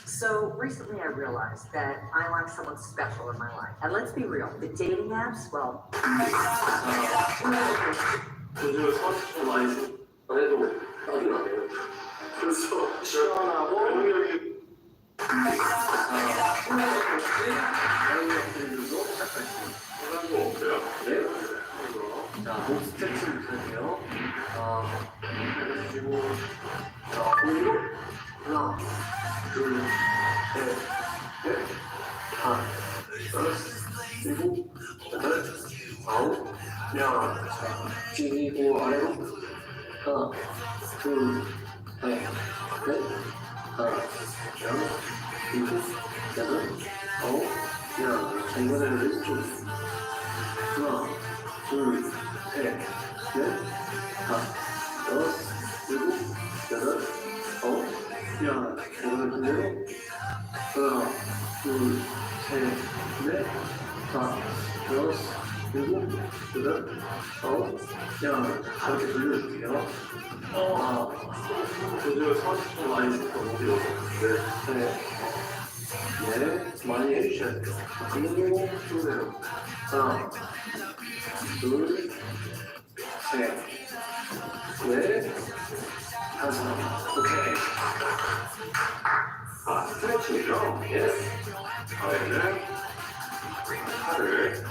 So recently I realized that I like someone special in my life. And let's be real, the dating apps, well... 요즘에 스마트폰 많이 안 해도 딱이 나네요. 그래서 시원하고 능력이 시간도 없어요? 네. 자, 목 스트레칭부터 할게요. 그리고 오른쪽 하나, 둘, 셋, 넷, 하나, 일곱, 여덟, 아홉, 야, 쥐고 아래로 하나, 둘, 셋, 넷, 하나, 일곱, 여덟, 아홉, 야, 이번에는 왼쪽 하나, 둘, 셋, 넷, 다섯, 일곱, 여덟, 아홉, 야, 이번엔 반대로 하나, 둘, 셋, 넷, 다섯, 일곱, 여덟, 아홉, 야, 가볍게 돌려줄게요. 요즘 스마트폰 많이 써서 어디로 네, 많이 해주셔야 돼요. 그리고 주세요. 하나, 둘, 셋, 넷, 다섯. 오케이. 스트레칭이죠? 예스. 다음에는 팔을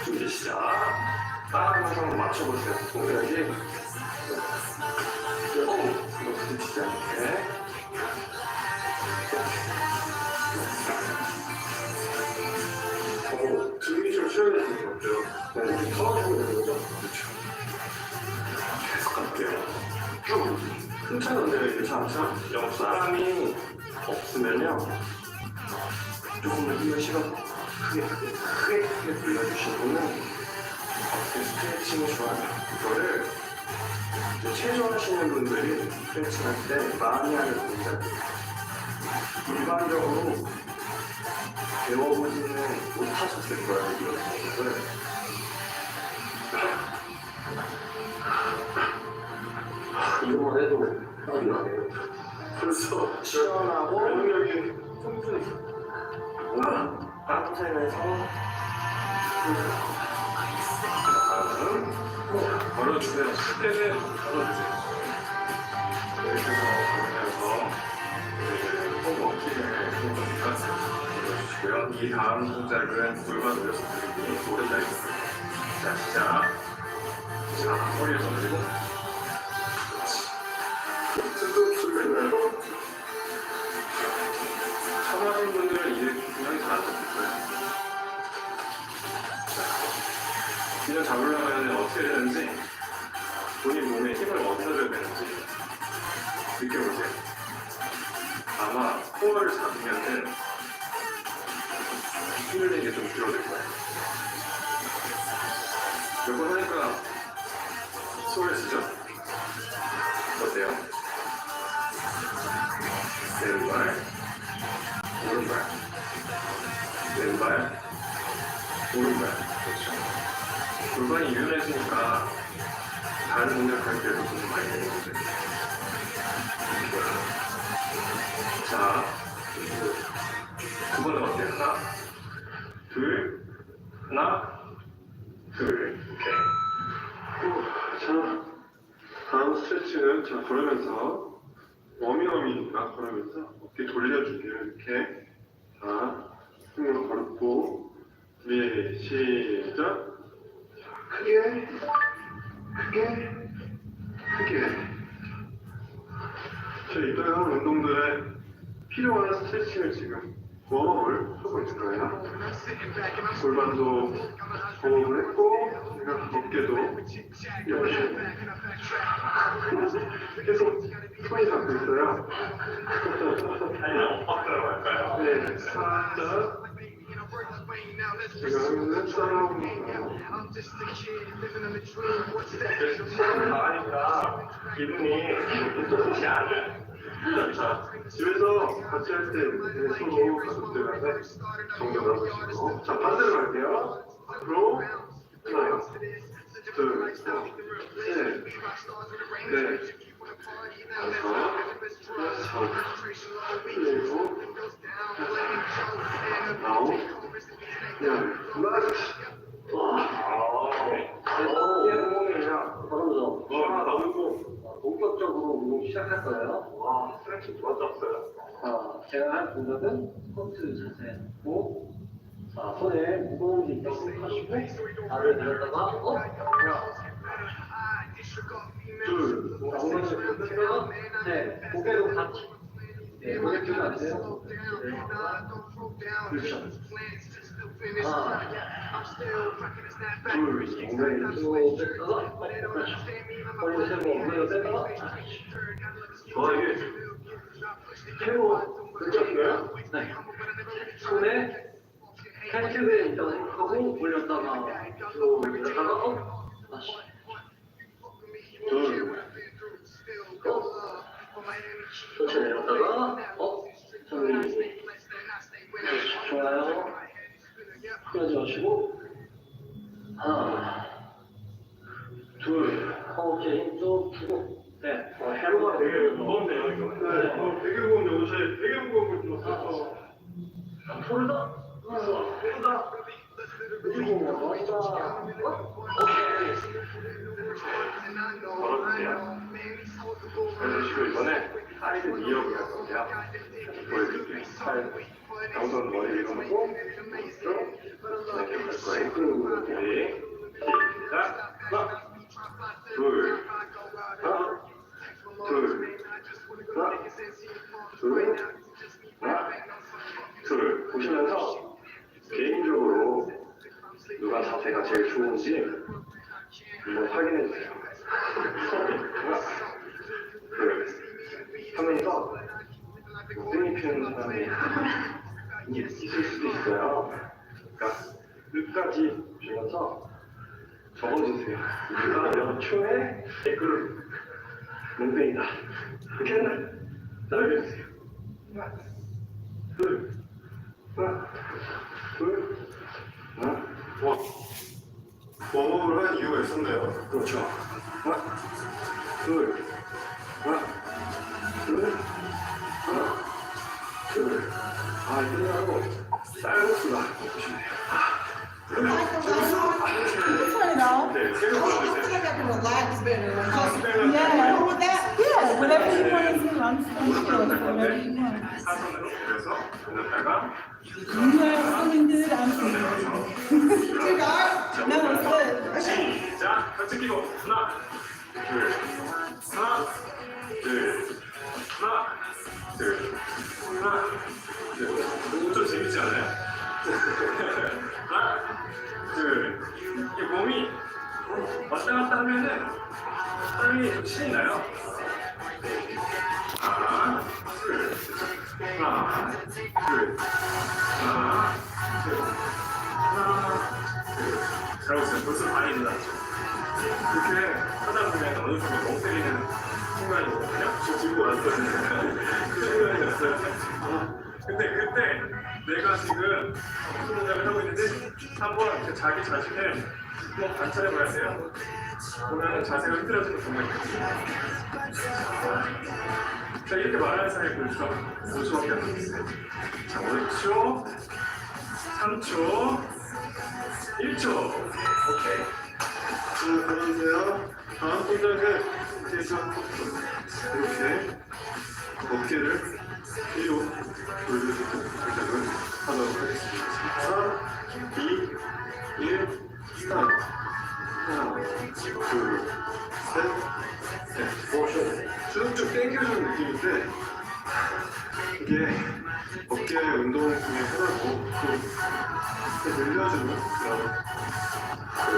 준비 시작. 다른 방향으로 맞춰보세요. 동그랗게. 이거 부딪히지 않게. 등이 좀 쉬어야 되는 것 같아요. 네, 터가지고 되는 거죠? 그렇죠. 계속 갈게요. 쭉. 괜찮은데, 괜찮죠? 옆 사람이 없으면요. 조금 힘을 실어 크게 돌려주시고는 스트레칭이 좋아요. 이거를 체조하시는 분들이 스트레칭 할 때 많이 하는 동작이에요. 일반적으로 배워보지는 못하셨을 거예요, 이런 동작을. 이거만 해도 딱이 나네요. 그래서 시원하고 능력이 충분히 따뜻하면서 다음은 걸어주세요. 쉽게는 걸어주세요. 이렇게 해서 꼭 먹기를 좋은 거니까 걸어주시고요. 이 다음 동작은 골반 올려서 드리기 오른다리입니다. 자, 시작. 자, 허리에서 올리고 처음하신 분들은 이게 분명히 잘 안 잡힐 거예요. 균형 잡으려면 어떻게 되는지, 본인 몸에 힘을 어디서 줘야 되는지 느껴보세요. 아마 코어를 잡으면은 힘을 내는 게 좀 줄어들 거예요. 몇 번 하니까 소홀해지죠? 어때요? 왼발, 오른발, 왼발, 오른발. 그렇죠. 골반이 유연해지니까 다른 동작할 때도 좀 많이 되는 거죠. 자, 두 번은 어때요? 하나, 둘, 하나, 둘. 오케이. 자, 다음 스트레칭은 자 걸으면서 워밍업이니까 걸으면서 어깨 돌려줄게요. 이렇게. 자, 힘으로 걸었고 준비 시작. 크게 저 이따가 하는 운동들에 필요한 스트레칭을 지금 호흡을 하고 있을 거예요. 골반도 호흡을 했고, 어깨도 이렇게 계속 손이 잡고 있어요. 엇박 들어갈까요? 네, 살짝 지금 따라오는 시간이 나가니까 기분이 좋지 않아요. 자, 집에서 같이 할 때 서로 가족들한테 정리를 하시고, 자, 반대로 갈게요. 앞으로 하나, 둘, 셋, 넷, 다섯, 일곱, 아홉, 열. 본격적으로 운동 시작했어요. 와, 스트레칭 좋았어요. 자, 제가 할 동작은 스쿼트 자세고, 자, 손에 무거운 게 있다고 생각하시고, 발을 내렸다가, 둘, 엉덩이를 펴다가, 네, 고개로 같이. 네, 고개 펴면 안 돼요. 그렇죠. 하나, 둘, 엉덩이를 쭉 뺐다가, 그렇죠. 허리 세고 엉덩이를 뺐다가, 이게 최고 그렇죠? 네. 손에 캔슬에 있다고 생각하고 올렸다가 쭉 올렸다가 다시 둘, 천천히 내렸다가 저기 좋아요. 그러지 마시고 하나 둘 오케이 힘좀 주고 네 해로가 되게 무겁네요, 이거. 네, 되게 무거운데 옷이 되게 무거운 걸 줬어요. 풀다 풀다 그리고 멋있다 오케이 걸어주세요. 해주시고 이번에 다리를 이어을 할 건데요. 보여드릴게요. 팔, 양손 머리 위로 놓고 이렇게 할 거예요. 준비, 시작. 하나, 둘, 하나, 둘, 하나, 둘, 하나, 둘. 보시면서 개인적으로 누가 자세가 제일 좋은지 한번 확인해 주세요. 하나, 둘, 하면서 땡이 피우는 사람이 있을 수도 있어요. 그러니까 끝까지 보시면서 적어주세요. 내가 몇 초에 댓글 몽땡이다. 이렇게 날려주세요. 하나, 둘, 하나, 둘, 하나, 웜업을 한 이유가 있었네요. 그렇죠. 하나, 둘, 하나, 둘, 하나, 둘. 아, 이거 쌀국수가 먹고 싶네요. Turn it off. 네, 새우 I 보여주세요. got to relax better. Yeah. With that, yeah, whatever you want to do, I'm 무릎을 still 할 whatever 건데 you want. 사선으로 올려서 올렸다가 You are feeling good, I'm feeling good. Too dark? No, it's good. 시작! 같이 끼고 하나, 둘, 하나, 둘, 하나, 둘, 하나, 둘. 좀 재밌지 않아요? 하나, 둘. 이게 몸이 왔다 갔다 하면은 땀이 좀 신이 나요. 하나, 둘, 하나, 둘, 하나, 둘, 하나, 둘. 잘하고 있어요. 벌써 반이 일어났죠. 이렇게 하다 보면 어느 순간 멍 때리는 순간이 오거든요. 저 지고 왔어요. 그 순간이었어요. 근데 그때 내가 지금 무슨 동작을 하고 있는데 한번 이렇게 자기 자신을 한번 관찰해 봐야 돼요. 보면 자세가 흐트러지는 동작이 있거든요. 자, 이렇게 말하는 사람이 벌써 5초밖에 안 남았어요. 자, 5초, 3초, 1초. 오케이. 보여주세요. 다음 동작은 뒤에서 이렇게 어깨를 뒤로 돌려주고 동작을 하도록 하겠습니다. 3, 2, 1, 스타트. 하나, 둘, 셋, 넷. 쭉쭉 당겨주는 느낌인데 이게 어깨 운동 중에 하나고 또 늘려주는 그런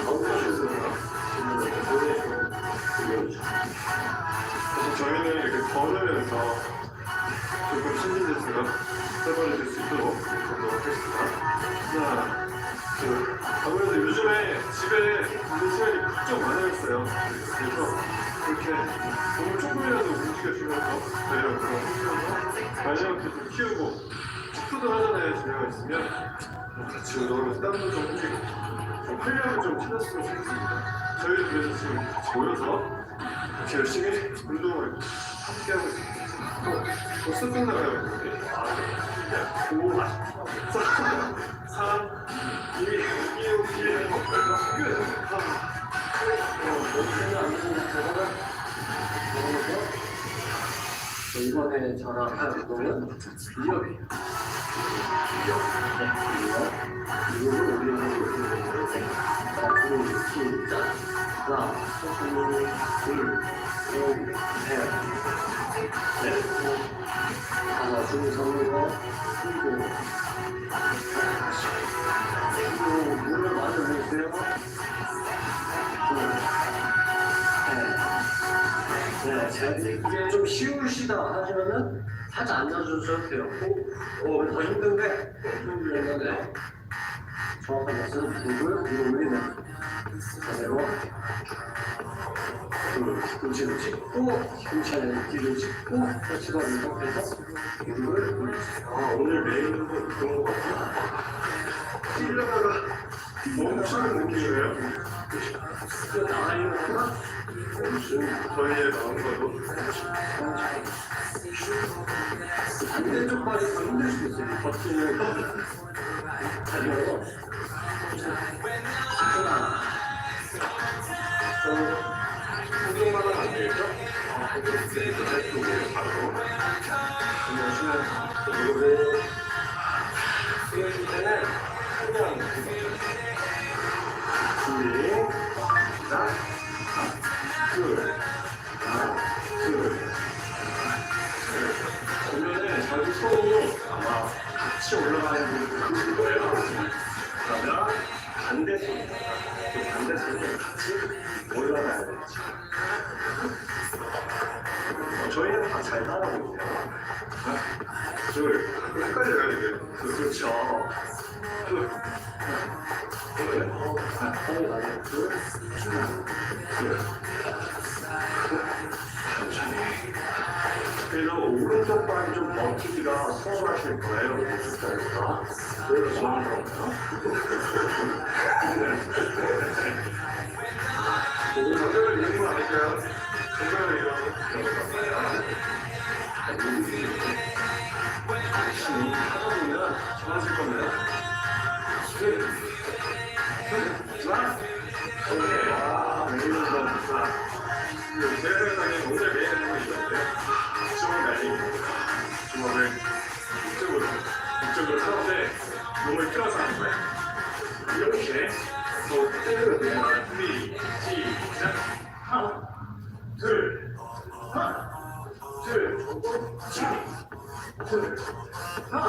엉터리스나 그래서 저희는 이렇게 걸으면서 조금 신진대수가 써버릴 수 있도록 노력하겠습니다. 하나, 둘. 아무래도 요즘에 집에 있는 시간이 부쩍 많아졌어요. 그래서 이렇게 몸을 조금이라도 움직여주면서 저희랑 그런 힘들어서 관심을 좀 키우고 축구도 하잖아요. 집에가 있으면 같이 운동하면서 땀도 좀 흘리고 좀 활력을 좀 찾았으면 좋겠습니다. 저희도 그래서 지금 같이 모여서 같이 열심히 운동을 함께 하고 있습니다. 벌써 끝나가요. 5, 3, 2, 1, 끝! 이번에 저랑 할 운동은 이력이에요. 이력을 올리는 진짜 하나, 둘, 셋, 넷, 하나, 둘, 서울에서 그리고 물을 많이 올리세요. 이게 좀 쉬우시다 하시면은 살짝 앉아주셔도 돼요. 더 힘든데 힘들었는데 정확한 것은 무릎을 위로 올리는 자세로꿈치를 짚고 힘차게 뒤로 짚고 터치가 이 상태에서 무릎을 올리세요. 오늘 메인 운동 그런 거 같아요. 뛰려다가 멈추는 느낌이에요. 나가는 거나 저희의 마음과도 반대쪽 발이 더 힘들 수도 있어요. 버티는 달려서 운동만 하면 안 되겠죠? 바로 무릎을 쓰여줄 때는 그냥 준비 시작 둘 하나 둘 보면은 저희 손이 아마 같이 올라가는 분이 보실 거예요. 그러면 반대 손, 또 반대 손이 같이 올라가야 되죠. 저희는 다 잘 따라오고 있어요. 둘 헷갈려요 이게 그렇죠. 둘, 허리 많이 둘, 둘. 그래서 오른쪽 발이 좀 버티기가 수월하실 거예요. 오른쪽 발보다. 왜 좋아하는 건가요? 정답을 읽는 거 아닐까요? 정답을 읽어서 열심히 하다 보면 좋아질 겁니다. 하나 메인 운동 제 생각에 오늘 메인 운동이 있었는데 주먹 날리기 주먹을 이쪽으로 사는데 몸을 틀어서 하는 거예요. 이렇게 또 때리거든요. 준비 시작 하나 둘 하나 둘 하나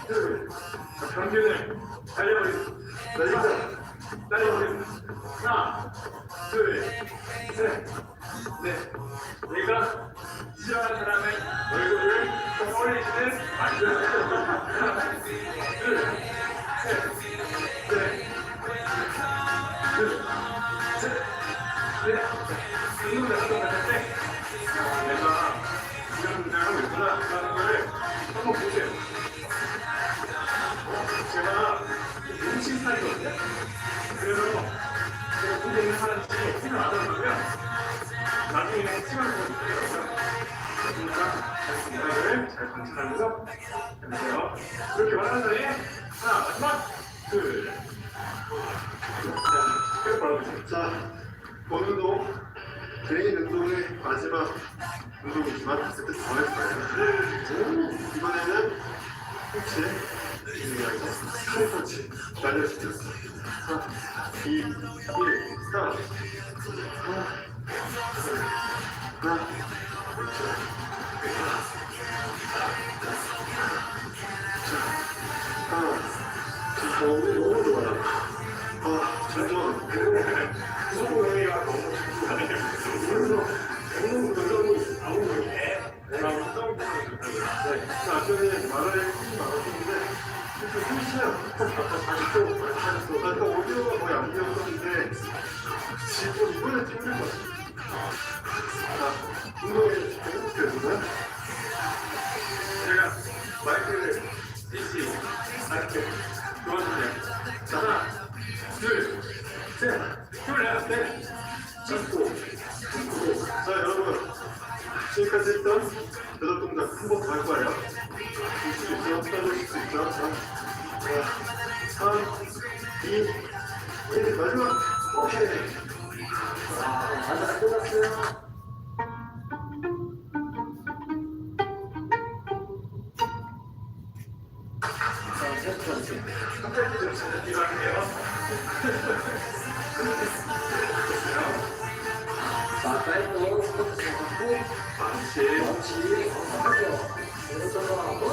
둘 평균을 달려버리고 하나 둘셋넷 내가 지정한 사람의 얼굴을 떠올리지는 만들어요. 하나 둘셋넷 이놈을 하고 갔는데 내가 이런 문제를 하고 있구나 하는 거를 한번 보세요. 제가 음식살이거든요. 그래서 제가 군대 있는 사람들이 티가 나더라고요. 나중에 티가 나더라고요. 그러니까 이거를 잘 관찰하면서 해보세요. 이렇게 말하는 사이에 하나, 마지막, 둘. 자, 계속 바라보세요. 자, 오늘도 개인 운동의 마지막 운동이지만 세트 더 할 거예요. 이번에는 혹시 중요하게 스트레치 날려주세요. 4, 2, 1, 스타트. 하나, 여기까지 했던 8동작 한 번 더 할 거예요. 할 수 있어? 떨어질 수 있어? 3, 2, 1, 마지막. 오케이. 맞아, 끝났어요. 자, 테스트 하세요. 끝까지 좀 잘하기로 할게요. 자, 아까 했던 스쿼트 생각하고, 망치. 그렇지. 할게요. 오른쪽으로 한번.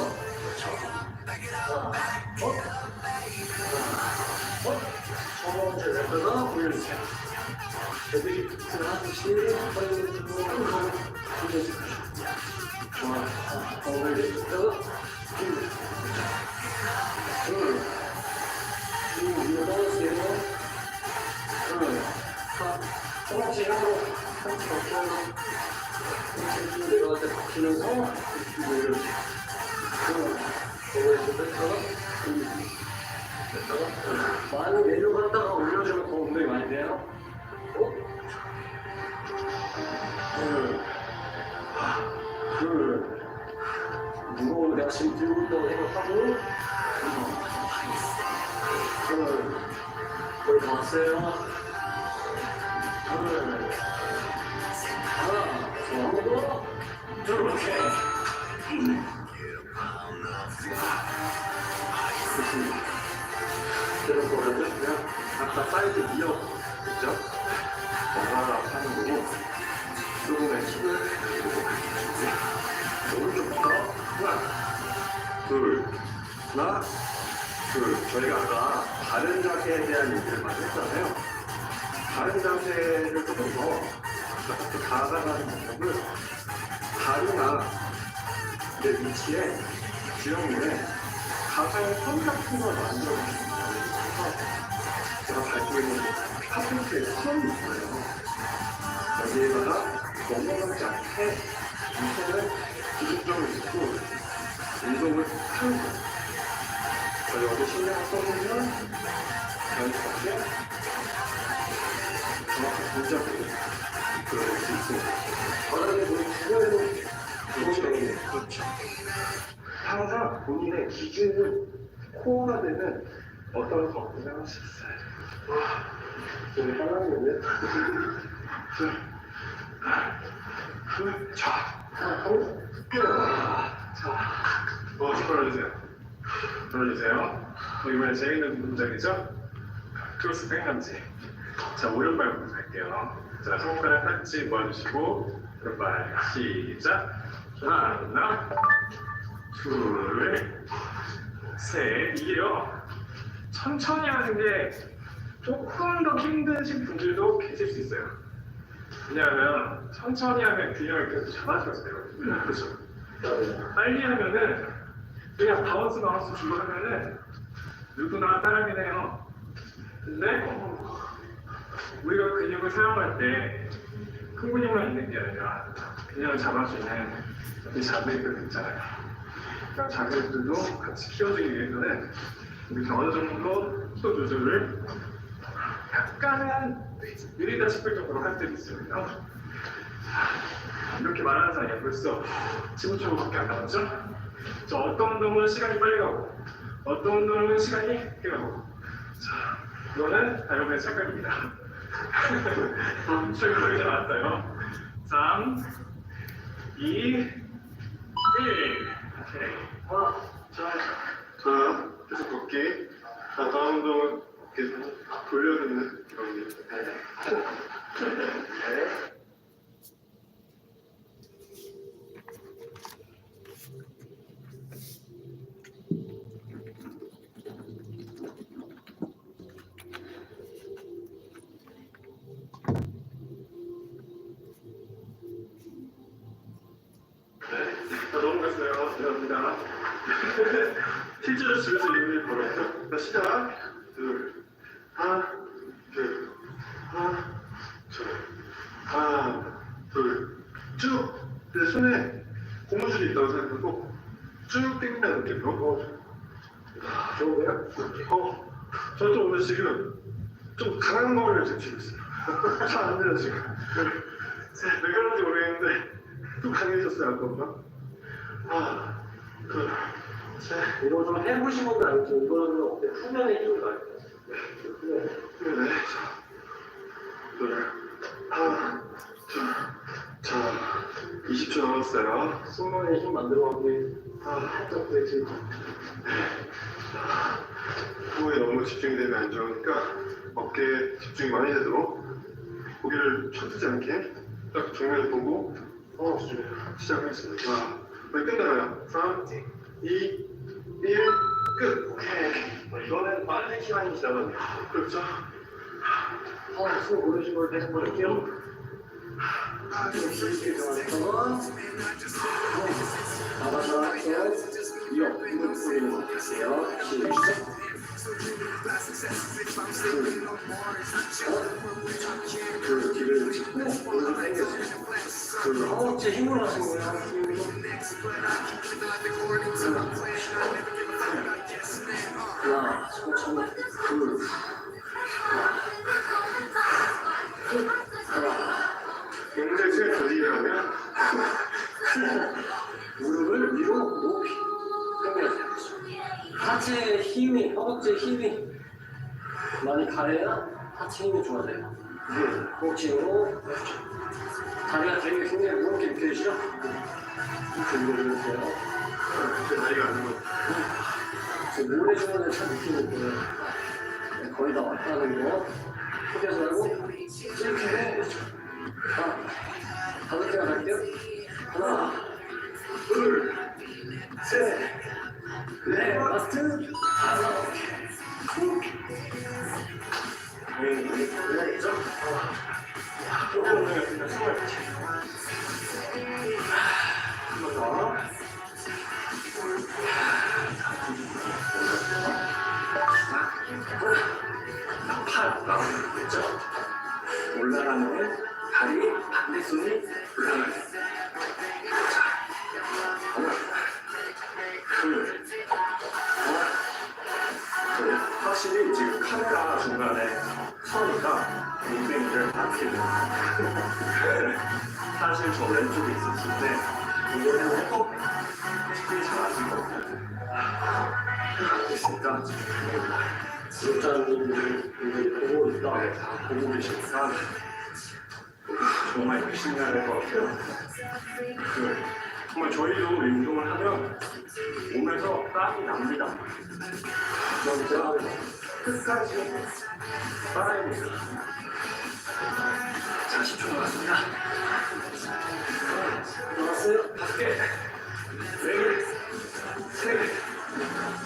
천천히 내려가 올려주세요. 여기 하듯이 벌려주고 올려주세요. 좋아. 더 올려주고 위로 넣으세요. 조금씩 하고 한치 벗겨서 한치 내려갈 때 벗기면서 올려주세요. 많이 내려갔다가 올려주면 더 운동이 많이 돼요. 무거운 내가 지금 들고 있다고 생각하고 거의 다 왔어요. 하나, 좋아, 한 번 더. 이렇게. 그런 거를 그냥 아까 사이드 이어 그죠? 하나 하는 거고 조금의 힘을 오른쪽부터 하나 둘 저희가 아까 바른 자세에 대한 얘기를 많이 했잖아요. 바른 자세를 조금 더 이렇게 다가가는 방법을 다리나 내 위치에 주영문에 가상의 선 같은 걸 만들어주시면 제가 밟고 있는 카페트에 선이 있어요. 여기에다가 넘어가지 않게 이 선을 기준점을 짓고 운동을 하는 거예요. 저희 어디 신경을 써보면 연습하게 정확한 동작으로 이끌어낼 수 있습니다. 바닥에 우리 주변에는 그렇죠. 항상 본인의 기준을 코어가 되는 어떤 것을 생각할 수 있어요. 좀 빨라지는데? 자, 걸어주세요. 걸어주세요. 이번에 재밌는 동작이죠? 크로스 백감지. 자, 오른발부터 할게요. 자, 손가락 같이 모아주시고, 오른발 시작. 하나, 둘, 셋. 이게요, 천천히 하는 게 조금 더 힘드신 분들도 계실 수 있어요. 왜냐하면 천천히 하면 균형을 계속 잡아줘야 돼요. 그렇죠? 빨리 하면은 그냥 바운스 주고 하면은 누구나 따라하긴 해요. 근데 우리가 근육을 사용할 때 큰 근육만 있는 게 아니라 근육을 잡을 수 있는 이 자세들도 있잖아요. 그러니까 자세들도 같이 키워주기 위해서는 이렇게 어느 정도 속도 조절을 약간은 느리다 싶을 정도로 할 때도 있습니다. 이렇게 말하는 사이에 벌써 15초밖에 안 남았죠? 자, 어떤 운동은 시간이 빨리 가고 어떤 운동은 시간이 늦게 가고. 자, 이거는 여러분의 착각입니다. 최근 이제 나왔어요. 3, 2, 1. 오케이. 자, 계속 걷기. 자, 다음 운동은 이렇게 돌려듣는 그런 게. 네. 넘어갔어요. 죄송합니다. 실제로 집에서 이름이 벌었죠. 자, 시작. 둘, 하나, 둘, 하나, 둘, 하나, 둘, 쭉. 내 손에 고무줄이 있다고 생각하고 쭉 당긴다는 느낌으로. 좋은데요? 저도 오늘 지금 좀 강한 거를 지금 치고 있어요. 잘 안 돼요, 지금. 왜 그런지 모르겠는데 또 강해졌어요, 아까보다. 이거 좀 해보신 것도 아니고 이거는 어때? 후면에 힘을 가요. 네. 자, 20초 남았어요. 승모에 힘 만들어가고 살짝 그랬지. 호흡에 너무 집중이 되면 안 좋으니까 어깨에 집중이 많이 되도록 고개를 쳐뜨지 않게 딱 정면을 보고 시작하겠습니다. 거의 끝나요. 3, 2, 1, 끝. 오케이. 이거는 빠른 시간이 지나면 그렇죠. 숨 고르신 걸 계속 볼게요. 이렇게 정하셨다가 잡아서 이어 무릎 풀리는 거 같으세요. 시작. 그 뒤를 짚고 무릎을 당겨주세요. 그 허벅지 힘으로 하신 거예요. 힘으로. 하나, 천천히. 둘. 굉장히 시간이 걸리려면 무릎을 위로 높이 당겨주세요. 하체에 힘이, 허벅지에 힘이 많이 가야 하체 힘이 좋아져요. 허벅지 힘으로 다리가 되게 굉장히 무겁게 느껴지시죠? 이렇게 눌러주세요. 제 나이가 아닌 것 모래주머니를 잘 느끼는 거예요. 거의 다 왔다는 거. 포기하지 말고 이렇게 해. 다섯 개나 갈게요. 하나, 둘, 셋, 넷, 라스트, 다섯. 그렇죠? 조금 올라갔습니다. 숨을 한번 더. 팔 나오겠죠? 올라가는 다리 반대손이 올라가요. 하나, 둘, 확실히 지금 카메라 중간에 서니까 엉덩이를 받게 돼요. 사실 저 왼쪽에 있었을 때 이거는 해도 스킬이 잘 안 들거든요. 됐으니까 구독자님들이 보고 있다. 다 보고 계시니까 정말 열심히 해야 될 것 같아요. 정말 저희도 이 운동을 하면 몸에서 땀이 납니다. 그래서 끝까지 따라해보세요. 자, 10초 남았습니다. 남았어요? 5개, 4개, 3개,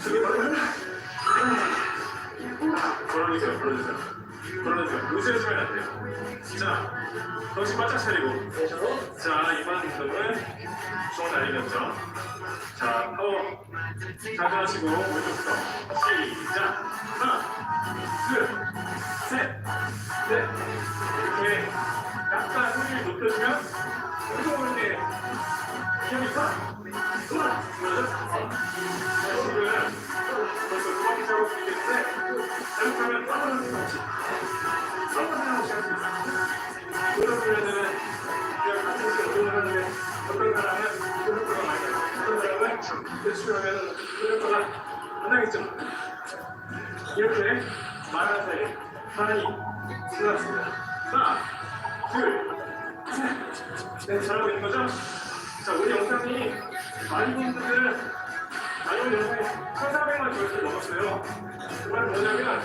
2개 맞으면 걸어주세요. 의지하시면 안 돼요. 자, 정신 바짝 차리고. 자, 이번 운동은 중 날리겠죠. 자, 파워. 자주하시고, 왼쪽부터. 시작. 하나, 둘, 셋, 넷. 이렇게 약간 소리를 높여주면, 모르게 힘이 싹. 하나, 둘, 셋. 벌써 두 바퀴 잡을 수 있겠는데, 잘못하면 따라하는 거 없이. 따라하는 것이 할수 있어요. 그러면은, 그냥 같은 시간 운동을 하는데, 어떤 사람은 효과가 많이 나요. 어떤 사람은 대충 하면은 효과가 안 나겠죠. 이렇게 말하는 사이에 사람이 지나갔습니다. 하나, 둘, 셋. 네, 잘하고 있는 거죠? 자, 우리 영상이 많은 분들은 아이온 영상이 1,400만 조회수를 넘었어요. 그 말은 뭐냐면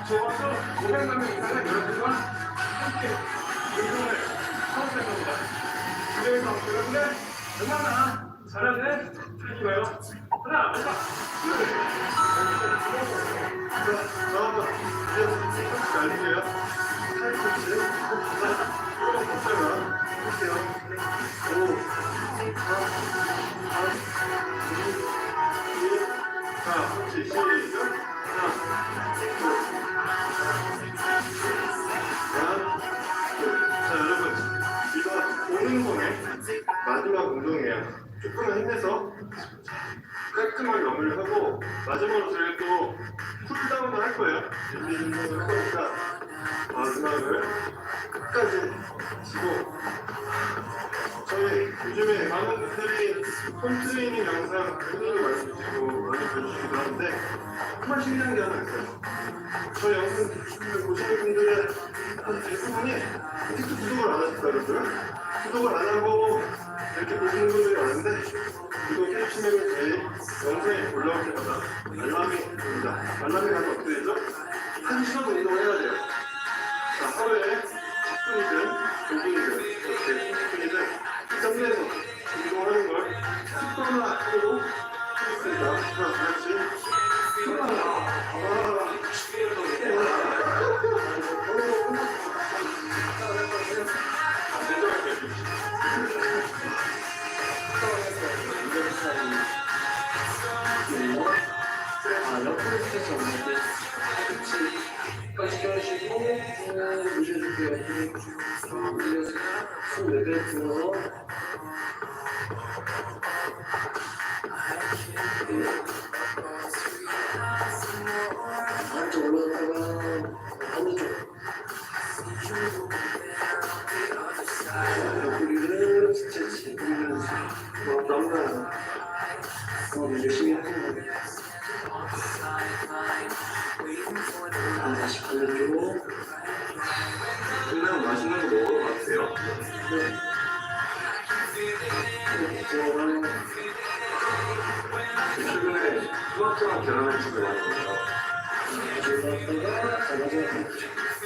적어도 500만 명 이상의 여러분과 함께 운동을 하고 겁니다. 그래서 여러분들 얼마나 잘하는 편인가요? 하나, 둘, 날리세요. 팔꿈치, 조금 걷다가 할게요. 5, 4, 3, 2, 1. 자, 그렇지. 시작. 하나, 둘. 자, 여러분. 이거 오는 공의 마지막 운동이에요. 조금만 힘내서 깔끔하게 마무리를 하고 마지막으로 저희가 또 쿨다운을 할 거예요. 준비 운동을 할 거니까 마지막을 끝까지 치고 저희 요즘에 많은 분들이 홈트레이닝 영상 굉장히 많이 보시고 많이 봐주시기도 하는데 정말 신기한 게 하나 있어요. 저희 영상을 보시는 분들의 한 대부분이 아직도 구독을 안 하셨더라고요. 구독을 안 하고 이렇게 보시는 분들이 많은데 구독해주시면 저희 영상이 올라올 때마다 알람이 옵니다. 알람이 가면 어떻게 되죠? 1시간 운동을 해야 돼요. 자, 하루에 10분이든 5분이든 이렇게 30분이든 짬내서 운동하는 걸 습관화하도록 하겠습니다. 그럼 같이 옆으로 스트레스 없는데 같이 하시고 무시해줄게요. 올려서 손 내뱉으면서 반쪽 올라갔다가 반대쪽 옆구리를 스트레치 돌리면서 남자는 열심히 하는 거예요. 다시 반대쪽 끝나면 맛있는 거 먹으러 가세요. 네. 최근에 토마토랑 계란후라이를 많이 먹어요. 올라갔다가 잡아서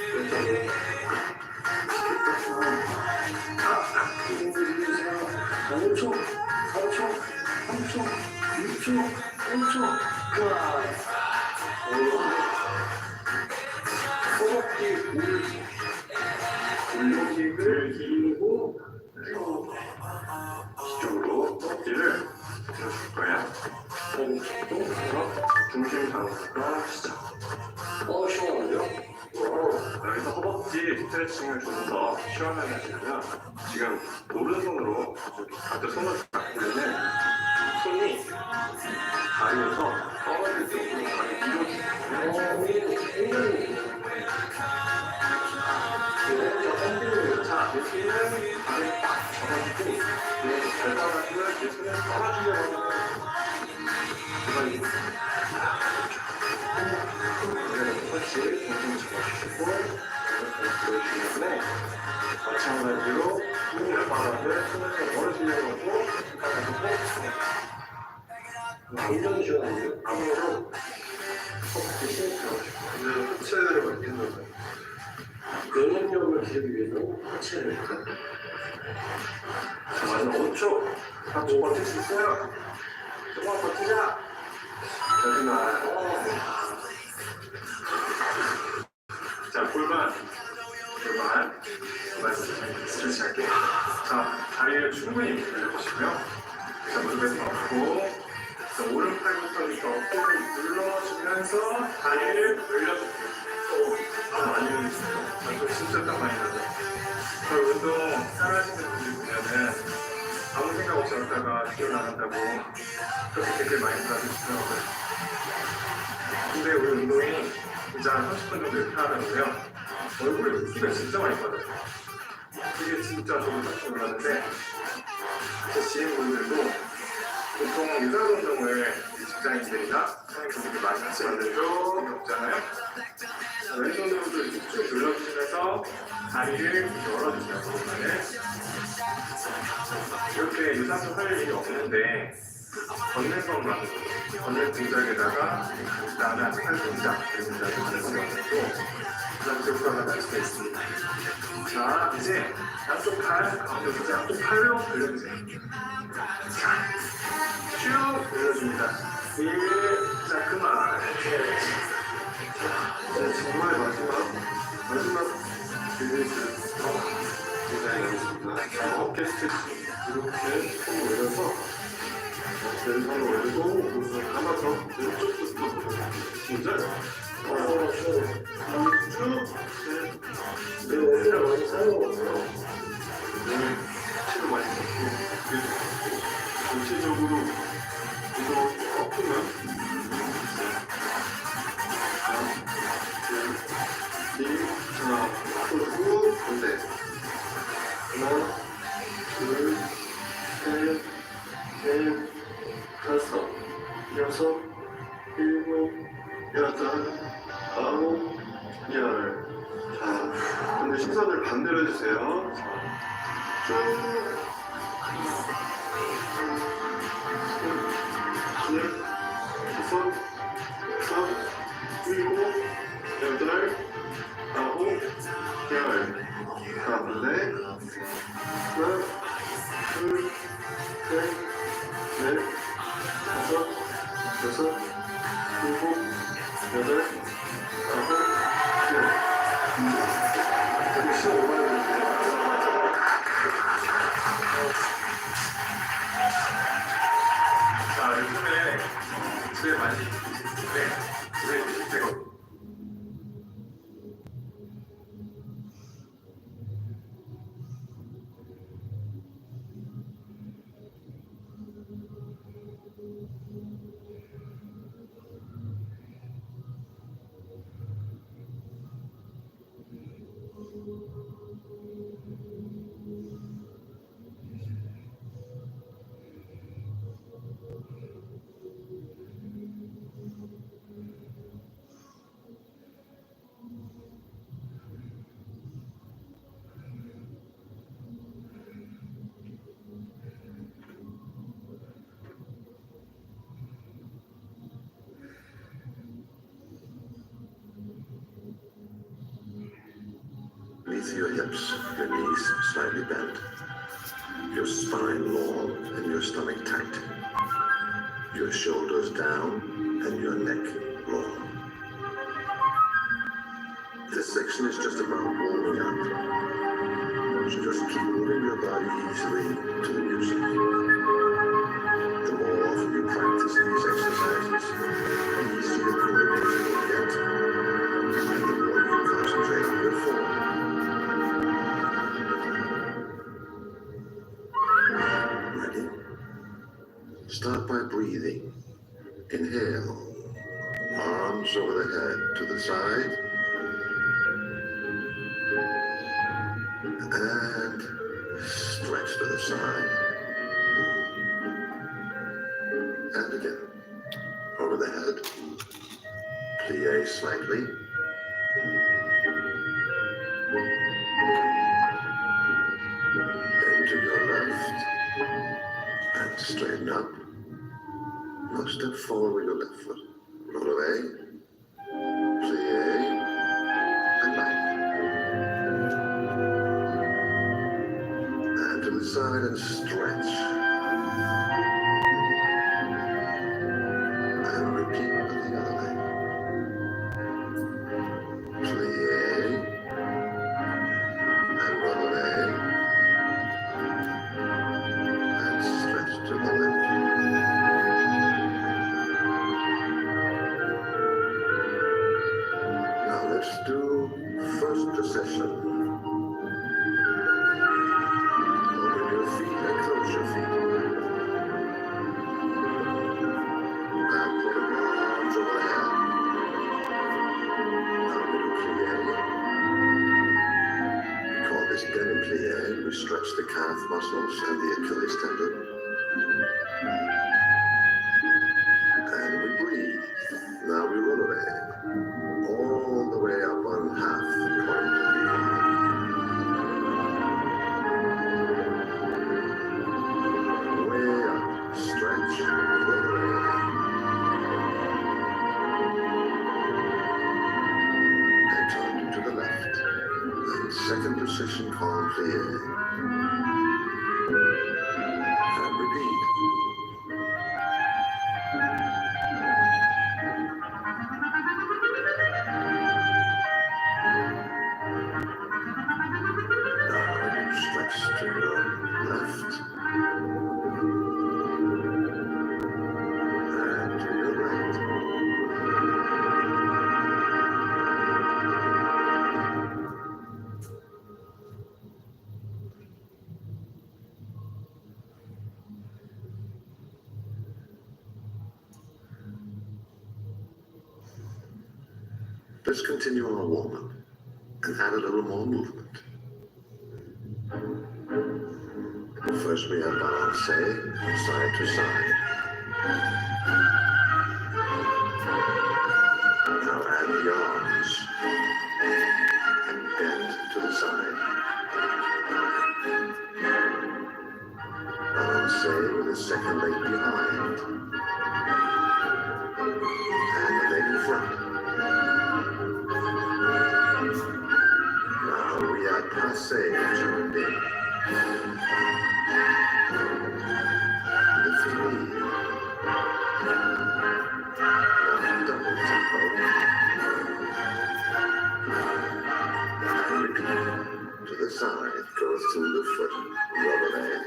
반대쪽 5초, 4초, 3초, 2초, 1초 허벅지 골목을 길고 뒤쪽으로 허벅지를 들어줄 거야. 중심 장수가 시작. 시원하죠? 여기서 허벅지 스트레칭을 좀 더 시원하게 하시려면 지금 오른손으로 앞에 손을 잡으면은 손이 다리에서 떨어질 쪽으로 다리 밀어주세요. 자, 예수는 다리를 딱 잡아주고 발바닥을 예수는 떨어지려고 하는 같이 공중 잡아주시고 보여주시기 때문에 마찬가지로 발바닥을 손을 멀어지려고 하고 굉장히 시원하죠? 앞으로 대신 들어주시고 하체를 만드는 거예요. 근력을 기르기 위해서 하체를 자, 마지막 5초. 4초 버틸 수 있어요. 조금만 버티자. 마지막. 자, 골반 스트레치 할게요. 자, 다리를 충분히 벌려보시고요. 자, 무릎에서 넣고, 자, 오른팔부터 이렇게 어깨를 눌러주면서 다리를 벌려주세요. 많이 흘리시죠? 진짜 딱 많이 나죠? 저 운동 따라하시는 분들 보면은 아무 생각 없이 하다가 기어 나간다고 그렇게 되게 많이 따라주시더라고요. 근데 우리 운동이 이제 한 30분 정도 이렇게 하다 보면 얼굴에 붓기가 진짜 많이 빠져요. 이게 진짜 저도 깜짝 놀랐는데 제 지인분들도 보통 유산 운동을 직장인들이나 사회분들이 많이 같이 만들죠. 없잖아요. 왼손으로도 이렇게 쭉 눌러주시면서 다리를 열어주세요. 골반을. 이렇게 유산소 할 일이 없는데 걷는 것만 걷는 동작에다가 그 다음에 아직 할 동작 그 동작을 하는 것도 부담스럽게 효과가 날 수가 있습니다. 자, 이제 양쪽 팔 가운데 두고 양쪽 팔로 돌려주세요. 자, 쭉 돌려줍니다. 자, 그만. 이제 정말 마지막 빌리스 디자인하겠습니다. 어깨 스트레치. 이렇게 손 올려서 왼손 올리고 오른손 감아서 왼쪽부터 진짜요? 내 어디를 많이 사용하고요. 치료 많이 받고 전체적으로 이거 엎으면 하나, 둘, 반대. 하나, 둘, 셋, 넷, 다섯, 여섯, 일곱, 여덟, 아홉, 열. 자, 근데 시선을 반대로 해주세요. 쭉. 넷, 다섯, 여섯, 일곱, 여덟, 아홉, 열. 자, 반대. 하나, 둘, 셋, 넷, 다섯, 여섯, 일곱, 여덟, 아홉, 열. 되게 시간 오래 걸리는데. 자, 요즘에 집에 많이 집에 드실 때가 Beneath your hips, your knees slightly bent, your spine long and your stomach tight, your shoulders down and your neck long. This section is just about warming up, so just keep moving your body easily to the music. The more often you practice these exercises, the easier the coordination will get, and the more you can concentrate on your form. Ready? Start by breathing. Inhale. Arms over the head to the side. And stretch to the side. And again. Over the head. Plie slightly. Then to your left. And straighten up. Now step forward with your left foot. Roll away. Plie. And back. And to the side and stretch. And repeat with the other leg. Plie. And roll away. And stretch to the left. Now let's do first procession. Open your feet and close your feet. Now put your arms over the head. Now we do plie. We call this demi-plie. We stretch the calf muscles and the Achilles tendon. And we breathe. Now we roll away. All the way up on half point of the arm. Way up. Stretch. Roll away. And turn to the left. And second position called plie. And repeat. Now stretch to your left. And to your right. Let's continue our warm-up and add a little more movement. First we have balance, side to side. Now add the arms and bend to the side. Balance with the second leg behind and the leg in front. Now we add passe joined in. Lift the knee. Now double tempo. And repeat. To the side, goes through the foot, rubber leg.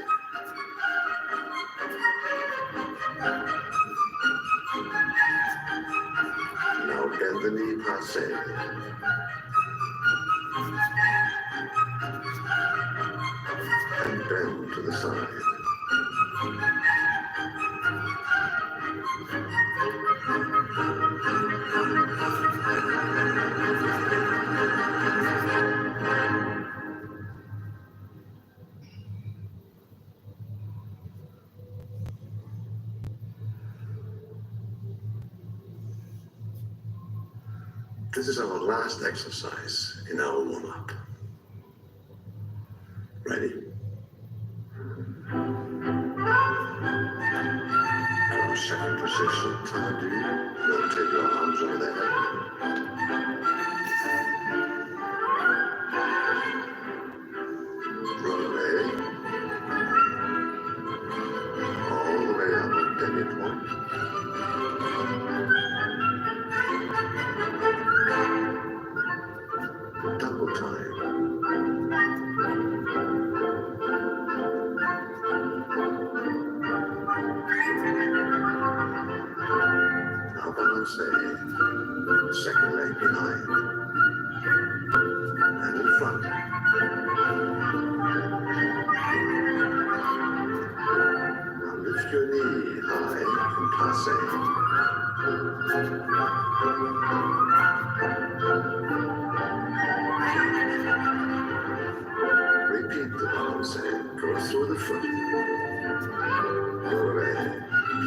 Now bend the knee passe. And bend to the side. This is our last exercise in our warm-up. Ready? From second position, tendu. Rotate your arms over the head. Releve. All the way up, demi-point. Double time. Now balance second leg behind and in front. Now lift your knee high and passe. Repeat the balance go through the foot. Releve, plie.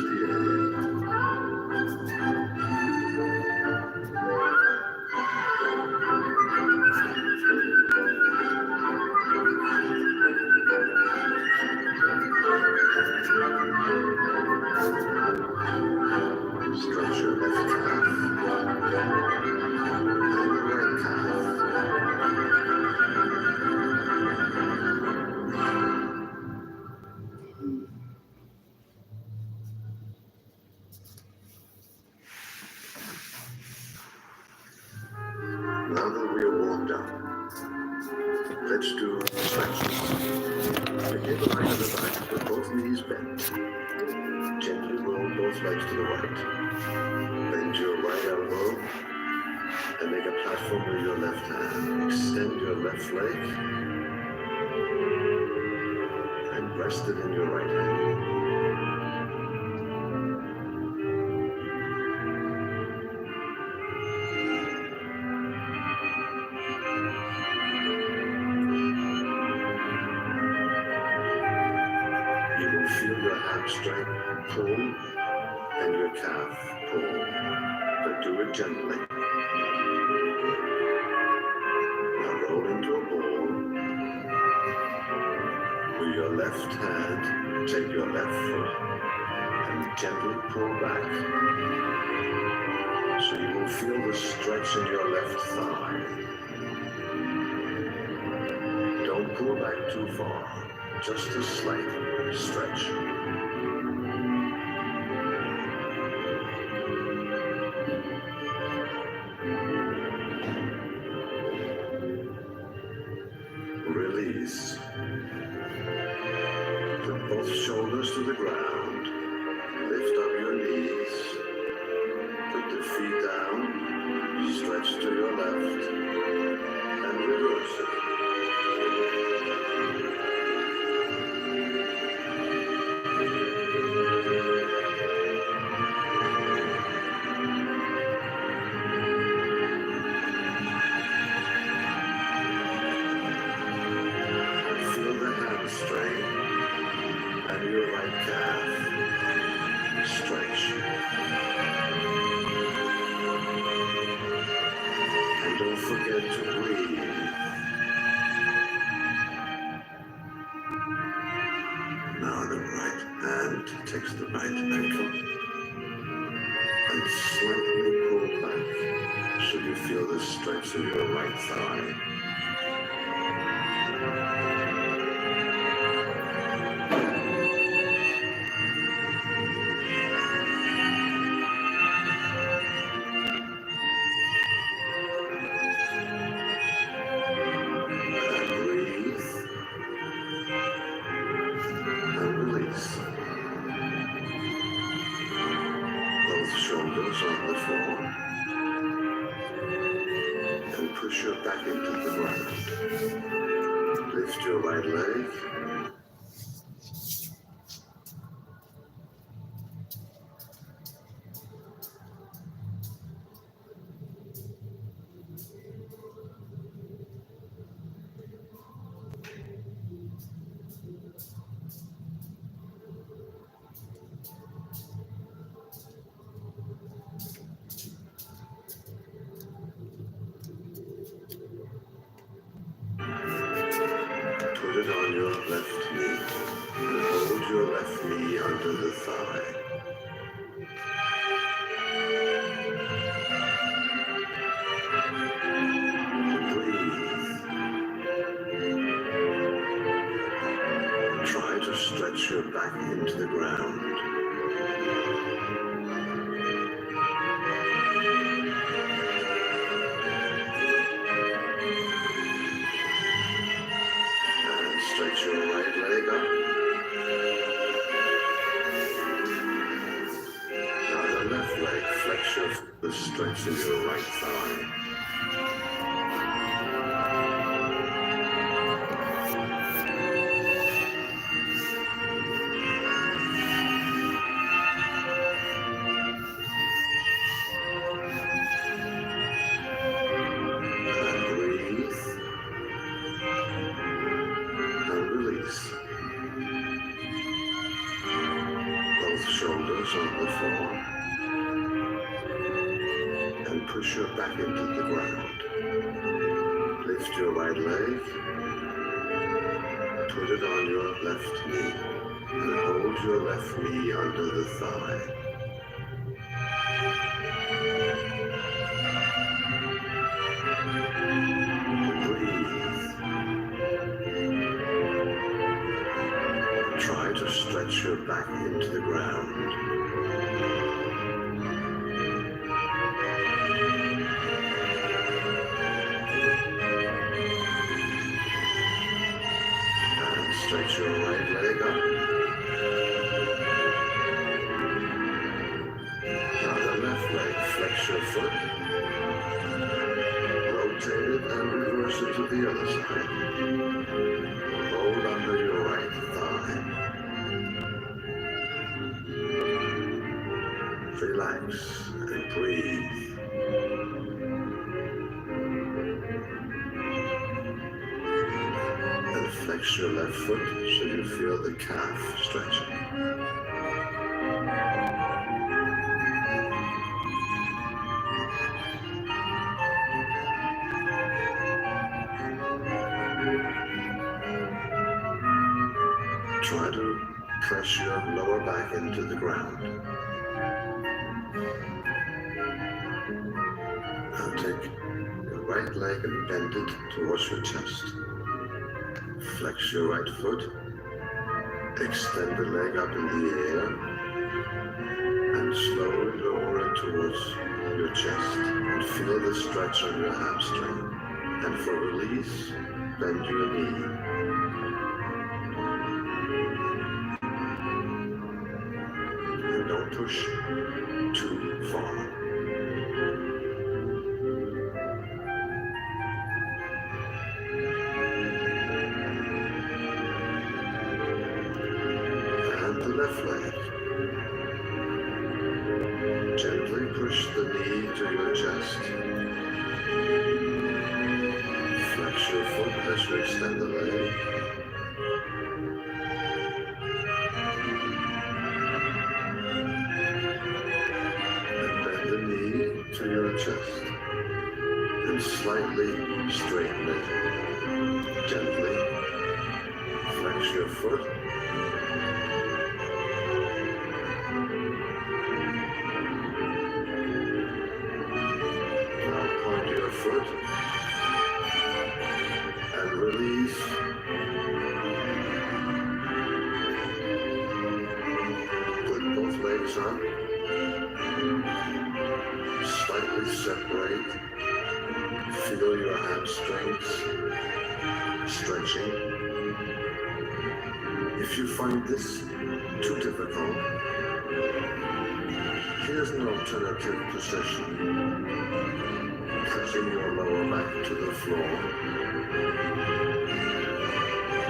Stretch your left calf and your right calf. Now that we are warmed up, let's do stretches. Begin lying on the back with both knees bent. Gently roll both legs to the right. Bend your right elbow and make a platform with your left hand. Extend your left leg and rest it in your right hand. You will feel your hamstring pull and your calf pull, but do it gently. Now roll into a ball. With your left hand, take your left foot and gently pull back. So you will feel the stretch in your left thigh. Don't pull back too far, just a slight stretch. Release. Put both shoulders to the ground. Lift up your knees. Put the feet down. Stretch to your left. And reverse it. Feel the hamstring calf. Stretch. And don't forget to breathe. Now the right hand takes the right ankle and slightly pull back so you feel the stretch in your right thigh. And breathe and release. Both shoulders on the floor. And push your back into the ground. Lift your right leg. Put it on your left knee. And hold your left knee under the thigh. Breathe. Try to stretch your back into the ground. And stretch your right leg up. Now the left leg, flex your foot, stretch in your right thigh. And breathe. And release. Both shoulders on the floor. And push your back into the ground. Lift your right leg. Put it on your left knee. And hold your left knee under the thigh. Breathe. Try to stretch your back into the ground. And stretch your right leg up. Now the left leg, flex your foot. Rotate it and reverse it to the other side. Hold under your right thigh. Relax and breathe. And flex your left foot so you feel the calf stretching. Try to press your lower back into the ground. Now take your right leg and bend it towards your chest. Flex your right foot. Extend the leg up in the air. And slowly lower it towards your chest. And feel the stretch on your hamstring. And for release, bend your knee. And don't push too far. And the left leg. Gently push the knee to your chest. Flex your foot as you extend the leg. flex your foot. Now point your foot and release. Put both legs up. Slightly separate. Feel your hamstrings stretching. If you find this too difficult, here's an alternative position. Pressing your lower back to the floor.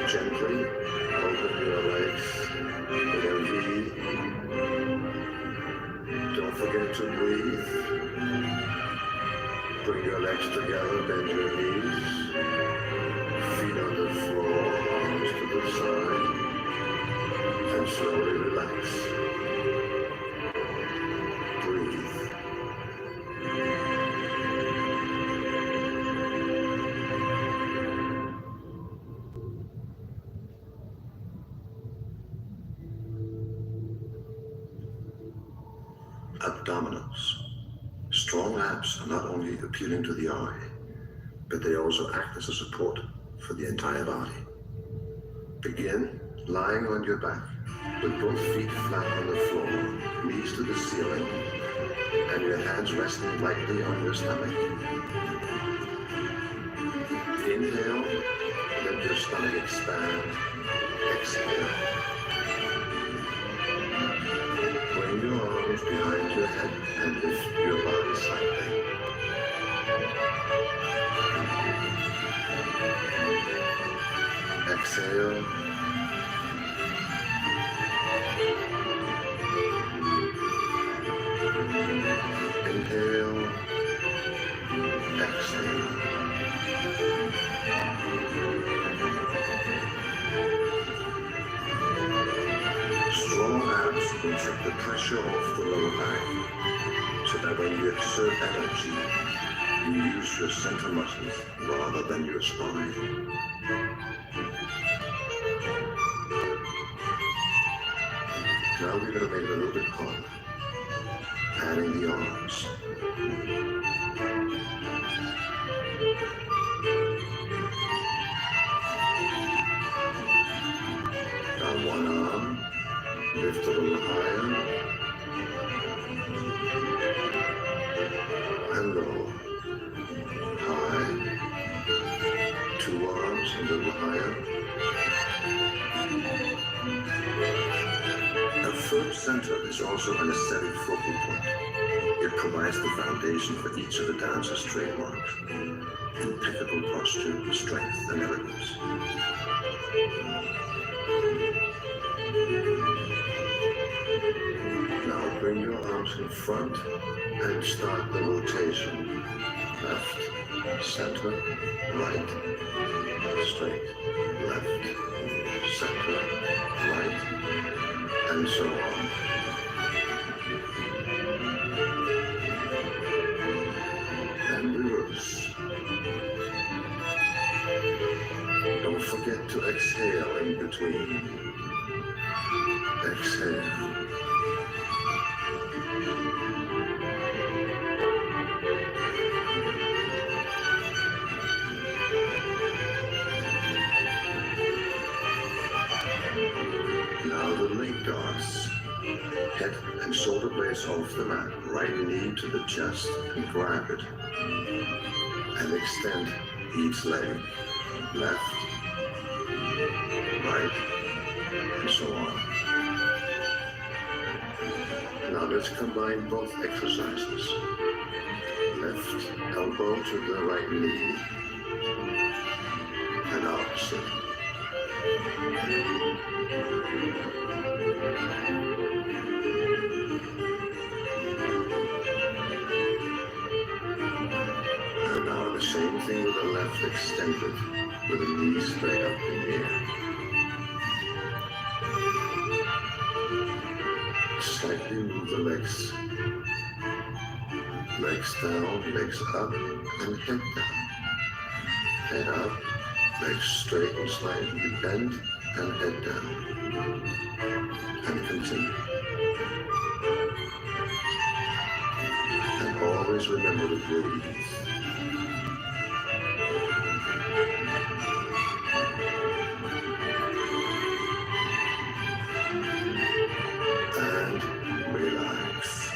Gently open your legs with a V. Don't forget to breathe. Bring your legs together, bend your knees. Feet on the floor, arms to the side. And slowly relax. Breathe. Abdominals. Strong abs are not only appealing to the eye, but they also act as a support for the entire body. Begin lying on your back with both feet flat on the floor, knees to the ceiling, and your hands resting lightly on your stomach. Inhale, let your stomach expand. Exhale. Bring your arms behind your head and lift your body slightly. Exhale. Inhale. Exhale. Strong abs will take the pressure off the lower back, so that when you exert energy, you use your center muscles rather than your spine. Now we're going to make it a little bit harder. Adding the arms. Now one arm, lift a little higher, and low. High. Two arms, a little higher. A firm center is also an aesthetic focal point. It provides the foundation for each of the dancer's trademarks. Impeccable posture, strength, and elegance. Now bring your arms in front and start the rotation. Left, center, right, straight, left, center, right, and so on. And reverse. Don't forget to exhale in between. Exhale. Now the leg darts. Head and shoulder blades off the mat. Right knee to the chest and grab it. And extend each leg. Left, right, and so on. Now let's combine both exercises. Left elbow to the right knee. And opposite. And now the same thing with the left extended, with the knee straight up in the air. Slightly move the legs. Legs down, legs up, and head down. Head up, legs straight and slightly bend, and head down. And continue. And always remember to breathe. And relax.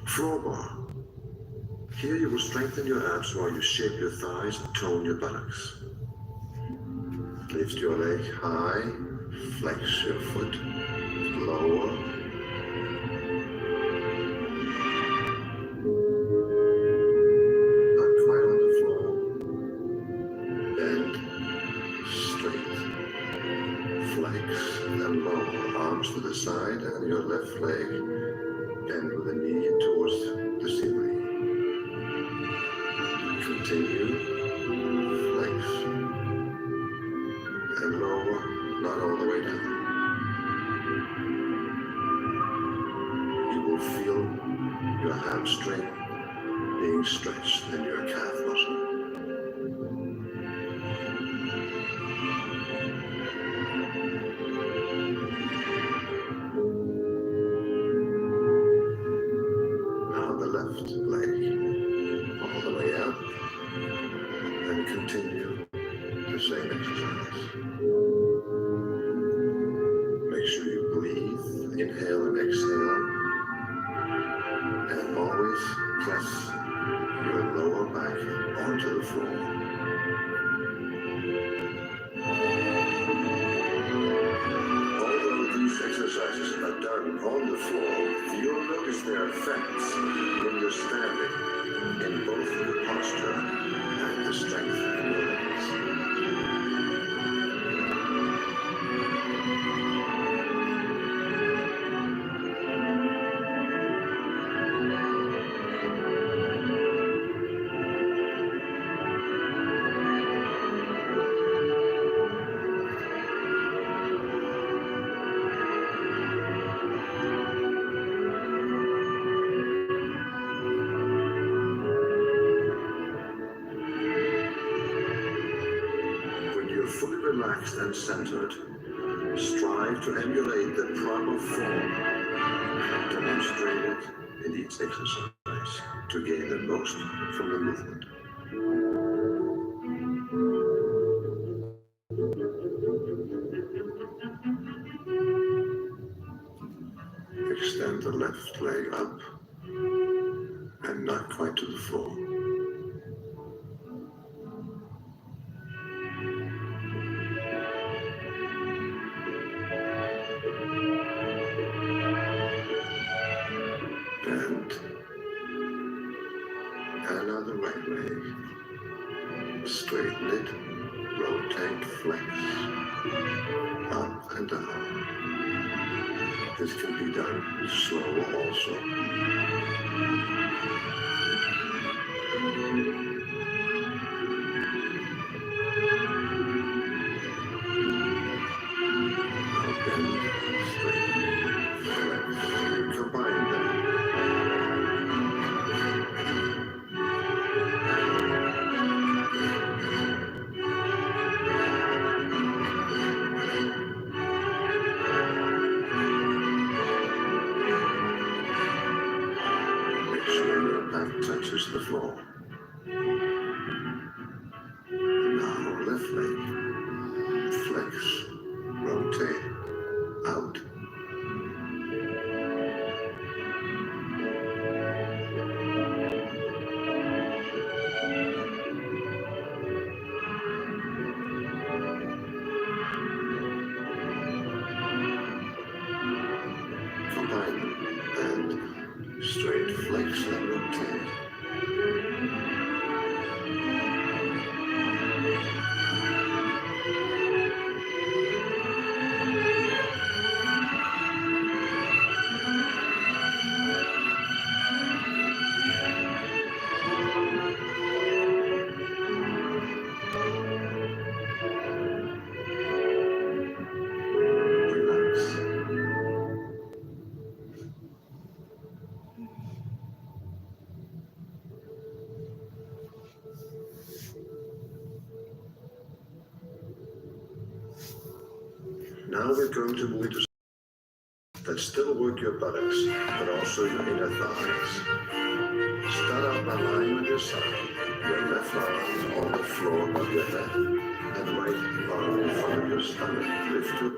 Floor bar. Here you will strengthen your abs while you shape your thighs and tone your buttocks. Lift your leg high, flex your foot, lower. Not quite on the floor. Bend, straight, flex and lower. Arms to the side and your left leg bend with the knee towards the ceiling. Continue, flex, and lower, not all the way down. You will feel your hamstring being stretched and your calf muscle. Now the left leg, all the way out, and continue the same exercise. Make sure you breathe, inhale and exhale, and always press your lower back onto the floor. Although these exercises are done on the floor, you'll notice their effects when you're standing in both the posture and the strength of your legs. When you're fully relaxed and centered, strive to emulate the proper form demonstrated in each exercise to gain the most from the movement. Extend the left leg up and not quite to the floor. Bend. And now the right leg. Straighten it, rotate, flex, up and down. This can be done slower also. Now bend, straighten, flex, combine them. Make sure your back touches the floor. Now left leg, flex, rotate, out. Combine them and straight flex and rotate. Relax. we're going to move into that still work your buttocks, but also your inner thighs. Start out by lying on your side, your left arm on the floor above your head, and right arm in front of your stomach. Lift your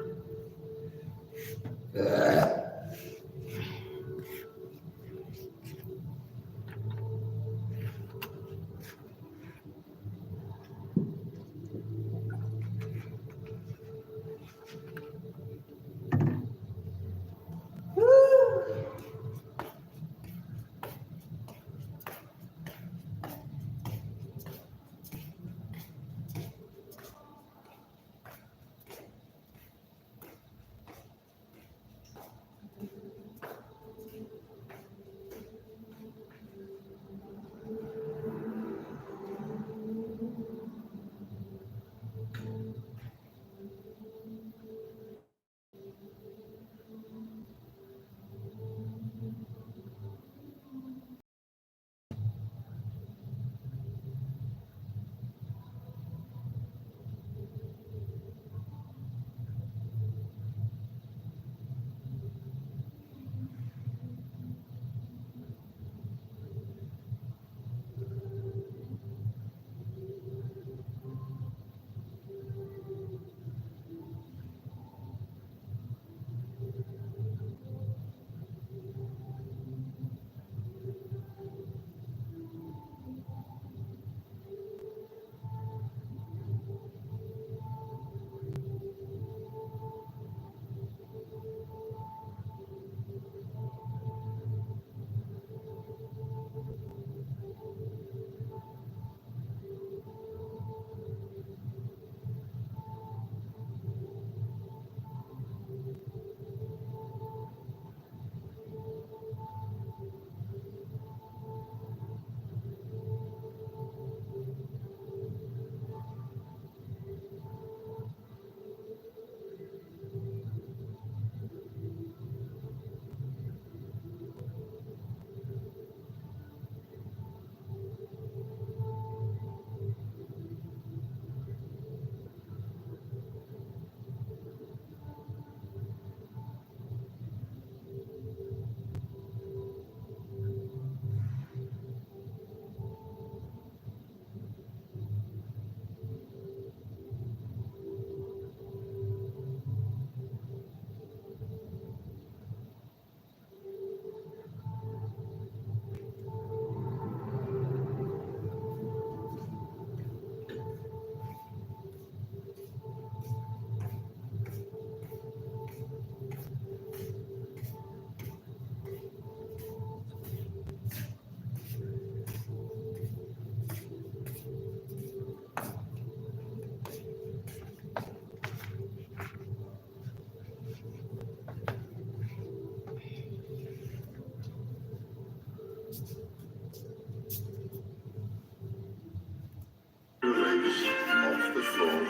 legs off the floor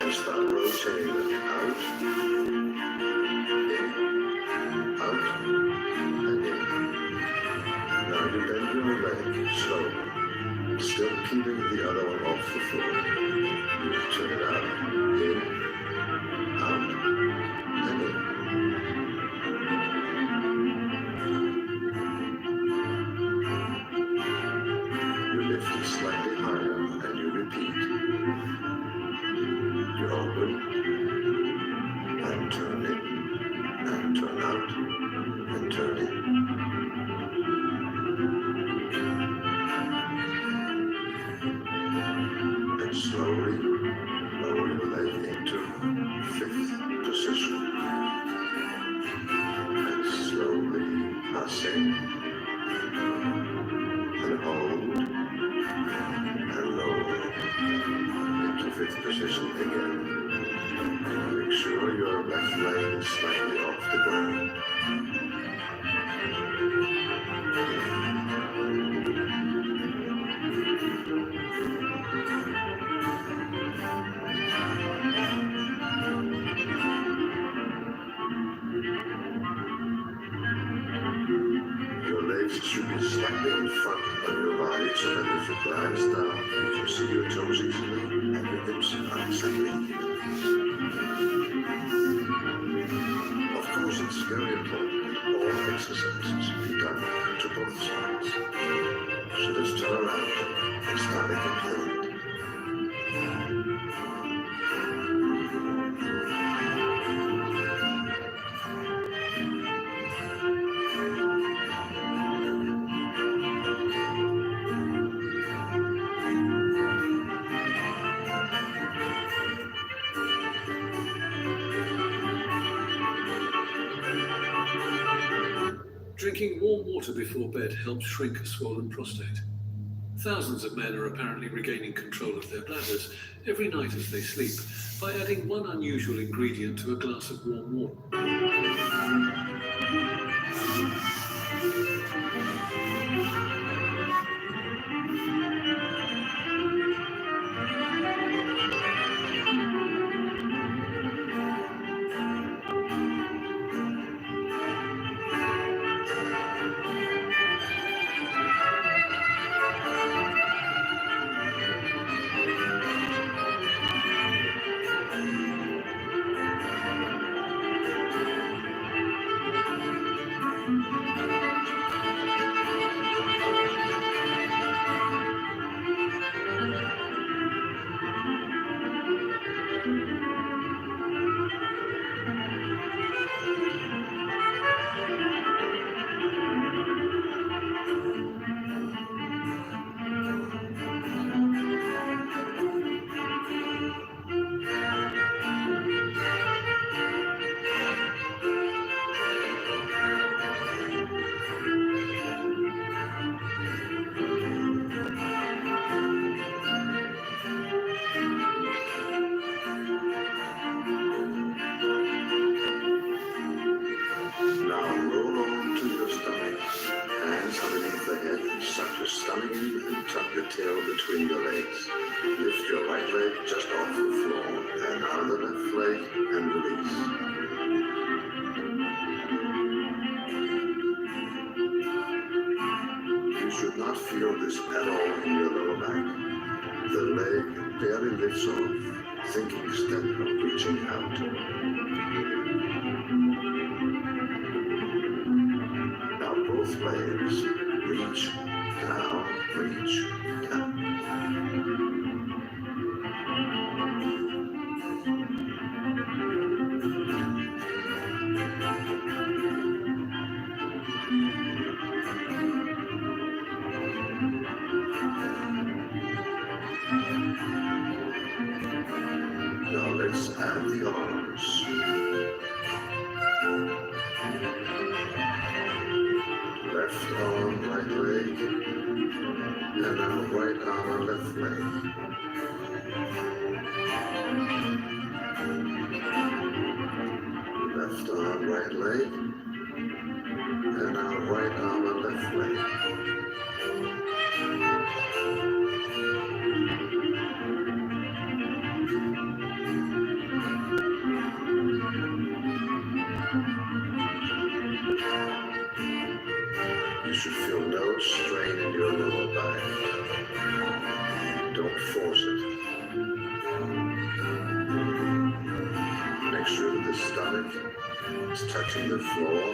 and start rotating them out, in, out, and in. Now you bend your leg slowly, still keeping the other one off the floor. Turn it out, in, out, and in. You lift it slightly higher and you repeat. You open and turn in and turn out and turn in. And slowly lower your leg into fifth position. And slowly passing and hold and lower into fifth position again. Make sure your left leg is slightly off the ground. Your legs should be slightly in front of your body so that if it glides down, you can see your toes easily and your hips are slightly here. very important. All exercises be done to both sides. So let's turn around and start again. Drinking warm water before bed helps shrink a swollen prostate. Thousands of men are apparently regaining control of their bladders every night as they sleep by adding one unusual ingredient to a glass of warm water. Between your legs. Lift your right leg just off the floor and out of the left leg and release. You should not feel this at all in your lower back. The leg barely lifts off, thinking instead of reaching out. Now both legs reach, down, reach, down. Now let's add the arms. Left arm, right leg, and now right arm, left leg. Left arm, right leg, and now right arm and left leg. You should feel no strain in your lower back. Don't force it. Make sure the stomach is touching the floor.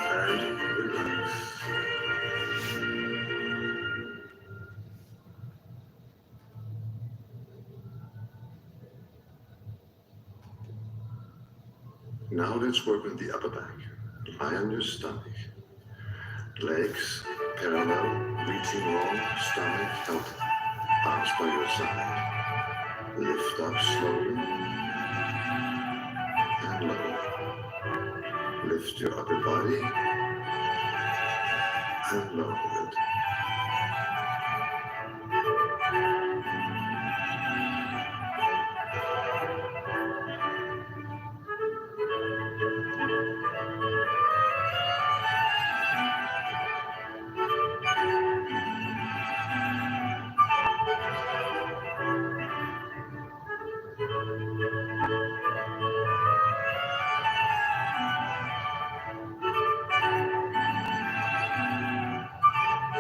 And relax. Now let's work on the upper back. Lie on your stomach. Legs parallel, reaching long, stomach held, arms by your side. Lift up slowly and lower. Lift your upper body and lower it.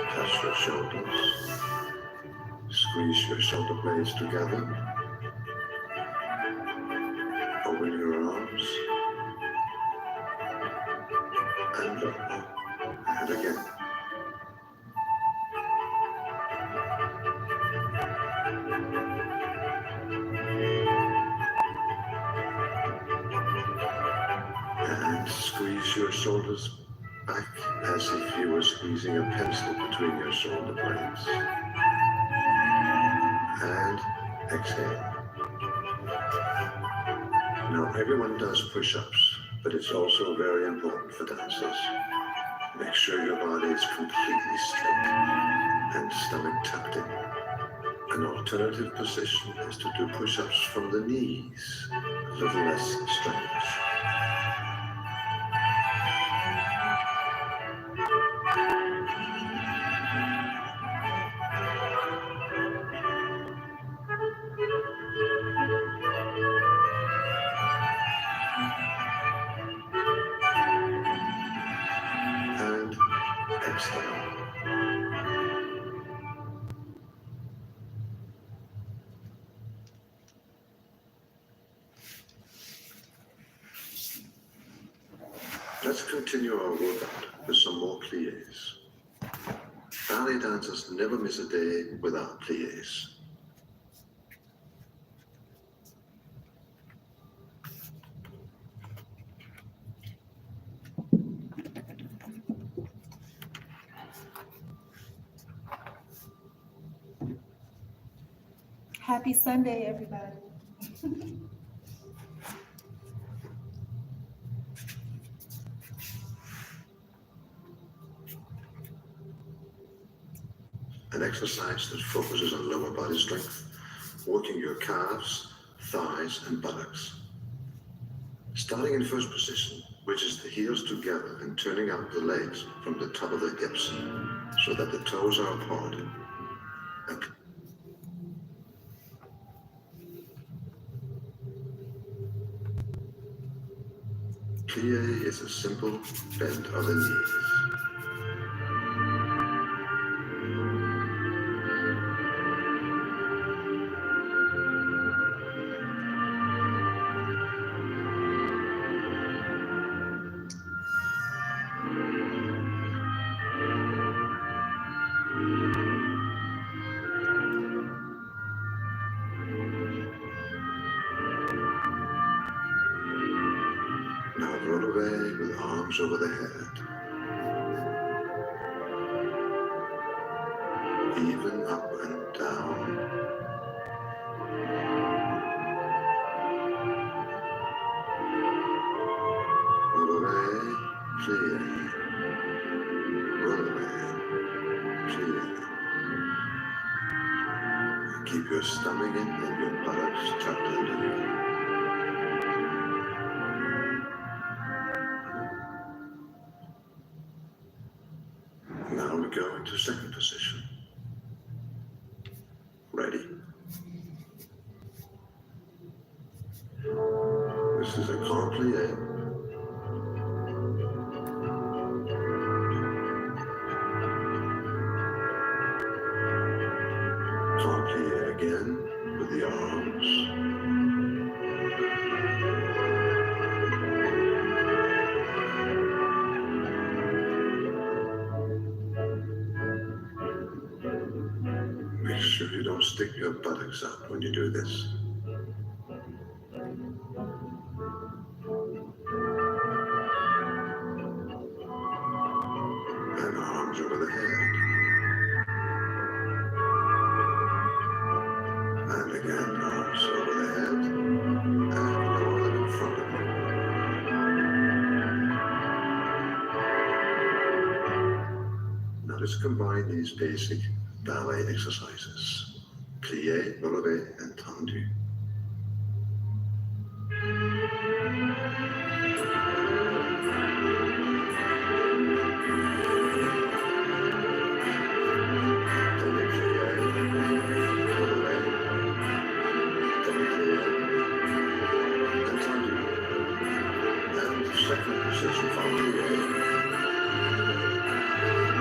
Touch your squeeze your shoulder blades together. Open your arms. And up. And again. And squeeze your shoulders back as if you were squeezing a pencil between your shoulder blades. And exhale. Now everyone does push-ups, but it's also very important for dancers. Make sure your body is completely straight and stomach tucked in. An alternative position is to do push-ups from the knees, a little less strenuous. And exhale. Let's continue our workout with some more pliés. Ballet dancers never miss a day without pliés. Happy Sunday, everybody. An exercise that focuses on lower body strength, working your calves, thighs, and buttocks. Starting in first position, which is the heels together and turning out the legs from the top of the hips so that the toes are apart. Plie is a simple bend of the knees. Now roll away with arms over the head. Even up and down. Roll away, plie. Roll away, plie. Keep your stomach in and your buttocks tucked under you. Now we go into second position. Ready? This is a grand plie. Grand plie again with the arms. Make sure you don't stick your buttocks out when you do this. And arms over the head. And again, arms over the head. And lower them in front of you. Now let's combine these basic ballet exercises. Plié, relevé, and tendu. Second position from plié.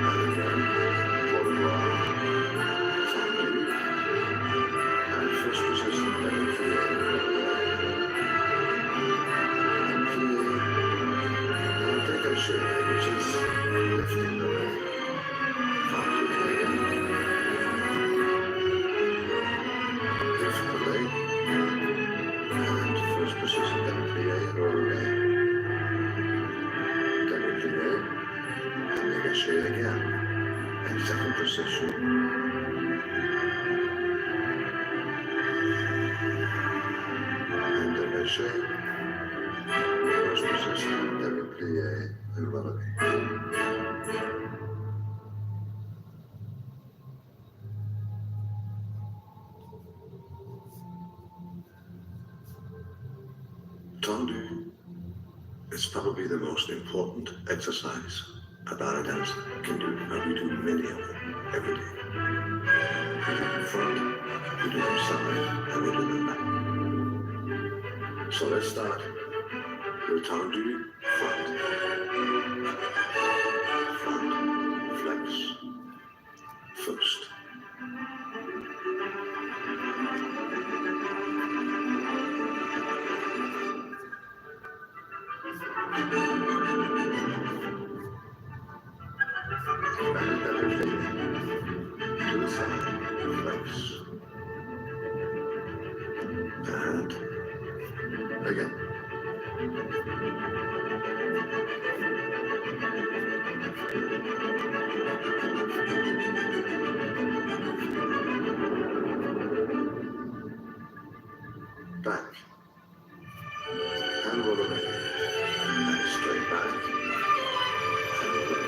And again, tendu. lift the leg, and first position, demi-plie, releve, demi-plie, and négligé again, and second position, and négligé, first position, demi-plie, and releve. Tendu is probably the most important exercise a ballet dancer can do, and we do many of them every day. We do them front, we do them side, and we do them back. So let's start with tendu front. Front, flex, first. Back demi-plie, to the side, flex, and again. Back, and roll away, and straight back, and away.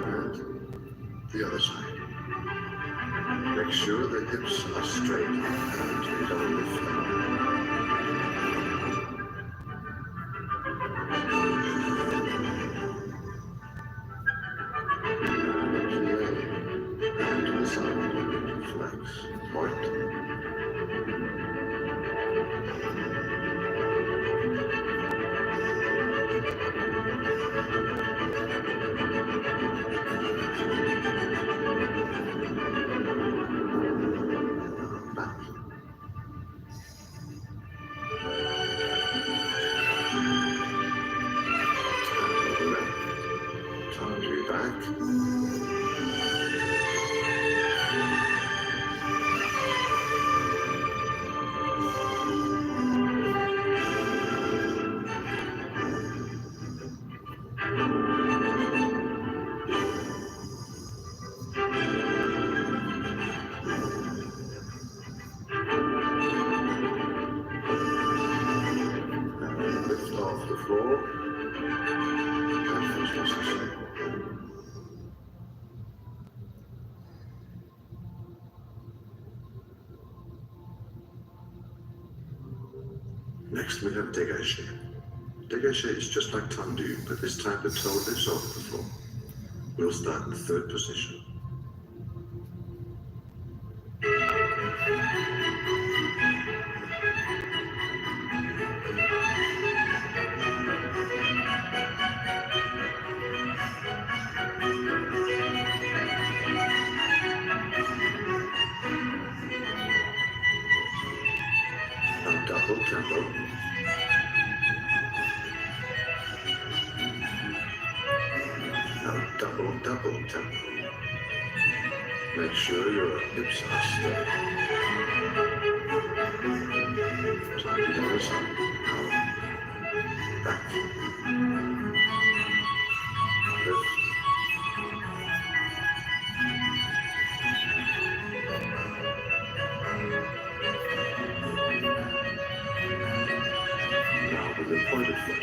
And the other side. Make sure the hips are straight and you don't lift them up. And to the side, flex, point. Back. Tendu back. And lift off the floor. And first position. Next we have dégagé. Dégagé is just like tendu, but this time the toe lifts off the floor. We'll start in the third position. Now double tempo. Now double tempo. Make sure your hips are straight. Tendu the other side. Now back. Lift. Now with the pointed foot.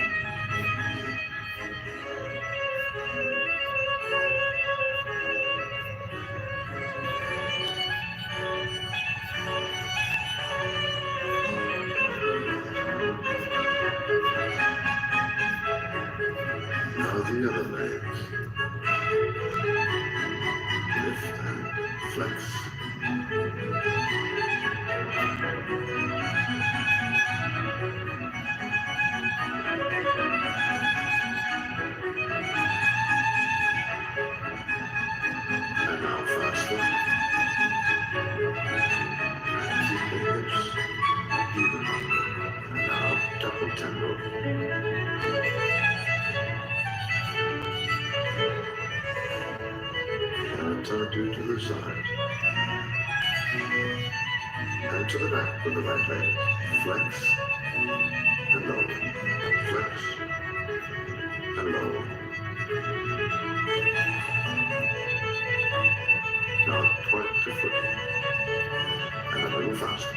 Now the other leg. Lift and flex. tempo. And turn to the side. And to the back with the right leg. Flex and lower. Flex and lower. Now point to foot. And a little faster.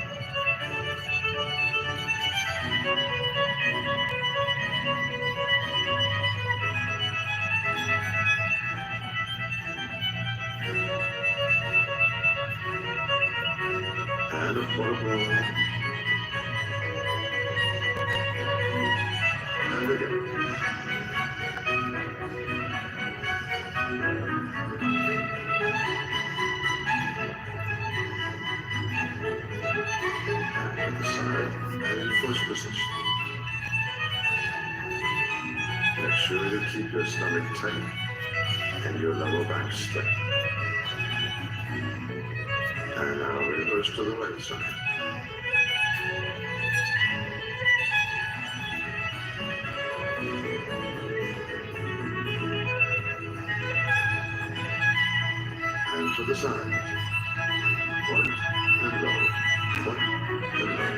And a point more. And again. And to the side and in first position. Make sure you keep your stomach tight and your lower back straight. And now reverse to the right side. And to the side. Point and low. Point and low.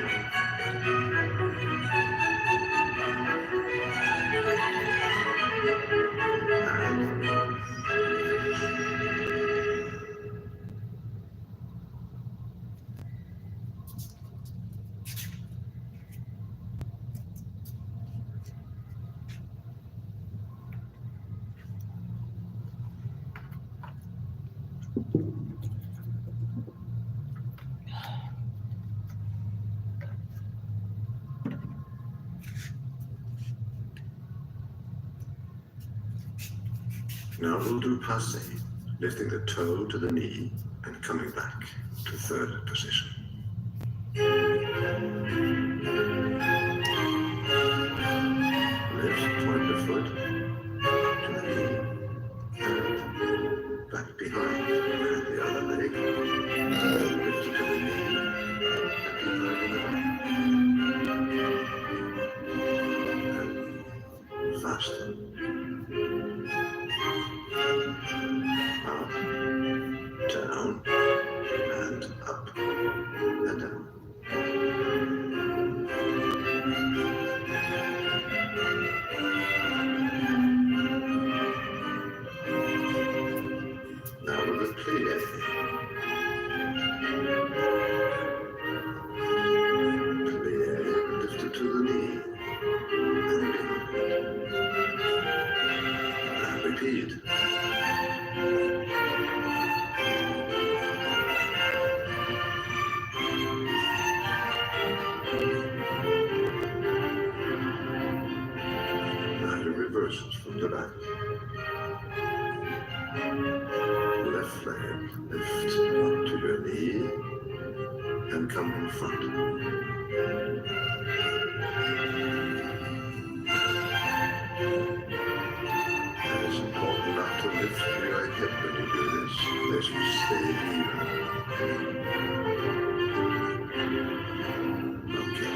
Now we'll do passe, lifting the toe to the knee and coming back to third position. Lift, point the foot to the knee and back behind. And the other leg, lift to the knee and behind in the back. And faster. Up, down, and up, and down. Now with the plie. Plie, lift it to the knee, and repeat. Reverses from the back. Left leg, lift up to your knee and come in front. And it's important not to lift your hip when you do this. They should stay even. Okay.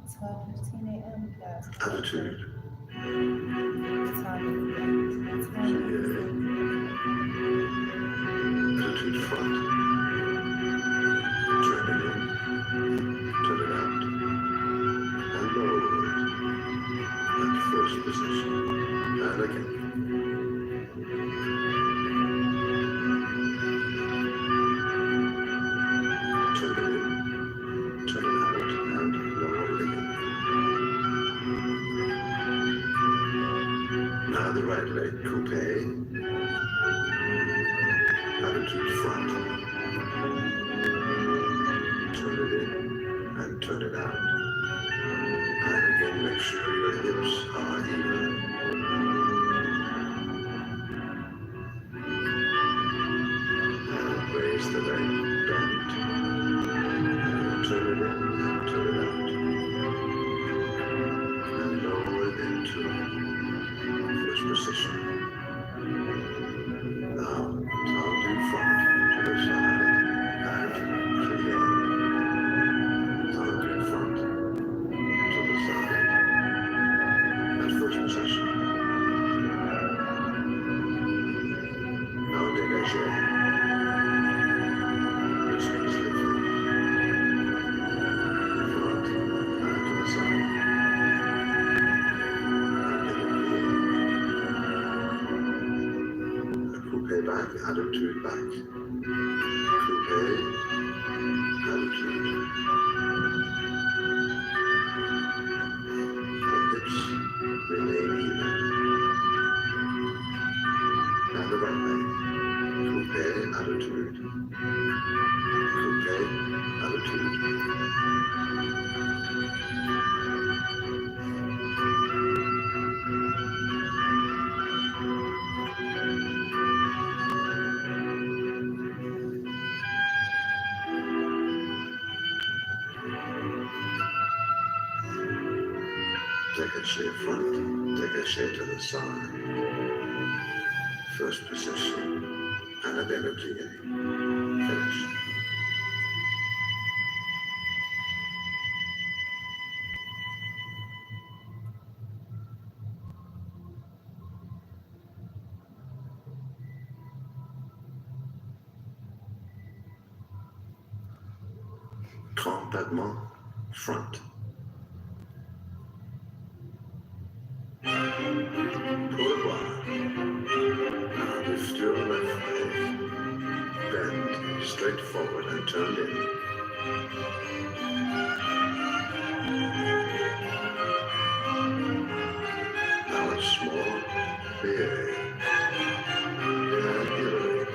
It's 12:15 a.m. class. Attitude. Attitude front. Turn it in. Turn it out. And lower it. At first position. And again. Turn it in. Turn it out. And lower it again. Now the right leg coupe. Attitude front. Turn it in and turn it out. And again, make sure your hips are even. And raise the leg, bend. And turn it in and turn it out. And lower it into first and attitude back. Coupe, attitude. The hips remain even. And the right leg. Coupe, attitude. Coupe, attitude. Dégaché front, dégaché to the side. First position, and a then a plie. Finished. Trompettement, front. Pourquoi? Now lift your left leg. Bend straight forward and turn in. Now a small plie. And the other leg.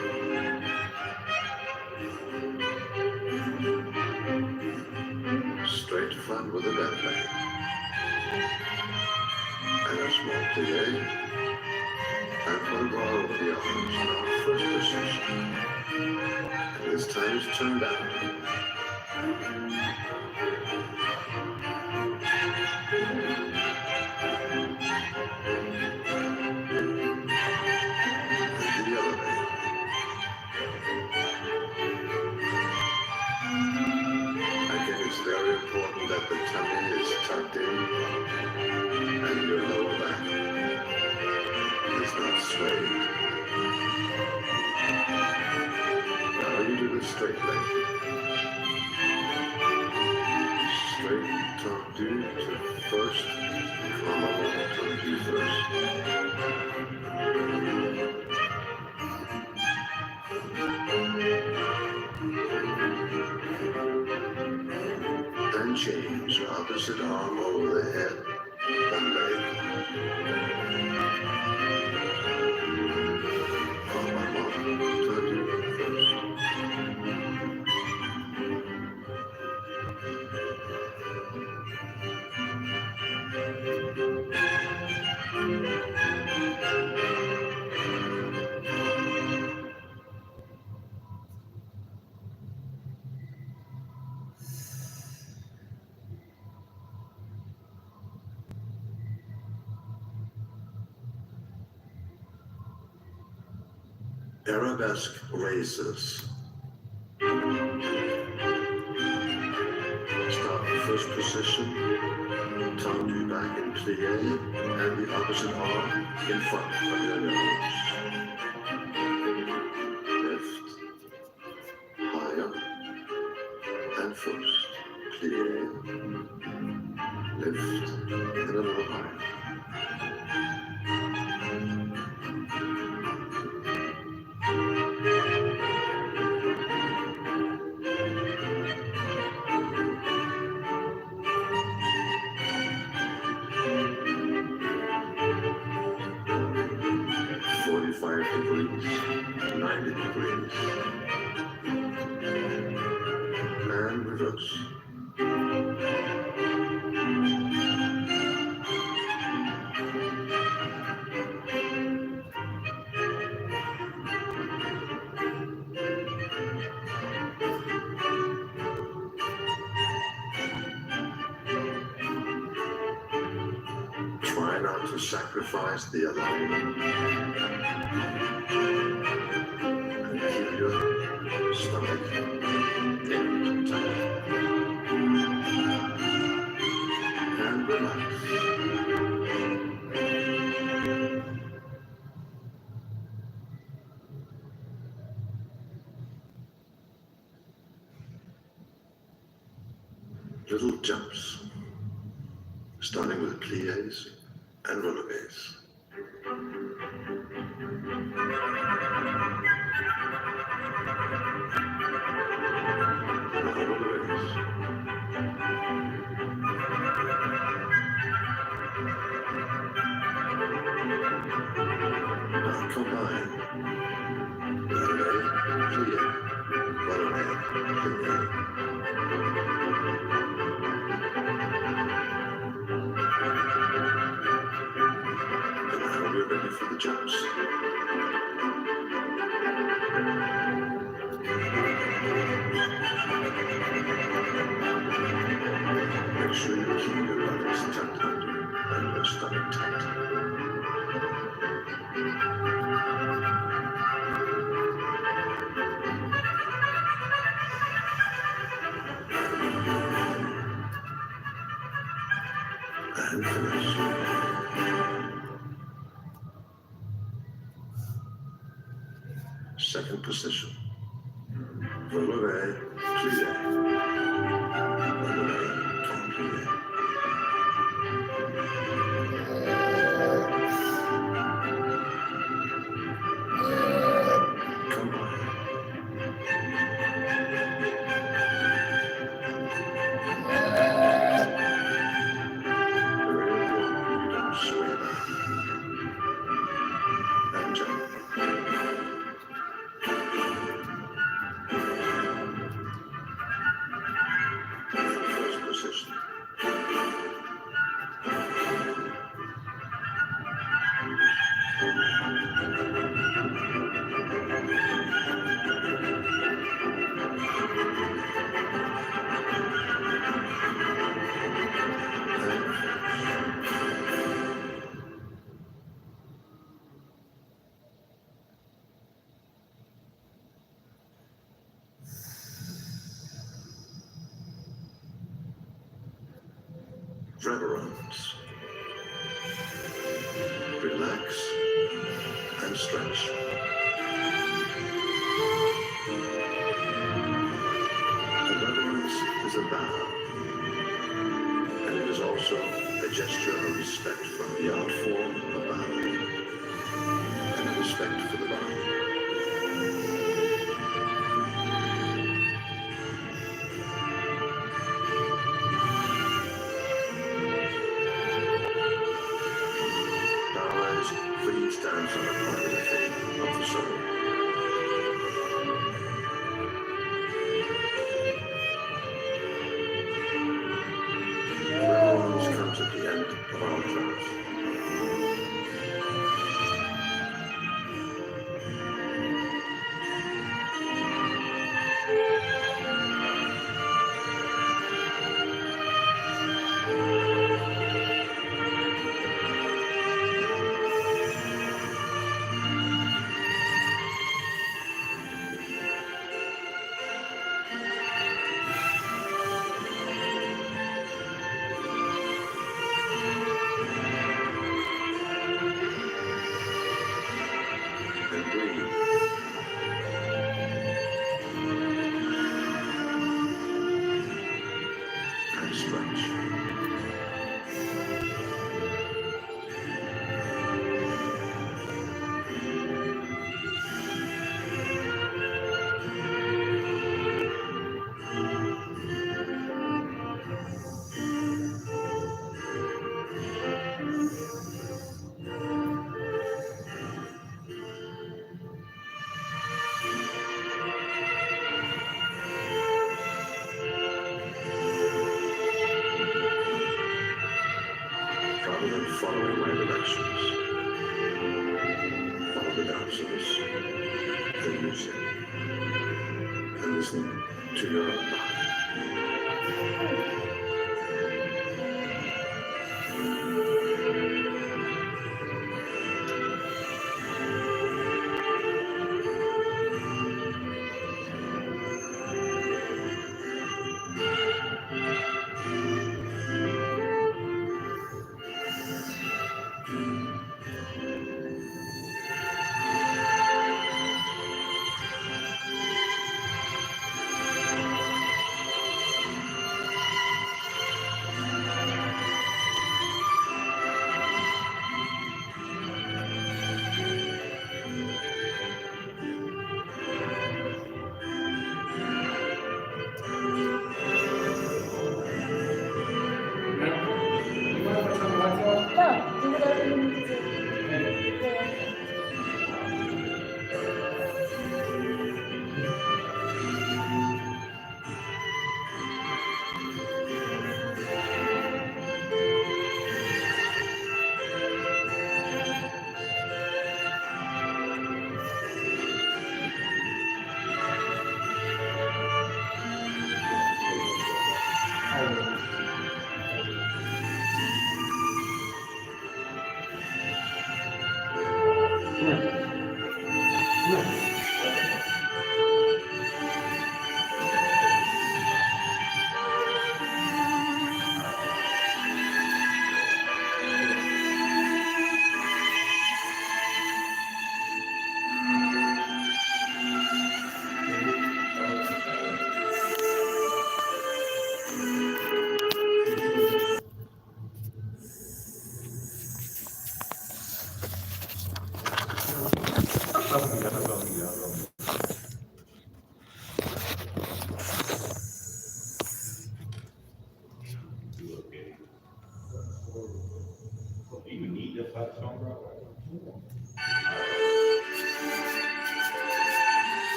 Straight front with the left leg. And a small plie. And for the ball with the arms, now first position. And this time it's turned out. And the other leg. Again, it's very important that the tummy is tucked in and your lower back is not swayed. Now you do the straight leg. Straight tendu to first, comma tendu first. Then change opposite arm over the head, one leg. Comma tendu first. Arabesque raises. Start the first position, tendu back in plie, and the opposite arm in front of your nose. Lift, higher, and first, plie, lift, and a little higher. Degrees, 90 degrees, and reverse. Try not to sacrifice the alignment. And keep your stomach tight. And relax. Little jumps, starting with pliés and relevés. combine. Releve, plié. Releve, plié. And now we're ready for the jumps. Make sure you keep your buttocks tucked under and your stomach tight. And finish. Second position. Releve, plié. Releve, plié. Combine. Very important you don't sway back. And jump. First position. Reverence. Relax and stretch. A reverence is a bow, and it is also a gesture of respect from the art form of bowing, and a respect for the body. Bowers, please stand on a part of the thing of the soul. Reverence comes at the end of our class. And breathe. And stretch. Rather than following my directions, follow the dancers, the music, and listen to your own body.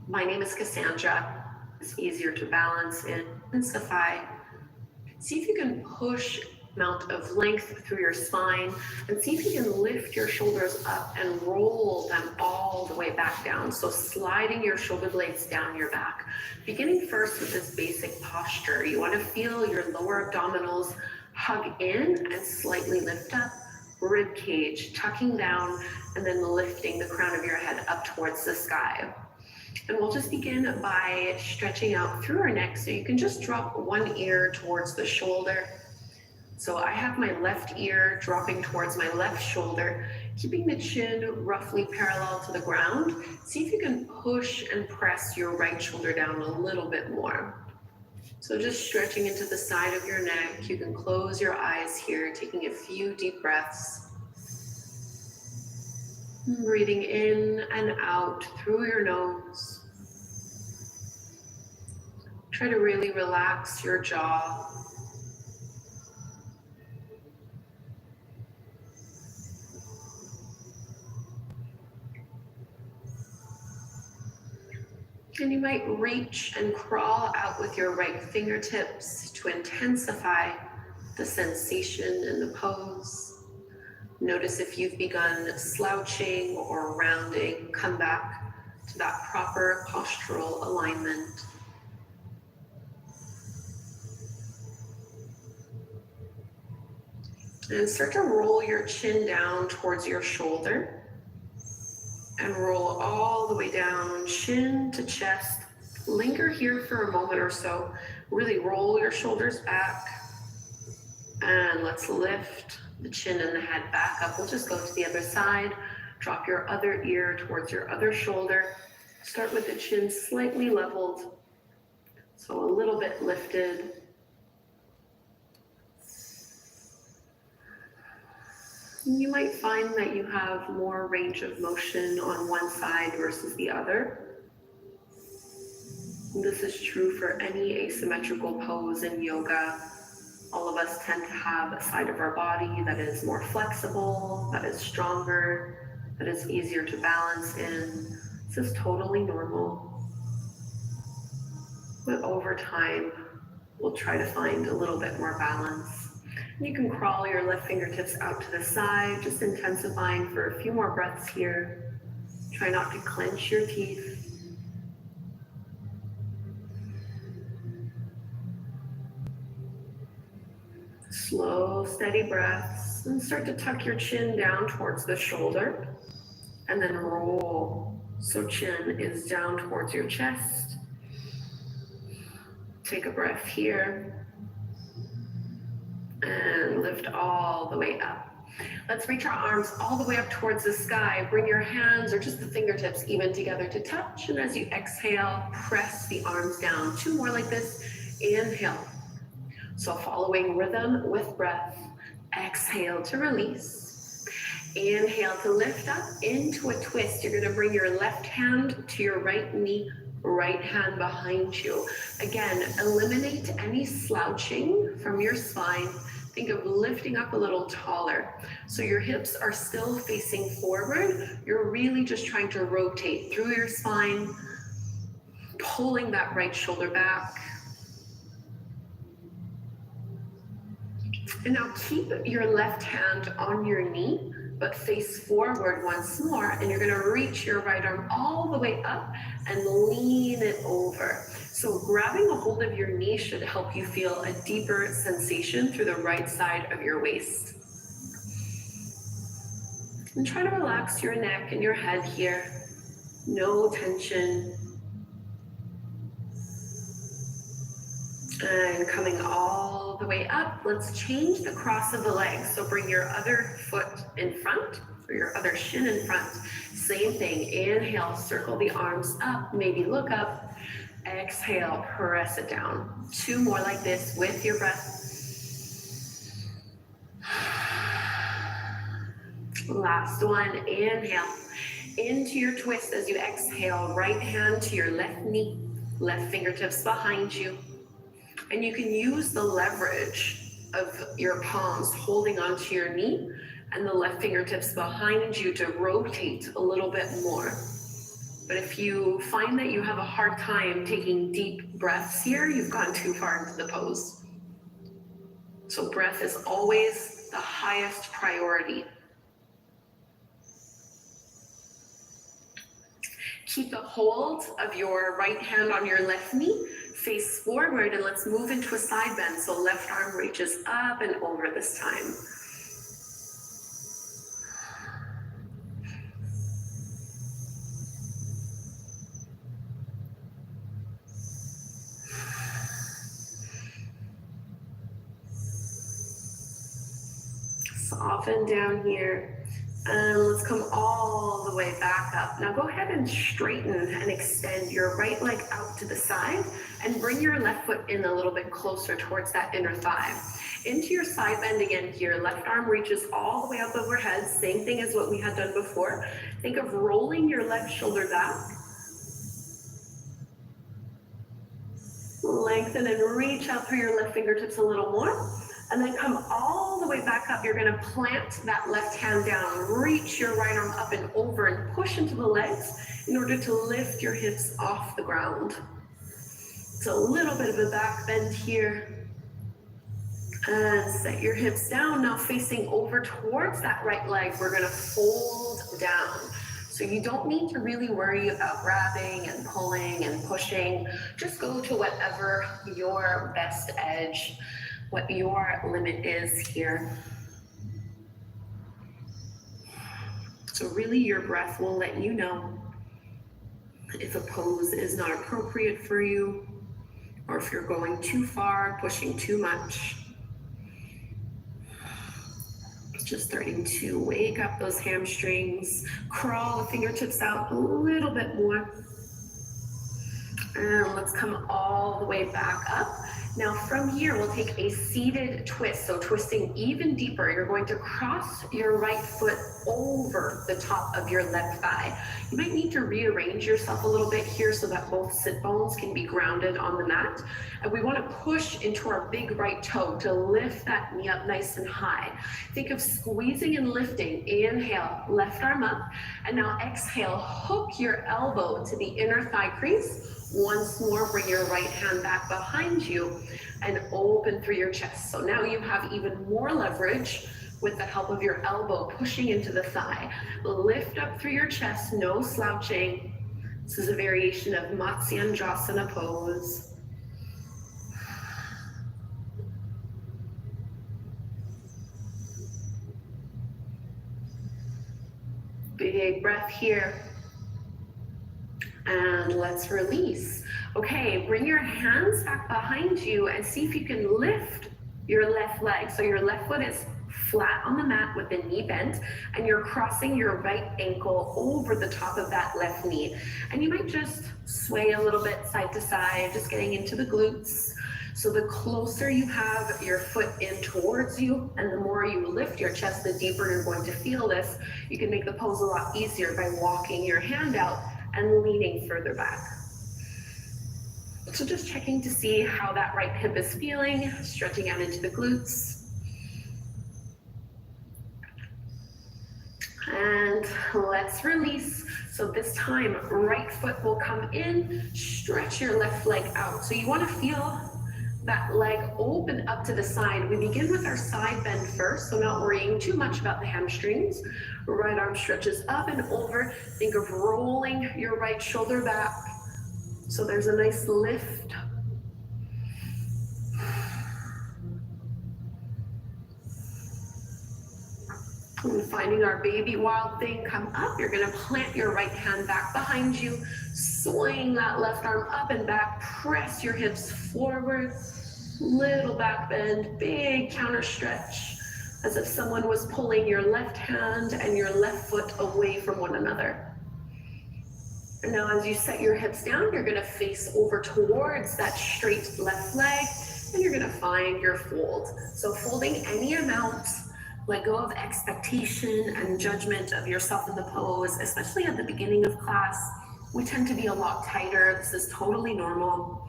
My name is Cassandra. It's easier to balance and intensify. See if you can push amount of length through your spine and see if you can lift your shoulders up and roll them all the way back down. So sliding your shoulder blades down your back. Beginning first with this basic posture. You want to feel your lower abdominals hug in and slightly lift up. Rib cage tucking down and then lifting the crown of your head up towards the sky. And we'll just begin by stretching out through our neck so you can just drop one ear towards the shoulder. So I have my left ear dropping towards my left shoulder, keeping the chin roughly parallel to the ground. See if you can push and press your right shoulder down a little bit more. So just stretching into the side of your neck. You can close your eyes here, taking a few deep breaths. Breathing in and out through your nose. Try to really relax your jaw. And you might reach and crawl out with your right fingertips to intensify the sensation in the pose. Notice if you've begun slouching or rounding, come back to that proper postural alignment. And start to roll your chin down towards your shoulder. And roll all the way down, chin to chest. Linger here for a moment or so. Really roll your shoulders back. And let's lift the chin and the head back up. We'll just go to the other side. Drop your other ear towards your other shoulder. Start with the chin slightly leveled. So a little bit lifted. You might find that you have more range of motion on one side versus the other. This is true for any asymmetrical pose in yoga. All of us tend to have a side of our body that is more flexible, that is stronger, that is easier to balance in. This is totally normal. But over time, we'll try to find a little bit more balance. You can crawl your left fingertips out to the side, just intensifying for a few more breaths here. Try not to clench your teeth. Slow, steady breaths, and start to tuck your chin down towards the shoulder, and then roll. So chin is down towards your chest. Take a breath here. And lift all the way up. Let's reach our arms all the way up towards the sky. Bring your hands or just the fingertips even together to touch. And as you exhale, press the arms down. 2 more like this. Inhale. So following rhythm with breath. Exhale to release. Inhale to lift up into a twist. You're going to bring your left hand to your right knee. Right hand behind you. Again, eliminate any slouching from your spine. Think of lifting up a little taller. So your hips are still facing forward. You're really just trying to rotate through your spine, pulling that right shoulder back. And now keep your left hand on your knee, but face forward once more, and you're gonna reach your right arm all the way up and lean it over. So grabbing a hold of your knee should help you feel a deeper sensation through the right side of your waist. And try to relax your neck and your head here. No tension. And coming all the way up, let's change the cross of the legs. So bring your other foot in front, or your other shin in front. Same thing, inhale, circle the arms up, maybe look up. Exhale, press it down. 2 more like this with your breath. Last one, inhale. Into your twist as you exhale, right hand to your left knee, left fingertips behind you. And you can use the leverage of your palms holding onto your knee and the left fingertips behind you to rotate a little bit more. But if you find that you have a hard time taking deep breaths here, you've gone too far into the pose. So breath is always the highest priority. Keep the hold of your right hand on your left knee, face forward, and let's move into a side bend. So left arm reaches up and over this time. Soften down here. And let's come all the way back up. Now go ahead and straighten and extend your right leg out to the side and bring your left foot in a little bit closer towards that inner thigh. Into your side bend again here. Left arm reaches all the way up overhead. Same thing as what we had done before. Think of rolling your left shoulder back. Lengthen and reach out through your left fingertips a little more. And then come all the way back up. You're gonna plant that left hand down, reach your right arm up and over and push into the legs in order to lift your hips off the ground. So a little bit of a back bend here. And set your hips down. Now facing over towards that right leg, we're gonna fold down. So you don't need to really worry about grabbing and pulling and pushing. Just go to whatever your best edge, what your limit is here. So really your breath will let you know if a pose is not appropriate for you, or if you're going too far, pushing too much. Just starting to wake up those hamstrings, crawl the fingertips out a little bit more. And let's come all the way back up. Now from here, we'll take a seated twist. So twisting even deeper, you're going to cross your right foot over the top of your left thigh. You might need to rearrange yourself a little bit here so that both sit bones can be grounded on the mat. And we want to push into our big right toe to lift that knee up nice and high. Think of squeezing and lifting. Inhale, left arm up. And now exhale, hook your elbow to the inner thigh crease. Once more, bring your right hand back behind you and open through your chest. So now you have even more leverage with the help of your elbow pushing into the thigh. Lift up through your chest, no slouching. This is a variation of Matsyendrasana pose. Big breath here. And let's release. Okay, bring your hands back behind you and see if you can lift your left leg. So your left foot is flat on the mat with the knee bent, and you're crossing your right ankle over the top of that left knee. And you might just sway a little bit side to side, just getting into the glutes. So the closer you have your foot in towards you, and the more you lift your chest, the deeper you're going to feel this. You can make the pose a lot easier by walking your hand out and leaning further back. So just checking to see how that right hip is feeling, stretching out into the glutes. And let's release. So this time, right foot will come in, stretch your left leg out. So you want to feel that leg open up to the side. We begin with our side bend first, so not worrying too much about the hamstrings. Right arm stretches up and over. Think of rolling your right shoulder back. So there's a nice lift. And finding our baby wild thing, come up. You're gonna plant your right hand back behind you, swing that left arm up and back, press your hips forward, little back bend, big counter stretch, as if someone was pulling your left hand and your left foot away from one another. And now as you set your hips down, you're gonna face over towards that straight left leg, and you're gonna find your fold. So folding any amount. Let go of expectation and judgment of yourself in the pose, especially at the beginning of class. We tend to be a lot tighter. This is totally normal.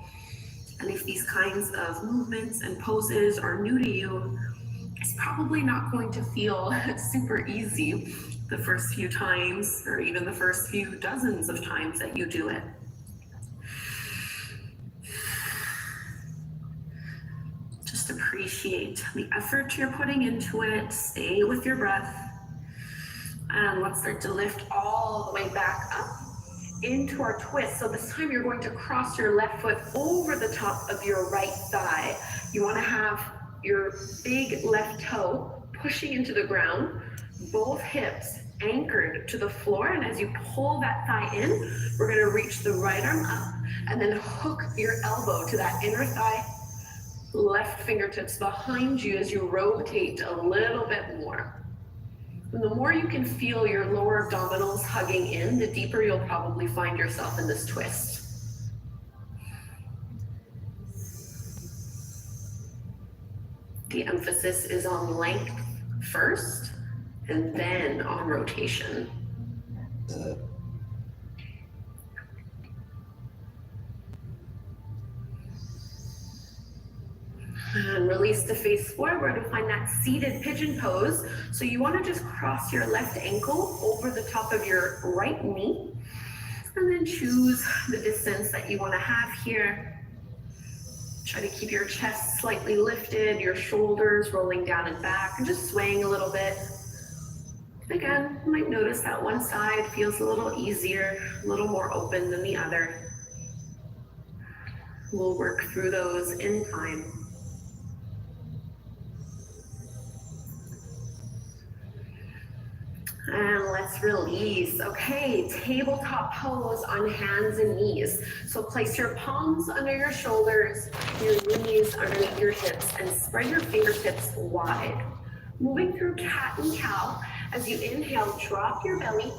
And if these kinds of movements and poses are new to you, it's probably not going to feel super easy. the first few times, or even the first few dozens of times that you do it. Just appreciate the effort you're putting into it. Stay with your breath. And let's start to lift all the way back up into our twist. So this time you're going to cross your left foot over the top of your right thigh. You want to have your big left toe pushing into the ground, both hips anchored to the floor. And as you pull that thigh in, we're going to reach the right arm up and then hook your elbow to that inner thigh, left fingertips behind you as you rotate a little bit more. And the more you can feel your lower abdominals hugging in, the deeper you'll probably find yourself in this twist. The emphasis is on length first, and then on rotation. And release the face forward to find that seated pigeon pose. So you want to just cross your left ankle over the top of your right knee, and then choose the distance that you want to have here. Try to keep your chest slightly lifted, your shoulders rolling down and back, and just swaying a little bit. Again, you might notice that one side feels a little easier, a little more open than the other. We'll work through those in time. And let's release. Okay, tabletop pose on hands and knees. So place your palms under your shoulders, your knees underneath your hips, and spread your fingertips wide. Moving through cat and cow. As you inhale, drop your belly.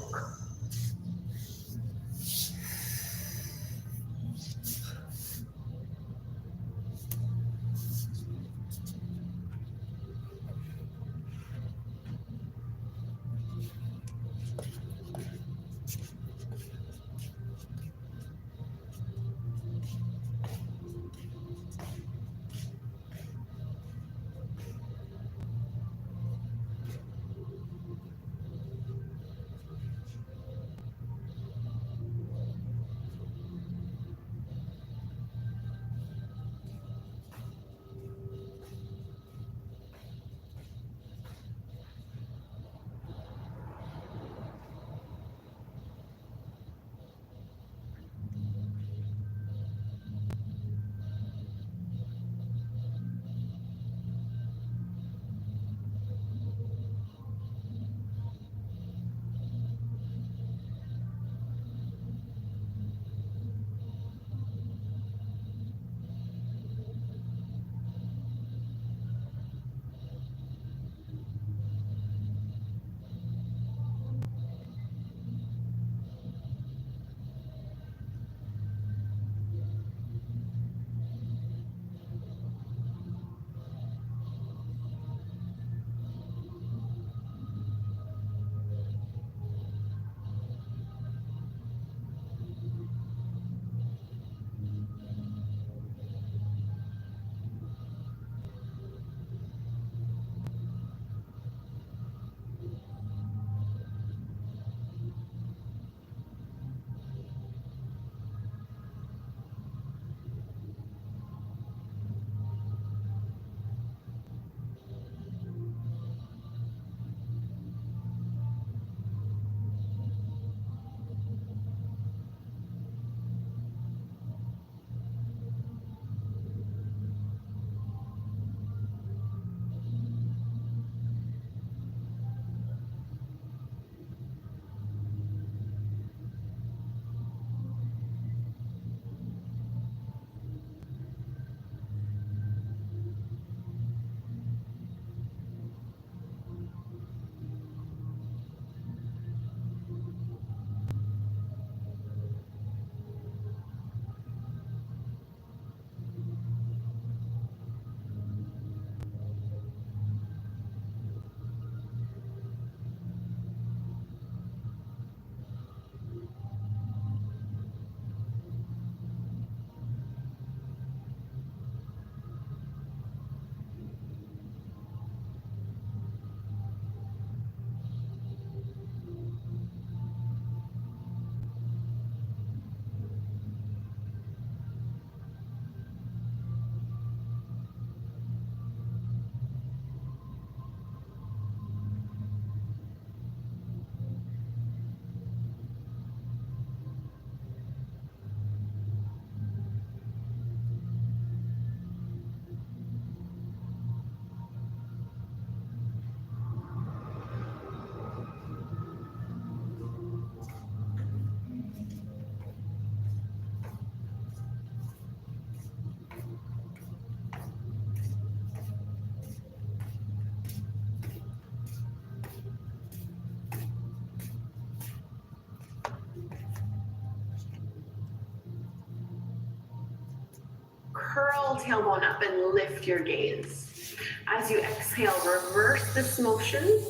curl tailbone up and lift your gaze. As you exhale, reverse this motion,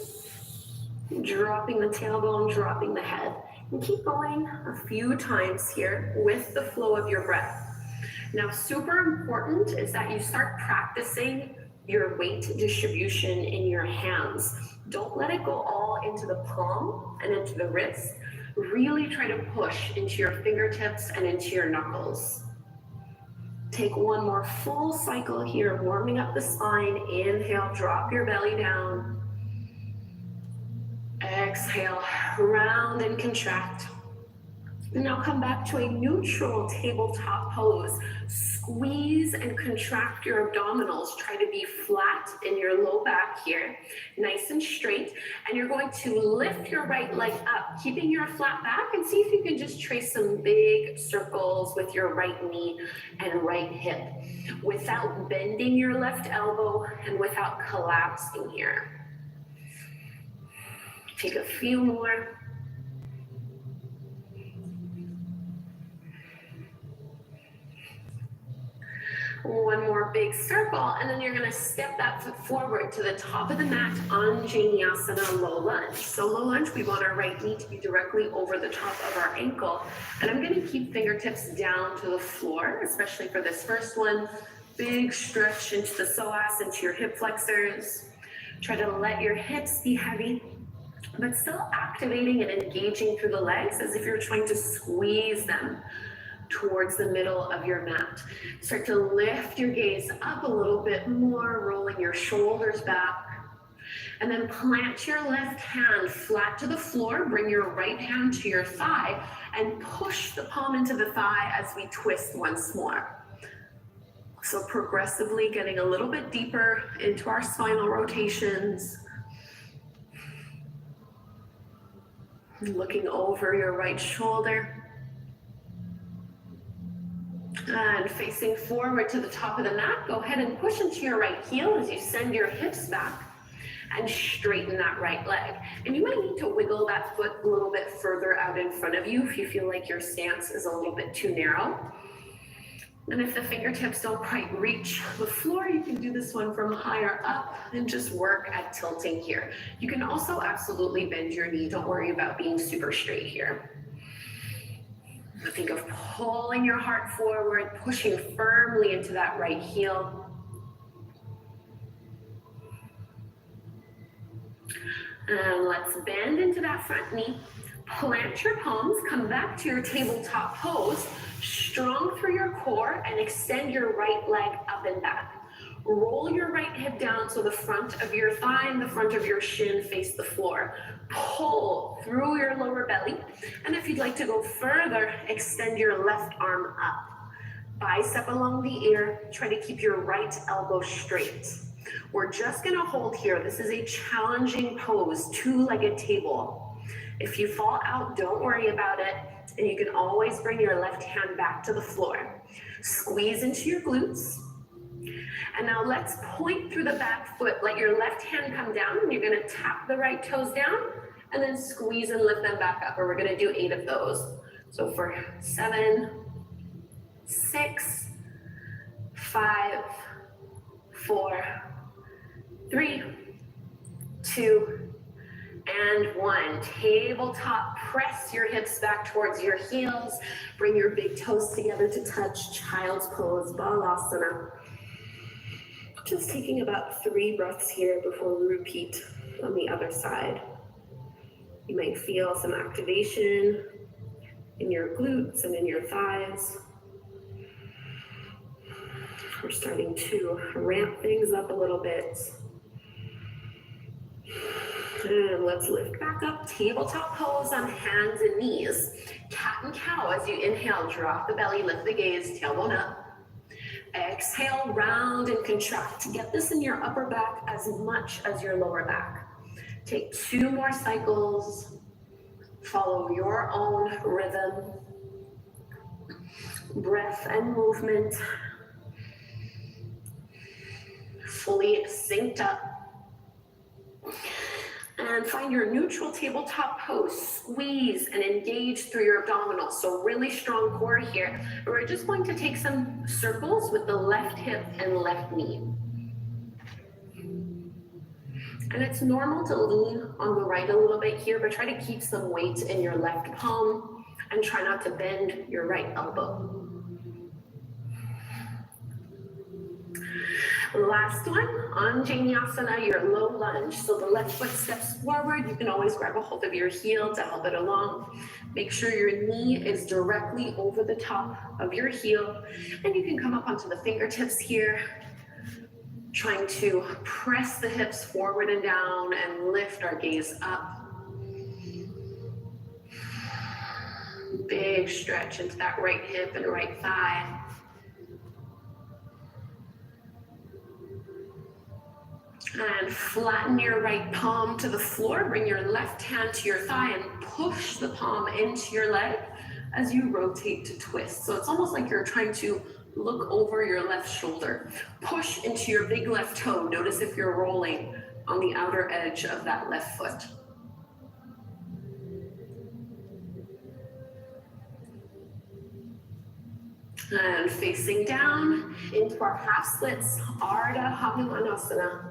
dropping the tailbone, dropping the head. And keep going a few times here with the flow of your breath. Now, super important is that you start practicing your weight distribution in your hands. Don't let it go all into the palm and into the wrist. Really try to push into your fingertips and into your knuckles. Take one more full cycle here, warming up the spine. Inhale, drop your belly down. Exhale, round and contract. And now come back to a neutral tabletop pose. Squeeze and contract your abdominals. Try to be flat in your low back here, nice and straight. And you're going to lift your right leg up, keeping your flat back, and see if you can just trace some big circles with your right knee and right hip without bending your left elbow and without collapsing here. Take a few more. One more big circle, and then you're gonna step that foot forward to the top of the mat, Anjaneyasana, low lunge. So low lunge, we want our right knee to be directly over the top of our ankle. And I'm gonna keep fingertips down to the floor, especially for this first one. Big stretch into the psoas, into your hip flexors. Try to let your hips be heavy, but still activating and engaging through the legs as if you're trying to squeeze them towards the middle of your mat. Start to lift your gaze up a little bit more, rolling your shoulders back. And then plant your left hand flat to the floor. Bring your right hand to your thigh and push the palm into the thigh as we twist once more. So progressively getting a little bit deeper into our spinal rotations. Looking over your right shoulder. And facing forward to the top of the mat, go ahead and push into your right heel as you send your hips back and straighten that right leg. And you might need to wiggle that foot a little bit further out in front of you if you feel like your stance is a little bit too narrow. And if the fingertips don't quite reach the floor, you can do this one from higher up and just work at tilting here. You can also absolutely bend your knee. Don't worry about being super straight here. Think of pulling your heart forward, pushing firmly into that right heel. And let's bend into that front knee. Plant your palms, come back to your tabletop pose, strong through your core, and extend your right leg up and back. Roll your right hip down so the front of your thigh and the front of your shin face the floor. Pull through your lower belly. And if you'd like to go further, extend your left arm up. Bicep along the ear. Try to keep your right elbow straight. We're just gonna hold here. This is a challenging pose, two-legged table. If you fall out, don't worry about it. And you can always bring your left hand back to the floor. Squeeze into your glutes. And now let's point through the back foot. Let your left hand come down, and you're gonna tap the right toes down, and then squeeze and lift them back up, or we're gonna do 8 of those. So for 7, 6, 5, 4, 3, 2, and 1. Tabletop, press your hips back towards your heels. Bring your big toes together to touch, child's pose, Balasana. Just taking about 3 breaths here before we repeat on the other side. You might feel some activation in your glutes and in your thighs. We're starting to ramp things up a little bit. And let's lift back up, tabletop pose on hands and knees. Cat and cow as you inhale, drop the belly, lift the gaze, tailbone up. Exhale, round and contract. Get this in your upper back as much as your lower back. Take 2 more cycles. Follow your own rhythm. Breath and movement. Fully synced up. And find your neutral tabletop pose. Squeeze and engage through your abdominals. So really strong core here. And we're just going to take some circles with the left hip and left knee. And it's normal to lean on the right a little bit here, but try to keep some weight in your left palm and try not to bend your right elbow. Last one, Anjaneyasana, your low lunge. So the left foot steps forward. You can always grab a hold of your heel to help it along. Make sure your knee is directly over the top of your heel. And you can come up onto the fingertips here, trying to press the hips forward and down and lift our gaze up. Big stretch into that right hip and right thigh. And flatten your right palm to the floor. Bring your left hand to your thigh and push the palm into your leg as you rotate to twist. So it's almost like you're trying to look over your left shoulder. Push into your big left toe. Notice if you're rolling on the outer edge of that left foot. And facing down into our half splits, Ardha Hanumanasana.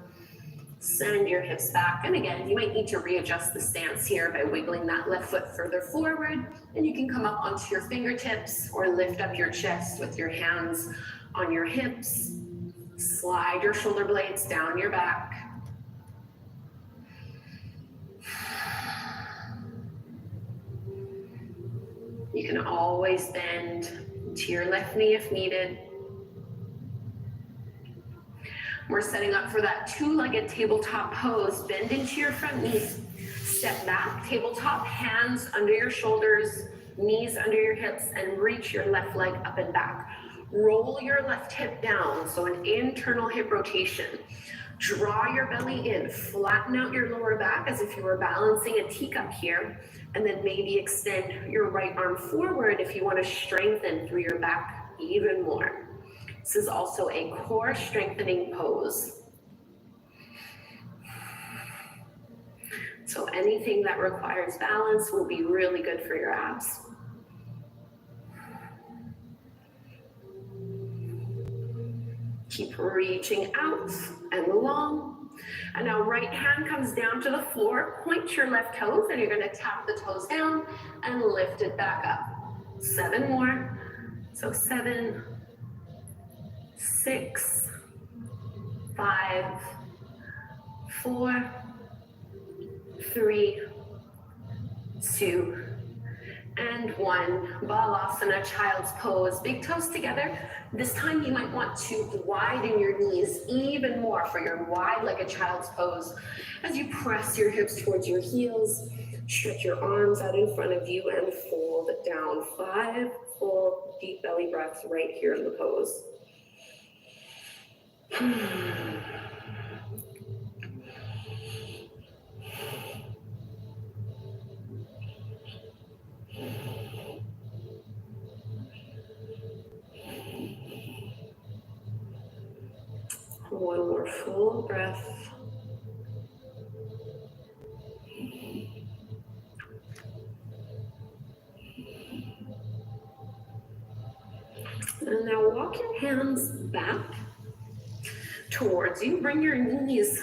Send your hips back. And again, you might need to readjust the stance here by wiggling that left foot further forward. And you can come up onto your fingertips or lift up your chest with your hands on your hips. Slide your shoulder blades down your back. You can always bend to your left knee if needed. We're setting up for that two-legged tabletop pose. Bend into your front knees. Step back, tabletop, hands under your shoulders, knees under your hips, and reach your left leg up and back. Roll your left hip down, so an internal hip rotation. Draw your belly in, flatten out your lower back as if you were balancing a teacup here, and then maybe extend your right arm forward if you want to strengthen through your back even more. This is also a core strengthening pose. So anything that requires balance will be really good for your abs. Keep reaching out and long. And now right hand comes down to the floor. Point your left toes and you're going to tap the toes down and lift it back up. 7 more. So 7, 6, 5, 4, 3, 2, and 1. Balasana, child's pose. Big toes together. This time you might want to widen your knees even more for your wide-legged child's pose. As you press your hips towards your heels, stretch your arms out in front of you and fold it down. 5 full deep belly breaths right here in the pose. One more full breath. And now walk your hands back towards you. Bring your knees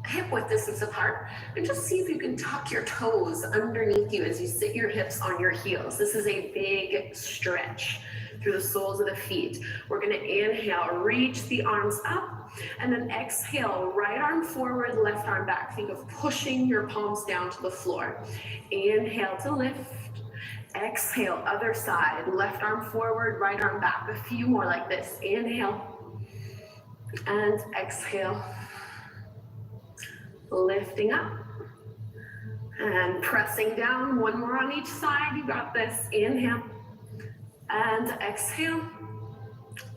hip width distance apart and just see if you can tuck your toes underneath you as you sit your hips on your heels. This is a big stretch through the soles of the feet. We're going to inhale, reach the arms up, and then exhale, right arm forward, left arm back. Think of pushing your palms down to the floor. Inhale to lift. Exhale, other side, left arm forward, right arm back. A few more like this. Inhale and exhale. Lifting up and pressing down. One more on each side. You got this. Inhale and exhale.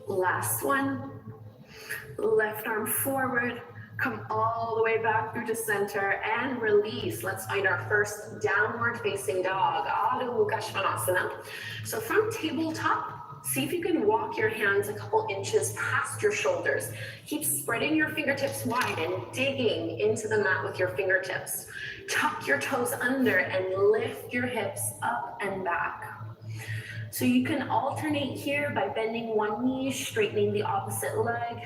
Last one. Left arm forward. Come all the way back through to center and release. Let's find our first downward facing dog. Adho Mukha Svanasana. So from tabletop, See if you can walk your hands a couple inches past your shoulders. Keep spreading your fingertips wide and digging into the mat with your fingertips. Tuck your toes under and lift your hips up and back. So you can alternate here by bending one knee, straightening the opposite leg.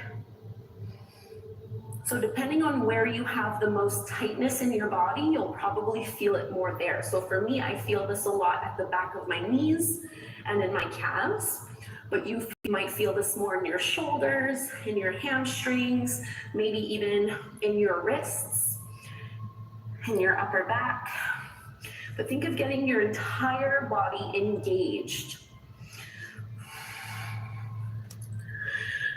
So depending on where you have the most tightness in your body, you'll probably feel it more there. So for me, I feel this a lot at the back of my knees and in my calves, but you might feel this more in your shoulders, in your hamstrings, maybe even in your wrists, in your upper back. But think of getting your entire body engaged.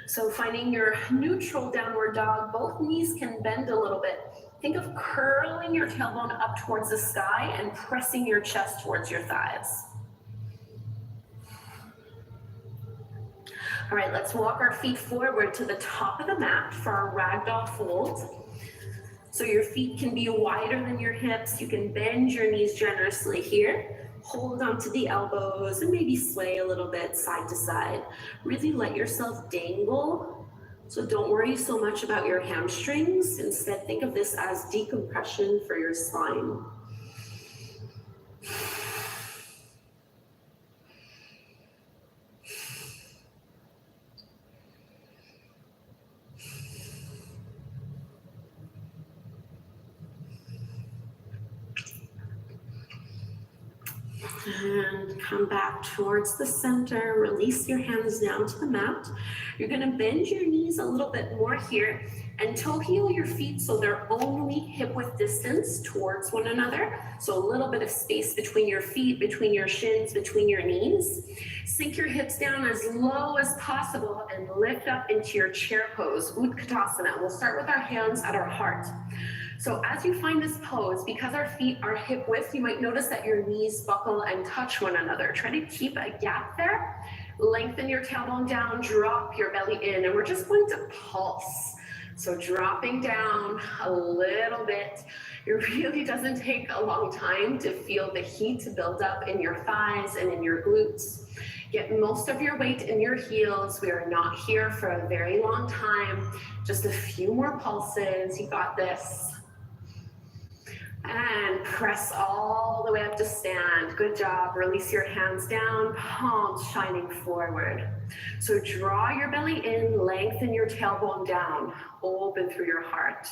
So finding your neutral downward dog, both knees can bend a little bit. Think of curling your tailbone up towards the sky and pressing your chest towards your thighs. All right, let's walk our feet forward to the top of the mat for our ragdoll fold. So your feet can be wider than your hips. You can bend your knees generously here. Hold onto the elbows and maybe sway a little bit side to side. Really let yourself dangle. So don't worry so much about your hamstrings. Instead, think of this as decompression for your spine. And come back towards the center, release your hands down to the mat. You're gonna bend your knees a little bit more here and toe heel your feet so they're only hip width distance towards one another. So a little bit of space between your feet, between your shins, between your knees. Sink your hips down as low as possible and lift up into your chair pose, Utkatasana. We'll start with our hands at our heart. So as you find this pose, because our feet are hip width, you might notice that your knees buckle and touch one another. Try to keep a gap there. Lengthen your tailbone down, drop your belly in, and we're just going to pulse. So dropping down a little bit. It really doesn't take a long time to feel the heat build up in your thighs and in your glutes. Get most of your weight in your heels. We are not here for a very long time. Just a few more pulses. You got this. And press all the way up to stand. Good job. Release your hands down, palms shining forward. So draw your belly in, lengthen your tailbone down, open through your heart.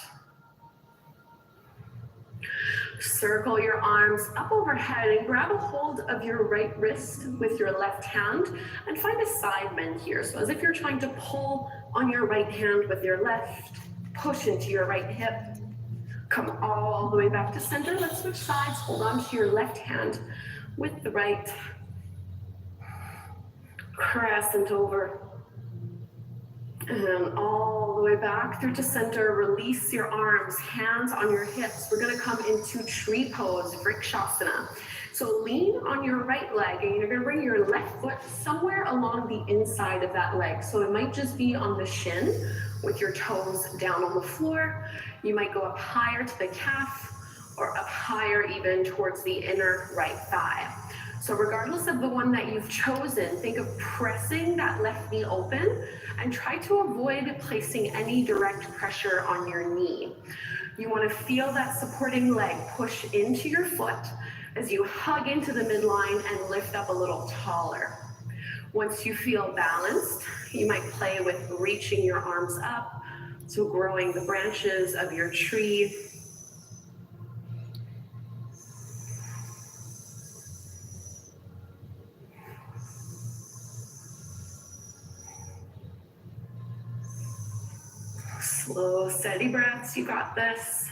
Circle your arms up overhead and grab a hold of your right wrist with your left hand and find a side bend here. So as if you're trying to pull on your right hand with your left, push into your right hip. Come all the way back to center. Let's switch sides. Hold on to your left hand with the right. Crescent over. And all the way back through to center. Release your arms, hands on your hips. We're gonna come into tree pose, Vrikshasana. So lean on your right leg and you're gonna bring your left foot somewhere along the inside of that leg. So it might just be on the shin with your toes down on the floor. You might go up higher to the calf or up higher even towards the inner right thigh. So regardless of the one that you've chosen, think of pressing that left knee open and try to avoid placing any direct pressure on your knee. You want to feel that supporting leg push into your foot as you hug into the midline and lift up a little taller. Once you feel balanced, you might play with reaching your arms up, so growing the branches of your tree. Slow, steady breaths, you got this.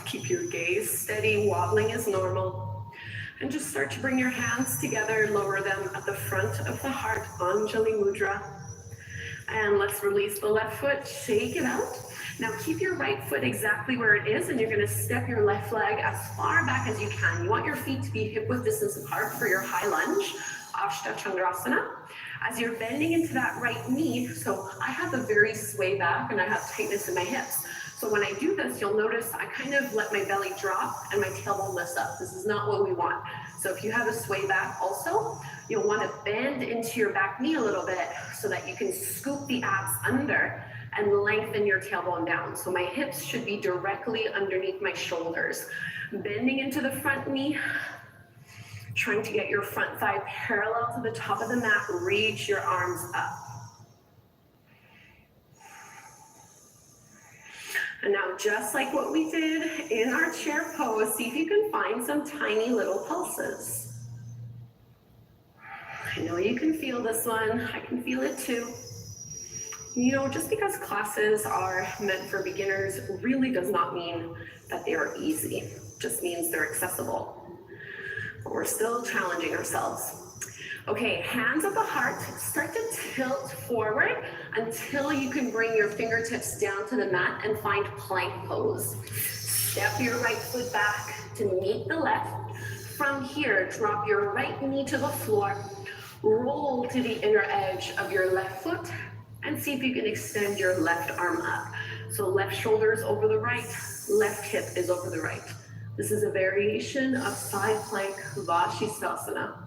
Keep your gaze steady, wobbling is normal. And just start to bring your hands together, lower them at the front of the heart, Anjali Mudra. And let's release the left foot, shake it out. Now keep your right foot exactly where it is and you're gonna step your left leg as far back as you can. You want your feet to be hip width distance apart for your high lunge, Ashta Chandrasana. As you're bending into that right knee, so I have a very sway back and I have tightness in my hips. So when I do this, you'll notice I kind of let my belly drop and my tailbone lifts up. This is not what we want. So if you have a sway back also, you'll want to bend into your back knee a little bit so that you can scoop the abs under and lengthen your tailbone down. So my hips should be directly underneath my shoulders. Bending into the front knee, trying to get your front thigh parallel to the top of the mat, reach your arms up. And now, just like what we did in our chair pose, see if you can find some tiny little pulses. I know you can feel this one. I can feel it too. You know, just because classes are meant for beginners really does not mean that they are easy. It just means they're accessible. But we're still challenging ourselves. Okay, hands at the heart, start to tilt forward until you can bring your fingertips down to the mat and find plank pose. Step your right foot back to meet the left. From here, drop your right knee to the floor, roll to the inner edge of your left foot, and see if you can extend your left arm up. So left shoulder is over the right, left hip is over the right. This is a variation of side plank Vashisthasana.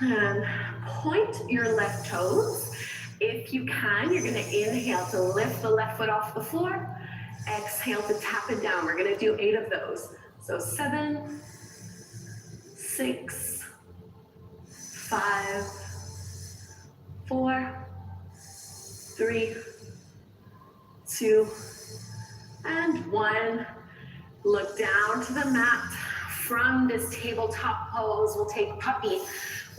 And point your left toes. If you can, you're gonna inhale to lift the left foot off the floor. Exhale to tap it down. We're gonna do 8 of those. So 7, 6, 5, 4, 3, 2, and 1. Look down to the mat. From this tabletop pose, we'll take puppy.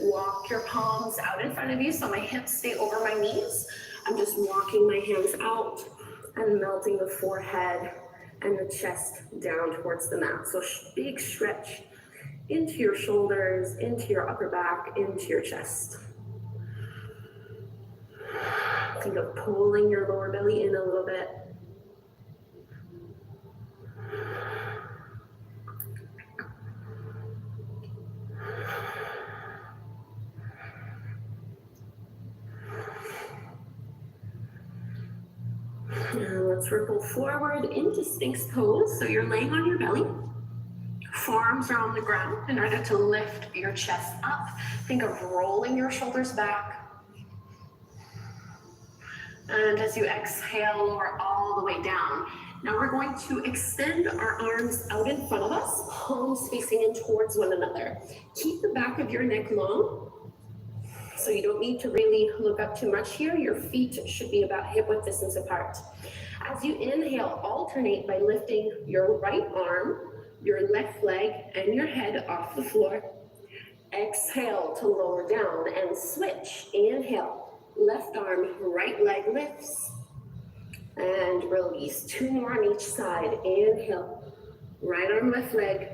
Walk your palms out in front of you so my hips stay over my knees. I'm just walking my hands out and melting the forehead and the chest down towards the mat. So big stretch into your shoulders, into your upper back, into your chest. Think of pulling your lower belly in a little bit. Now let's ripple forward into Sphinx pose. So you're laying on your belly. Forearms are on the ground in order to lift your chest up. Think of rolling your shoulders back. And as you exhale, lower all the way down. Now we're going to extend our arms out in front of us, palms facing in towards one another. Keep the back of your neck long. So you don't need to really look up too much here. Your feet should be about hip width distance apart. As you inhale, alternate by lifting your right arm, your left leg, and your head off the floor. Exhale to lower down and switch. Inhale, left arm, right leg lifts. And release. 2 more on each side. Inhale, right arm, left leg.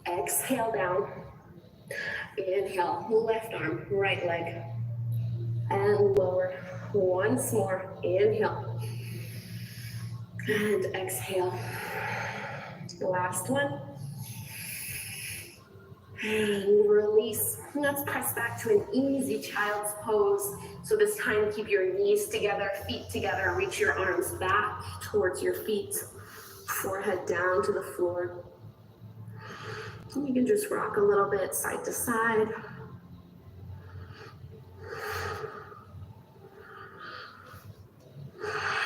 Exhale down. Inhale, left arm, right leg, and lower. Once more, inhale, and exhale. The last one, and release. Let's press back to an easy child's pose. So this time, keep your knees together, feet together, reach your arms back towards your feet, forehead down to the floor. And you can just rock a little bit side to side.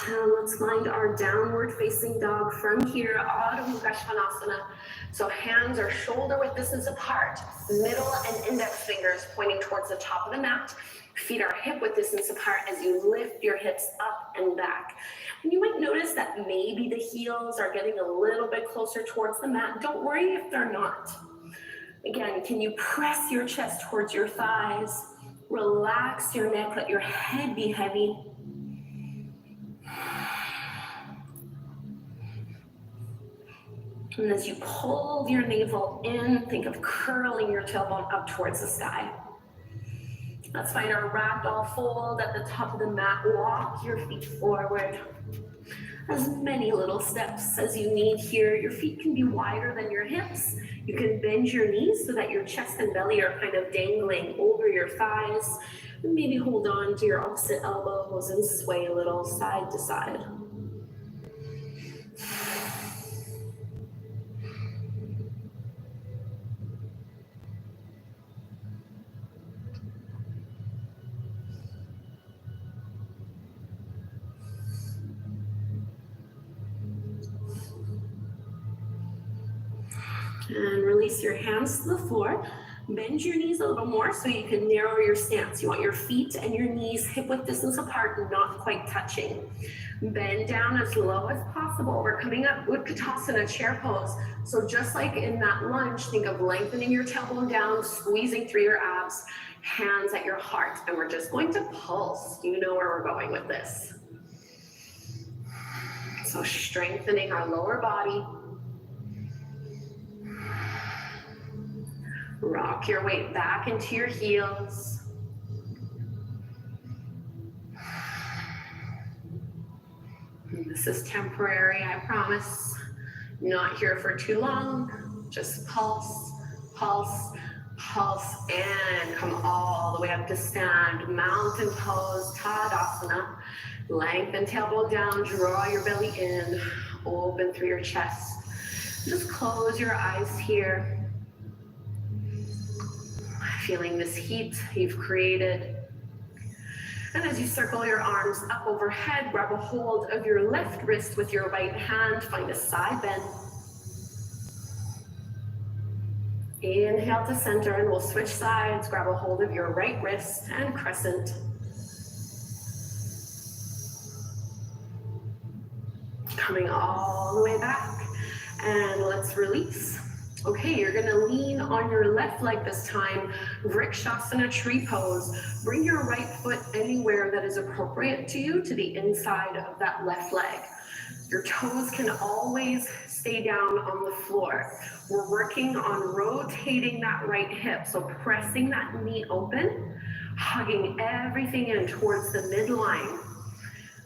Now let's find our downward facing dog from here, Adho Mukha Svanasana. So hands are shoulder width distance apart, middle and index fingers pointing towards the top of the mat. Feet are hip width distance apart as you lift your hips up and back. And you might notice that maybe the heels are getting a little bit closer towards the mat. Don't worry if they're not. Again, can you press your chest towards your thighs? Relax your neck, let your head be heavy. And as you pull your navel in, think of curling your tailbone up towards the sky. Let's find our ragdoll fold at the top of the mat. Walk your feet forward. As many little steps as you need here. Your feet can be wider than your hips. You can bend your knees so that your chest and belly are kind of dangling over your thighs. Maybe hold on to your opposite elbows and sway a little side to side. And release your hands to the floor. Bend your knees a little more so you can narrow your stance. You want your feet and your knees hip-width distance apart, not quite touching. Bend down as low as possible. We're coming up Utkatasana, chair pose. So just like in that lunge, think of lengthening your tailbone down, squeezing through your abs, hands at your heart. And we're just going to pulse. You know where we're going with this. So strengthening our lower body. Rock your weight back into your heels. This is temporary, I promise. Not here for too long. Just pulse, pulse, pulse, and come all the way up to stand. Mountain pose, Tadasana. Lengthen tailbone down, draw your belly in, open through your chest. Just close your eyes here. Feeling this heat you've created. And as you circle your arms up overhead, grab a hold of your left wrist with your right hand, find a side bend. Inhale to center, and we'll switch sides. Grab a hold of your right wrist and crescent. Coming all the way back, and let's release. Okay, you're gonna lean on your left leg this time, Vrikshasana tree pose. Bring your right foot anywhere that is appropriate to you, to the inside of that left leg. Your toes can always stay down on the floor. We're working on rotating that right hip, so pressing that knee open, hugging everything in towards the midline.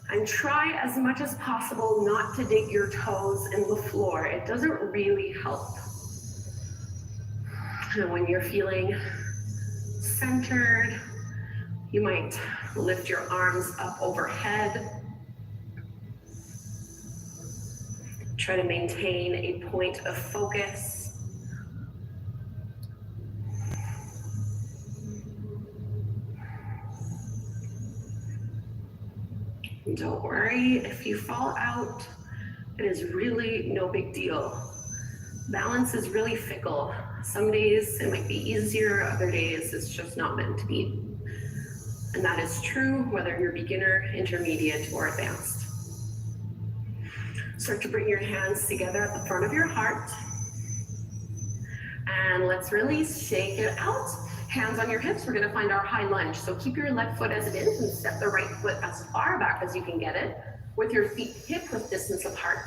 And try as much as possible not to dig your toes in the floor. It doesn't really help. And when you're feeling centered, you might lift your arms up overhead. Try to maintain a point of focus. Don't worry if you fall out. It is really no big deal. Balance is really fickle. Some days it might be easier, other days it's just not meant to be. And that is true whether you're beginner, intermediate, or advanced. Start to bring your hands together at the front of your heart. And let's release, shake it out. Hands on your hips, we're gonna find our high lunge. So keep your left foot as it is and step the right foot as far back as you can get it with your feet hip-width distance apart.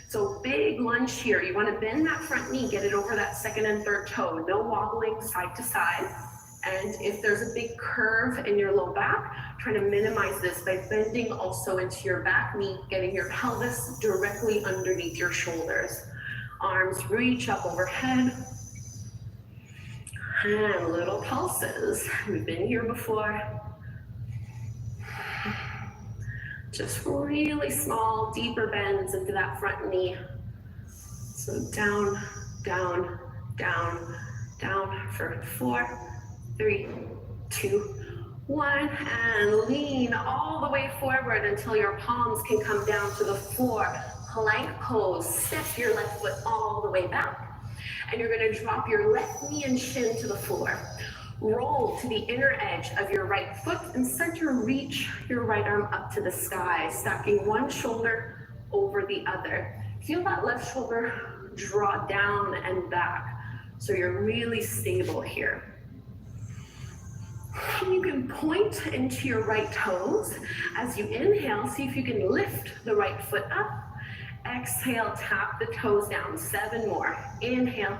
So big lunge here. You want to bend that front knee, get it over that second and third toe. No wobbling side to side. And if there's a big curve in your low back, try to minimize this by bending also into your back knee, getting your pelvis directly underneath your shoulders. Arms reach up overhead. And little pulses. We've been here before. Just really small, deeper bends into that front knee. So down, down, down, down for 4, 3, 2, 1. And lean all the way forward until your palms can come down to the floor. Plank pose. Step your left foot all the way back. And you're going to drop your left knee and shin to the floor. Roll to the inner edge of your right foot and start to reach your right arm up to the sky, stacking one shoulder over the other. Feel that left shoulder draw down and back, so you're really stable here. You can point into your right toes. As you inhale, see if you can lift the right foot up. Exhale, tap the toes down. 7 more. Inhale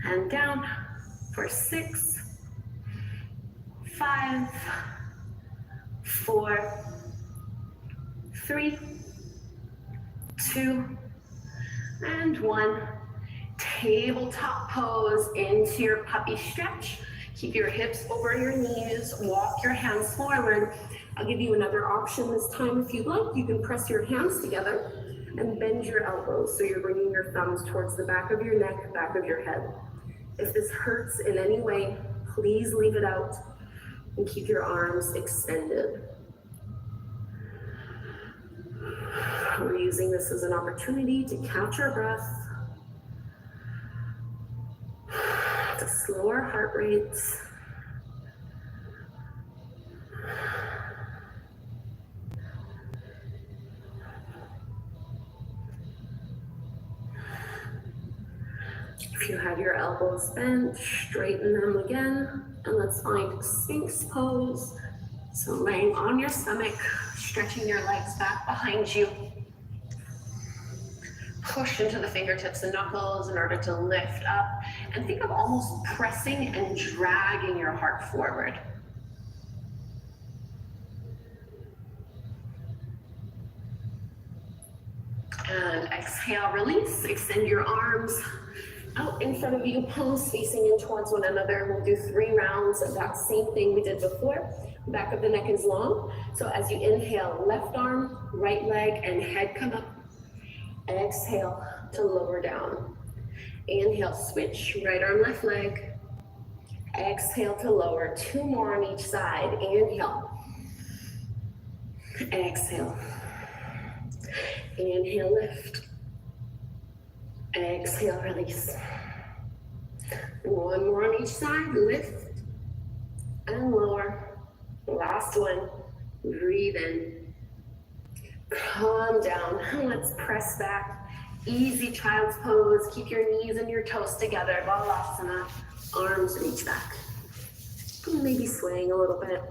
and down for 6, 5, 4, 3, 2, and 1. Tabletop pose into your puppy stretch. Keep your hips over your knees, walk your hands forward. I'll give you another option this time if you'd like. You can press your hands together and bend your elbows so you're bringing your thumbs towards the back of your neck, back of your head. If this hurts in any way, please leave it out and keep your arms extended. We're using this as an opportunity to catch our breath, to slow our heart rates. If you have your elbows bent, straighten them again, and let's find Sphinx pose. So laying on your stomach, stretching your legs back behind you. Push into the fingertips and knuckles in order to lift up, and think of almost pressing and dragging your heart forward. And exhale, release, extend your arms out in front of you, palms facing in towards one another. We'll do 3 rounds of that same thing we did before. Back of the neck is long. So as you inhale, left arm, right leg, and head come up. Exhale to lower down. Inhale, switch, right arm, left leg. Exhale to lower. 2 more on each side. Inhale. Exhale. Inhale, lift. Exhale, release. 1 more on each side, lift and lower. Last one, breathe in. Calm down, let's press back. Easy child's pose, keep your knees and your toes together, Balasana, arms reach back. Maybe swaying a little bit.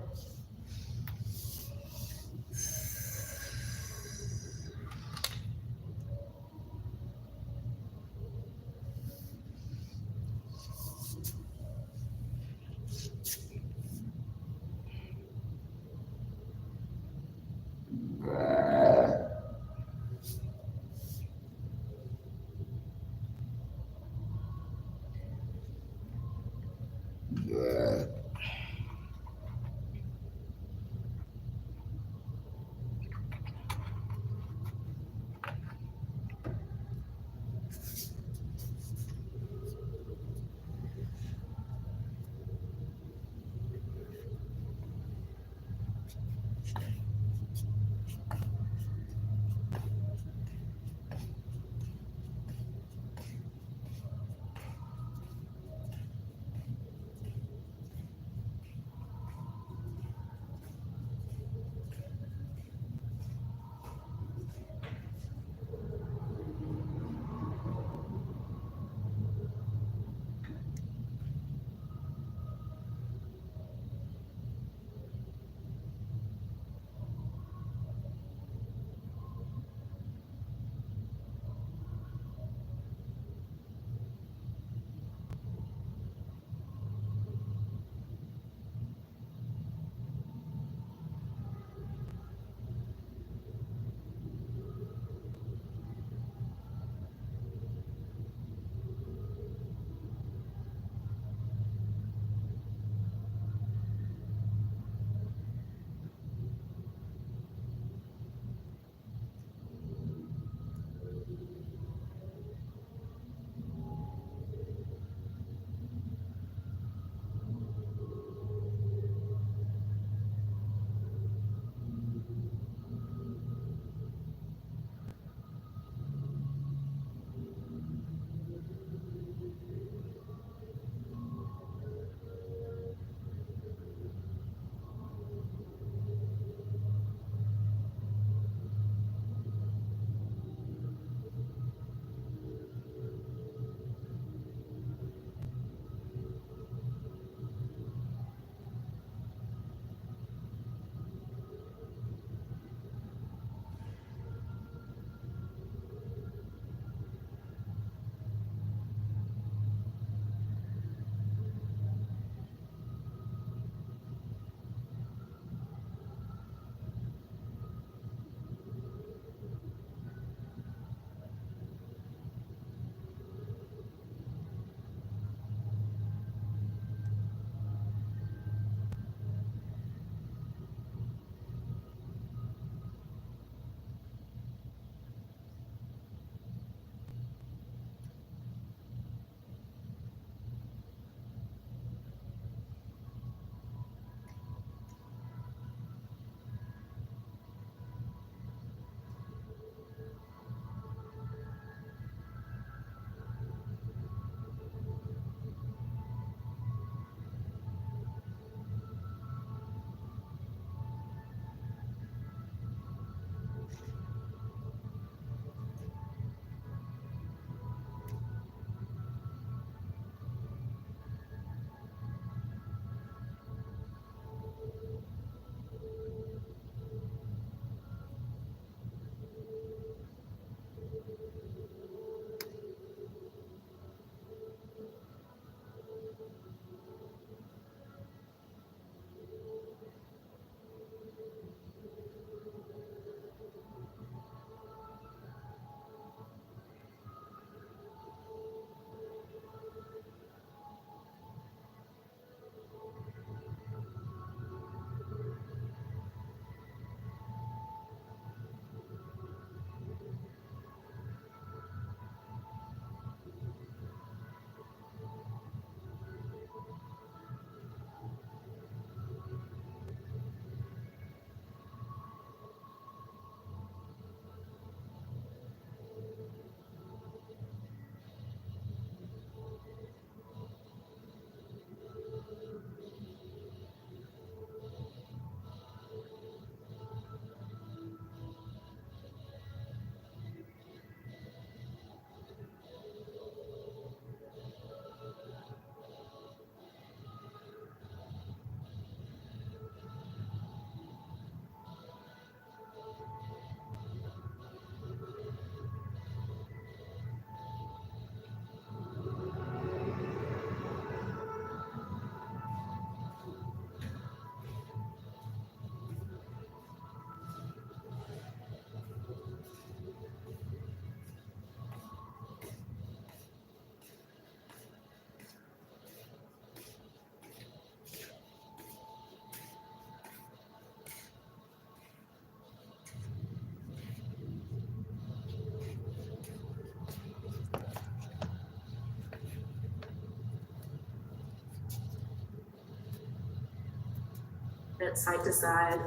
bit, side to side.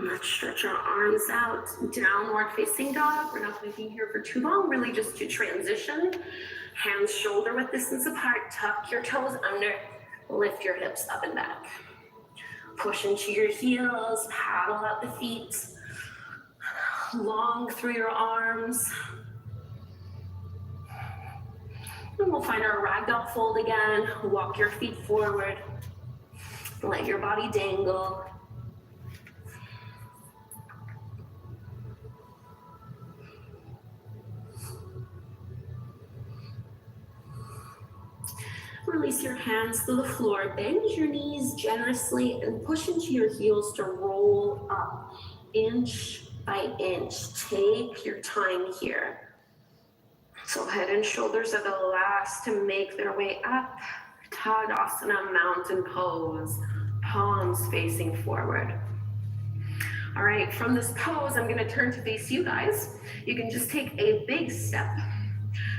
Let's stretch our arms out, downward facing dog. We're not going to be here for too long, really just to transition. Hands shoulder width distance apart, tuck your toes under, lift your hips up and back. Push into your heels, paddle out the feet, long through your arms. And we'll find our ragdoll fold again. Walk your feet forward, let your body dangle. Release your hands to the floor, bend your knees generously and push into your heels to roll up inch by inch. Take your time here. So head and shoulders are the last to make their way up. Tadasana, mountain pose, palms facing forward. All right, from this pose, I'm gonna turn to face you guys. You can just take a big step.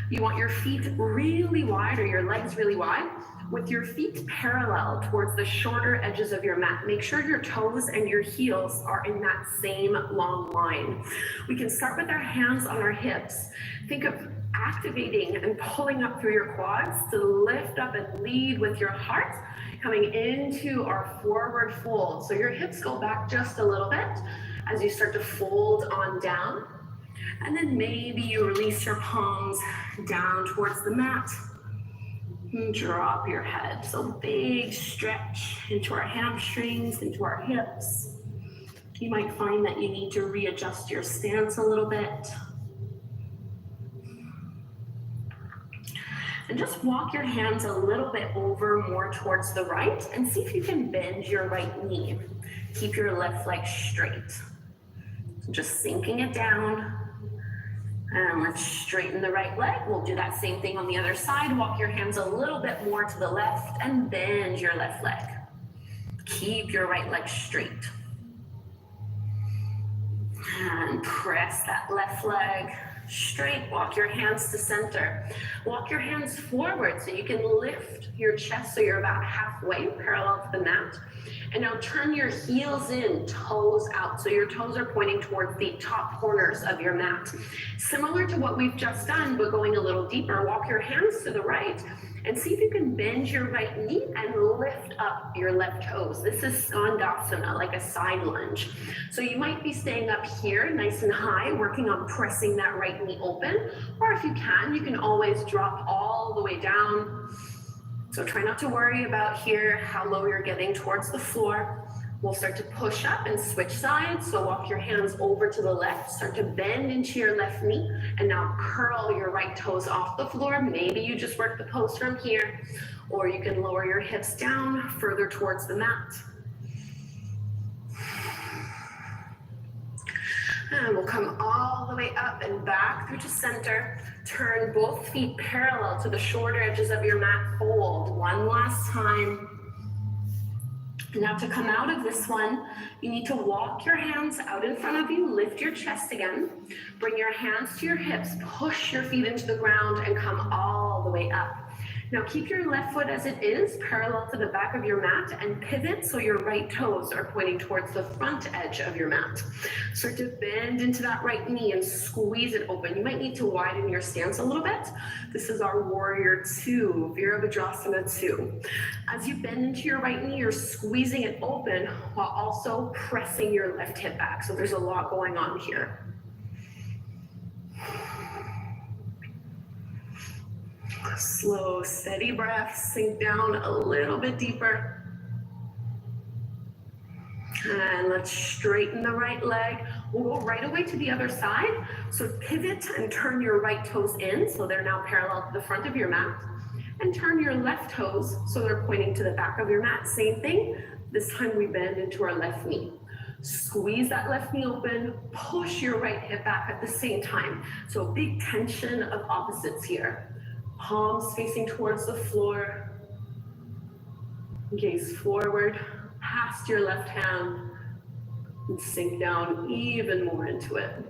You want your feet really wide or your legs really wide with your feet parallel towards the shorter edges of your mat. Make sure your toes and your heels are in that same long line. We can start with our hands on our hips. Think of activating and pulling up through your quads to lift up and lead with your heart, coming into our forward fold. So your hips go back just a little bit as you start to fold on down. And then maybe you release your palms down towards the mat and drop your head. So big stretch into our hamstrings, into our hips. You might find that you need to readjust your stance a little bit. And just walk your hands a little bit over more towards the right and see if you can bend your right knee. Keep your left leg straight. So just sinking it down. And let's straighten the right leg. We'll do that same thing on the other side. Walk your hands a little bit more to the left and bend your left leg. Keep your right leg straight. And press that left leg straight. Walk your hands to center. Walk your hands forward so you can lift your chest so you're about halfway parallel to the mat. And now turn your heels in, toes out. So your toes are pointing towards the top corners of your mat. Similar to what we've just done, but going a little deeper, walk your hands to the right and see if you can bend your right knee and lift up your left toes. This is Skandasana, like a side lunge. So you might be staying up here nice and high, working on pressing that right knee open. Or if you can always drop all the way down. So try not to worry about here how low you're getting towards the floor. We'll start to push up and switch sides. So walk your hands over to the left, start to bend into your left knee, and now curl your right toes off the floor. Maybe you just work the pose from here, or you can lower your hips down further towards the mat. And we'll come all the way up and back through to center. Turn both feet parallel to the shorter edges of your mat. Fold one last time. Now to come out of this one, you need to walk your hands out in front of you, lift your chest again, bring your hands to your hips, push your feet into the ground and come all the way up. Now keep your left foot as it is, parallel to the back of your mat, and pivot so your right toes are pointing towards the front edge of your mat. Start to bend into that right knee and squeeze it open. You might need to widen your stance a little bit. This is our Warrior 2, Virabhadrasana 2. As you bend into your right knee, you're squeezing it open while also pressing your left hip back. So there's a lot going on here. Slow, steady breaths, sink down a little bit deeper. And let's straighten the right leg. We'll go right away to the other side. So pivot and turn your right toes in so they're now parallel to the front of your mat. And turn your left toes so they're pointing to the back of your mat. Same thing. This time we bend into our left knee. Squeeze that left knee open, push your right hip back at the same time. So big tension of opposites here. Palms facing towards the floor. Gaze forward, past your left hand, and sink down even more into it.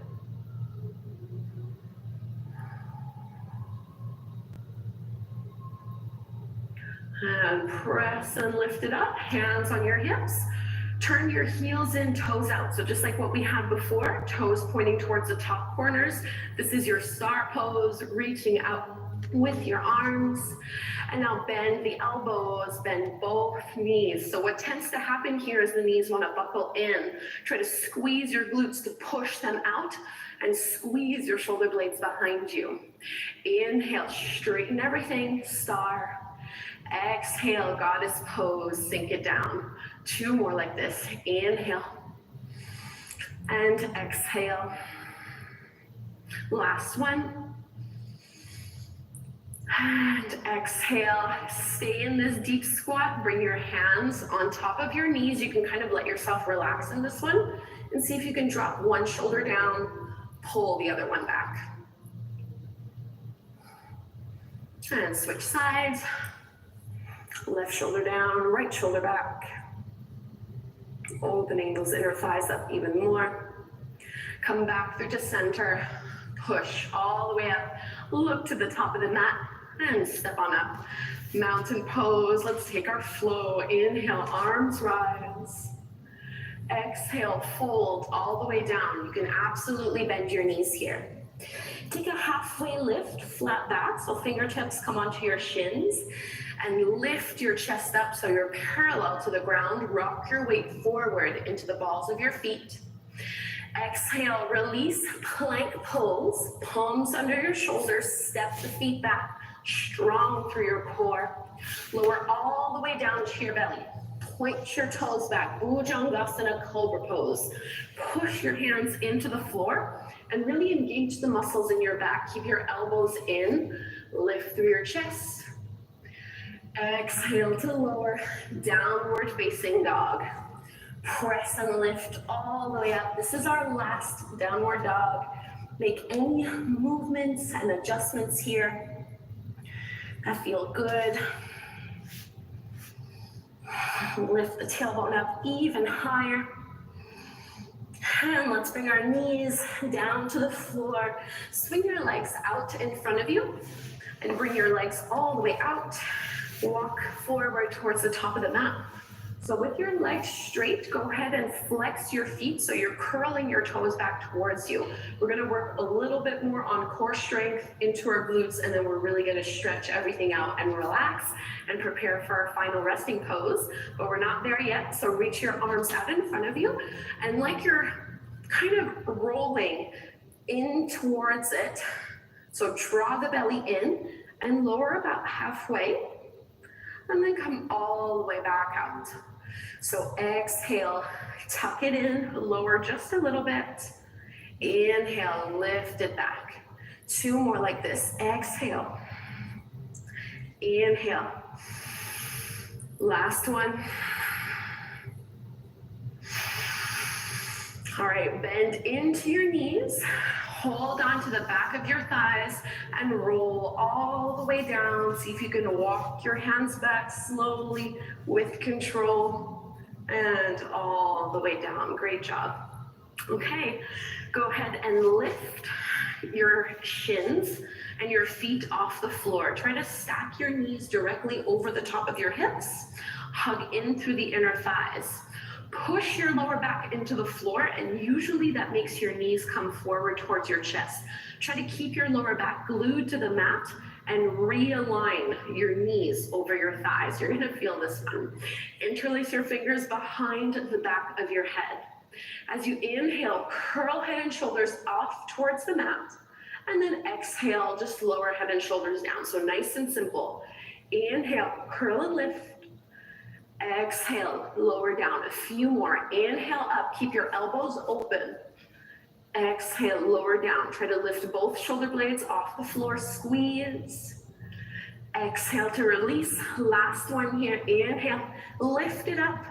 And press and lift it up, hands on your hips. Turn your heels in, toes out. So just like what we had before, toes pointing towards the top corners. This is your star pose, reaching out with your arms. And now bend the elbows, bend both knees. So what tends to happen here is the knees want to buckle in. Try to squeeze your glutes to push them out and squeeze your shoulder blades behind you. Inhale, straighten everything, star. Exhale, goddess pose, sink it down. 2 more like this. Inhale and exhale. Last one. And exhale. Stay in this deep squat. Bring your hands on top of your knees. You can kind of let yourself relax in this one and see if you can drop one shoulder down, pull the other one back. And switch sides. Left shoulder down, right shoulder back. Opening those inner thighs up even more. Come back through to center. Push all the way up. Look to the top of the mat and step on up. Mountain pose. Let's take our flow. Inhale, arms rise. Exhale, fold all the way down. You can absolutely bend your knees here. Take a halfway lift, flat back, so fingertips come onto your shins, and lift your chest up so you're parallel to the ground. Rock your weight forward into the balls of your feet. Exhale, release, plank pose, palms under your shoulders, step the feet back, strong through your core. Lower all the way down to your belly. Point your toes back, Bhujangasana, cobra pose. Push your hands into the floor and really engage the muscles in your back. Keep your elbows in, lift through your chest. Exhale to lower, downward facing dog. Press and lift all the way up. This is our last downward dog. Make any movements and adjustments here that feel good. Lift the tailbone up even higher. And let's bring our knees down to the floor. Swing your legs out in front of you and bring your legs all the way out. Walk forward towards the top of the mat. So with your legs straight, go ahead and flex your feet so you're curling your toes back towards you. We're going to work a little bit more on core strength into our glutes, and then we're really going to stretch everything out and relax and prepare for our final resting pose. But we're not there yet, so reach your arms out in front of you, and like you're kind of rolling in towards it. So draw the belly in and lower about halfway, and then come all the way back out. So exhale, tuck it in, lower just a little bit. Inhale, lift it back. 2 more like this. Exhale. Inhale. Last one. All right, bend into your knees. Hold on to the back of your thighs and roll all the way down. See if you can walk your hands back slowly with control and all the way down. Great job. Okay, go ahead and lift your shins and your feet off the floor. Try to stack your knees directly over the top of your hips. Hug in through the inner thighs. Push your lower back into the floor, and usually that makes your knees come forward towards your chest. Try to keep your lower back glued to the mat and realign your knees over your thighs. You're gonna feel this one. Interlace your fingers behind the back of your head. As you inhale, curl head and shoulders off towards the mat, and then exhale, just lower head and shoulders down. So nice and simple. Inhale, curl and lift. Exhale, lower down. A few more. Inhale up, keep your elbows open. Exhale, lower down. Try to lift both shoulder blades off the floor, squeeze. Exhale to release. Last one here. Inhale, lift it up.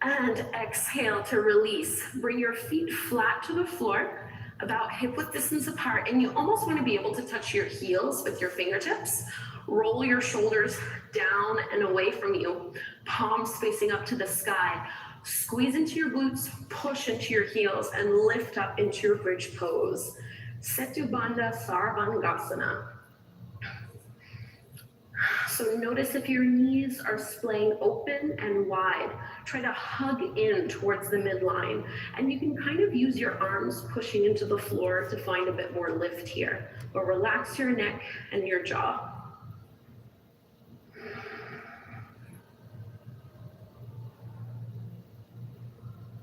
And exhale to release. Bring your feet flat to the floor, about hip width distance apart, and you almost want to be able to touch your heels with your fingertips. Roll your shoulders down and away from you, palms facing up to the sky. Squeeze into your glutes, push into your heels, and lift up into your bridge pose. Setu Bandha Sarvangasana. So notice if your knees are splaying open and wide. Try to hug in towards the midline. And you can kind of use your arms pushing into the floor to find a bit more lift here. But relax your neck and your jaw.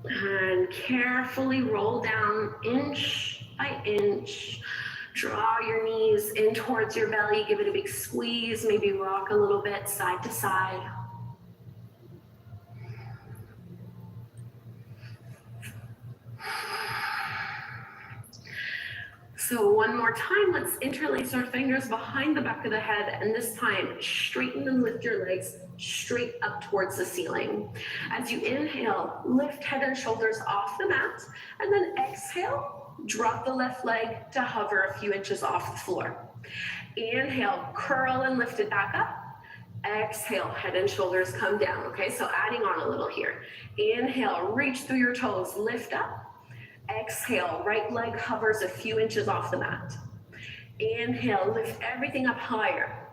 And carefully roll down inch by inch. Draw your knees in towards your belly. Give it a big squeeze. Maybe rock a little bit side to side. So one more time, let's interlace our fingers behind the back of the head, and this time straighten and lift your legs straight up towards the ceiling. As you inhale, lift head and shoulders off the mat, and then exhale, drop the left leg to hover a few inches off the floor. Inhale, curl and lift it back up. Exhale, head and shoulders come down, okay? So adding on a little here. Inhale, reach through your toes, lift up. Exhale, right leg hovers a few inches off the mat. Inhale, lift everything up higher.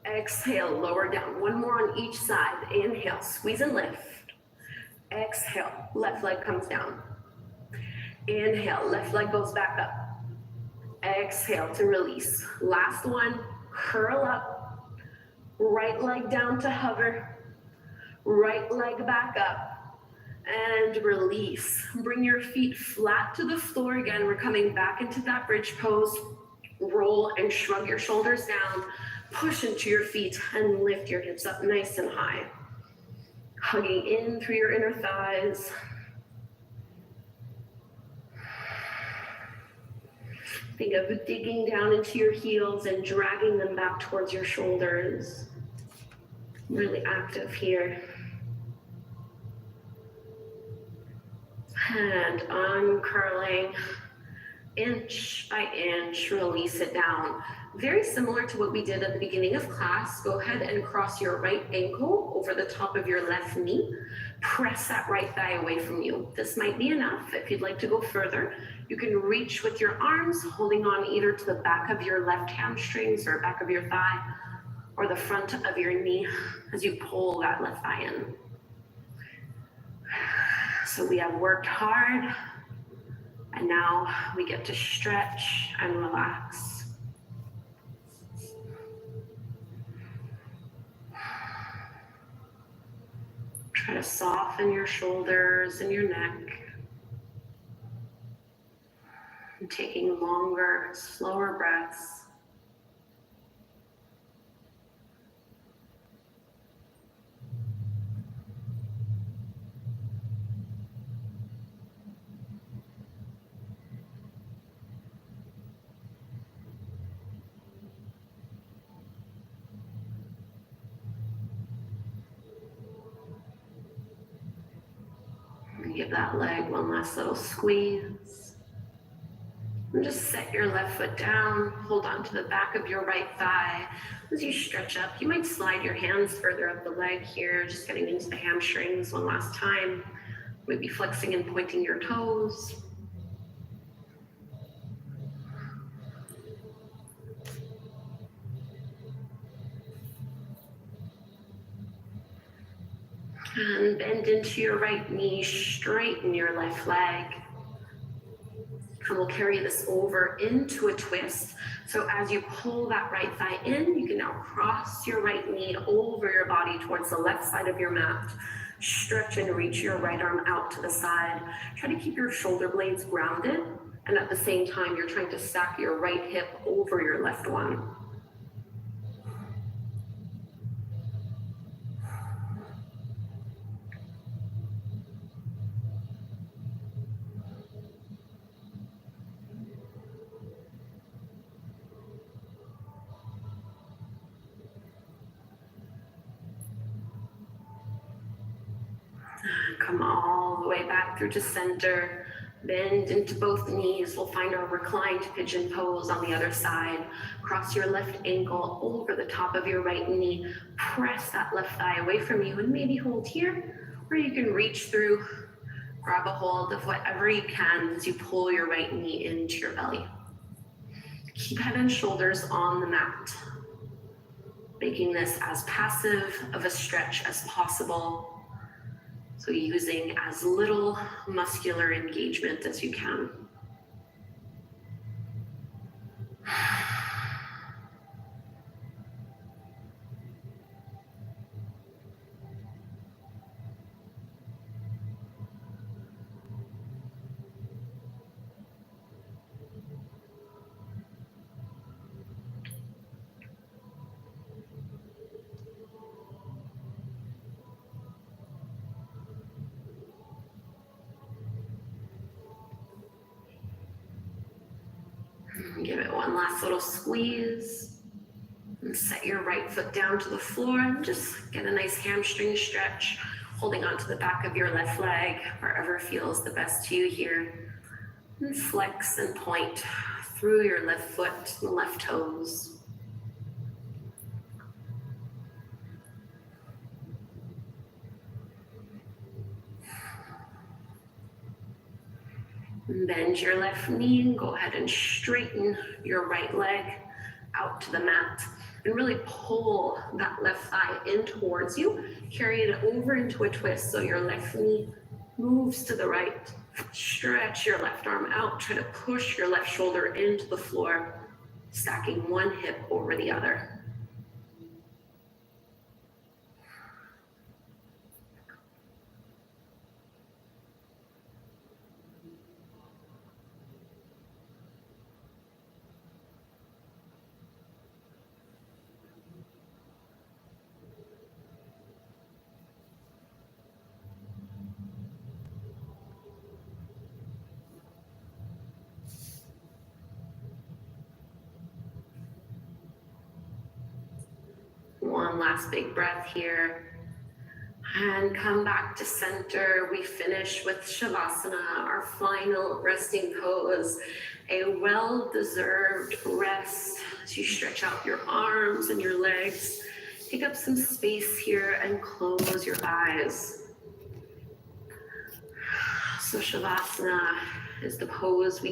Exhale, lower down. One more on each side. Inhale, squeeze and lift. Exhale, left leg comes down. Inhale, left leg goes back up. Exhale to release. Last one, curl up. Right leg down to hover. Right leg back up. And release. Bring your feet flat to the floor again. We're coming back into that bridge pose. Roll and shrug your shoulders down. Push into your feet and lift your hips up nice and high. Hugging in through your inner thighs. Think of digging down into your heels and dragging them back towards your shoulders. Really active here. And uncurling, inch by inch, release it down. Very similar to what we did at the beginning of class. Go ahead and cross your right ankle over the top of your left knee. Press that right thigh away from you. This might be enough. If you'd like to go further, you can reach with your arms, holding on either to the back of your left hamstrings or back of your thigh, or the front of your knee as you pull that left thigh in. So we have worked hard, and now we get to stretch and relax. Try to soften your shoulders and your neck. And taking longer, slower breaths. Give that leg one last little squeeze. And just set your left foot down. Hold on to the back of your right thigh. As you stretch up, you might slide your hands further up the leg here, just getting into the hamstrings one last time. Maybe flexing and pointing your toes. And bend into your right knee, straighten your left leg. And we'll carry this over into a twist. So as you pull that right thigh in, you can now cross your right knee over your body towards the left side of your mat. Stretch and reach your right arm out to the side. Try to keep your shoulder blades grounded. And at the same time, you're trying to stack your right hip over your left one. Come all the way back through to center. Bend into both knees. We'll find our reclined pigeon pose on the other side. Cross your left ankle over the top of your right knee. Press that left thigh away from you and maybe hold here. Or you can reach through, grab a hold of whatever you can as you pull your right knee into your belly. Keep head and shoulders on the mat. making this as passive of a stretch as possible. So using as little muscular engagement as you can. Give it one last little squeeze. And set your right foot down to the floor and just get a nice hamstring stretch, holding onto the back of your left leg, wherever feels the best to you here. And flex and point through your left foot and left toes. Bend your left knee and go ahead and straighten your right leg out to the mat and really pull that left thigh in towards you. Carry it over into a twist so your left knee moves to the right. Stretch your left arm out. Try to push your left shoulder into the floor, stacking one hip over the other. One last big breath here. And come back to center. We finish with Shavasana, our final resting pose. A well-deserved rest as you stretch out your arms and your legs. Take up some space here and close your eyes. So Shavasana is the pose we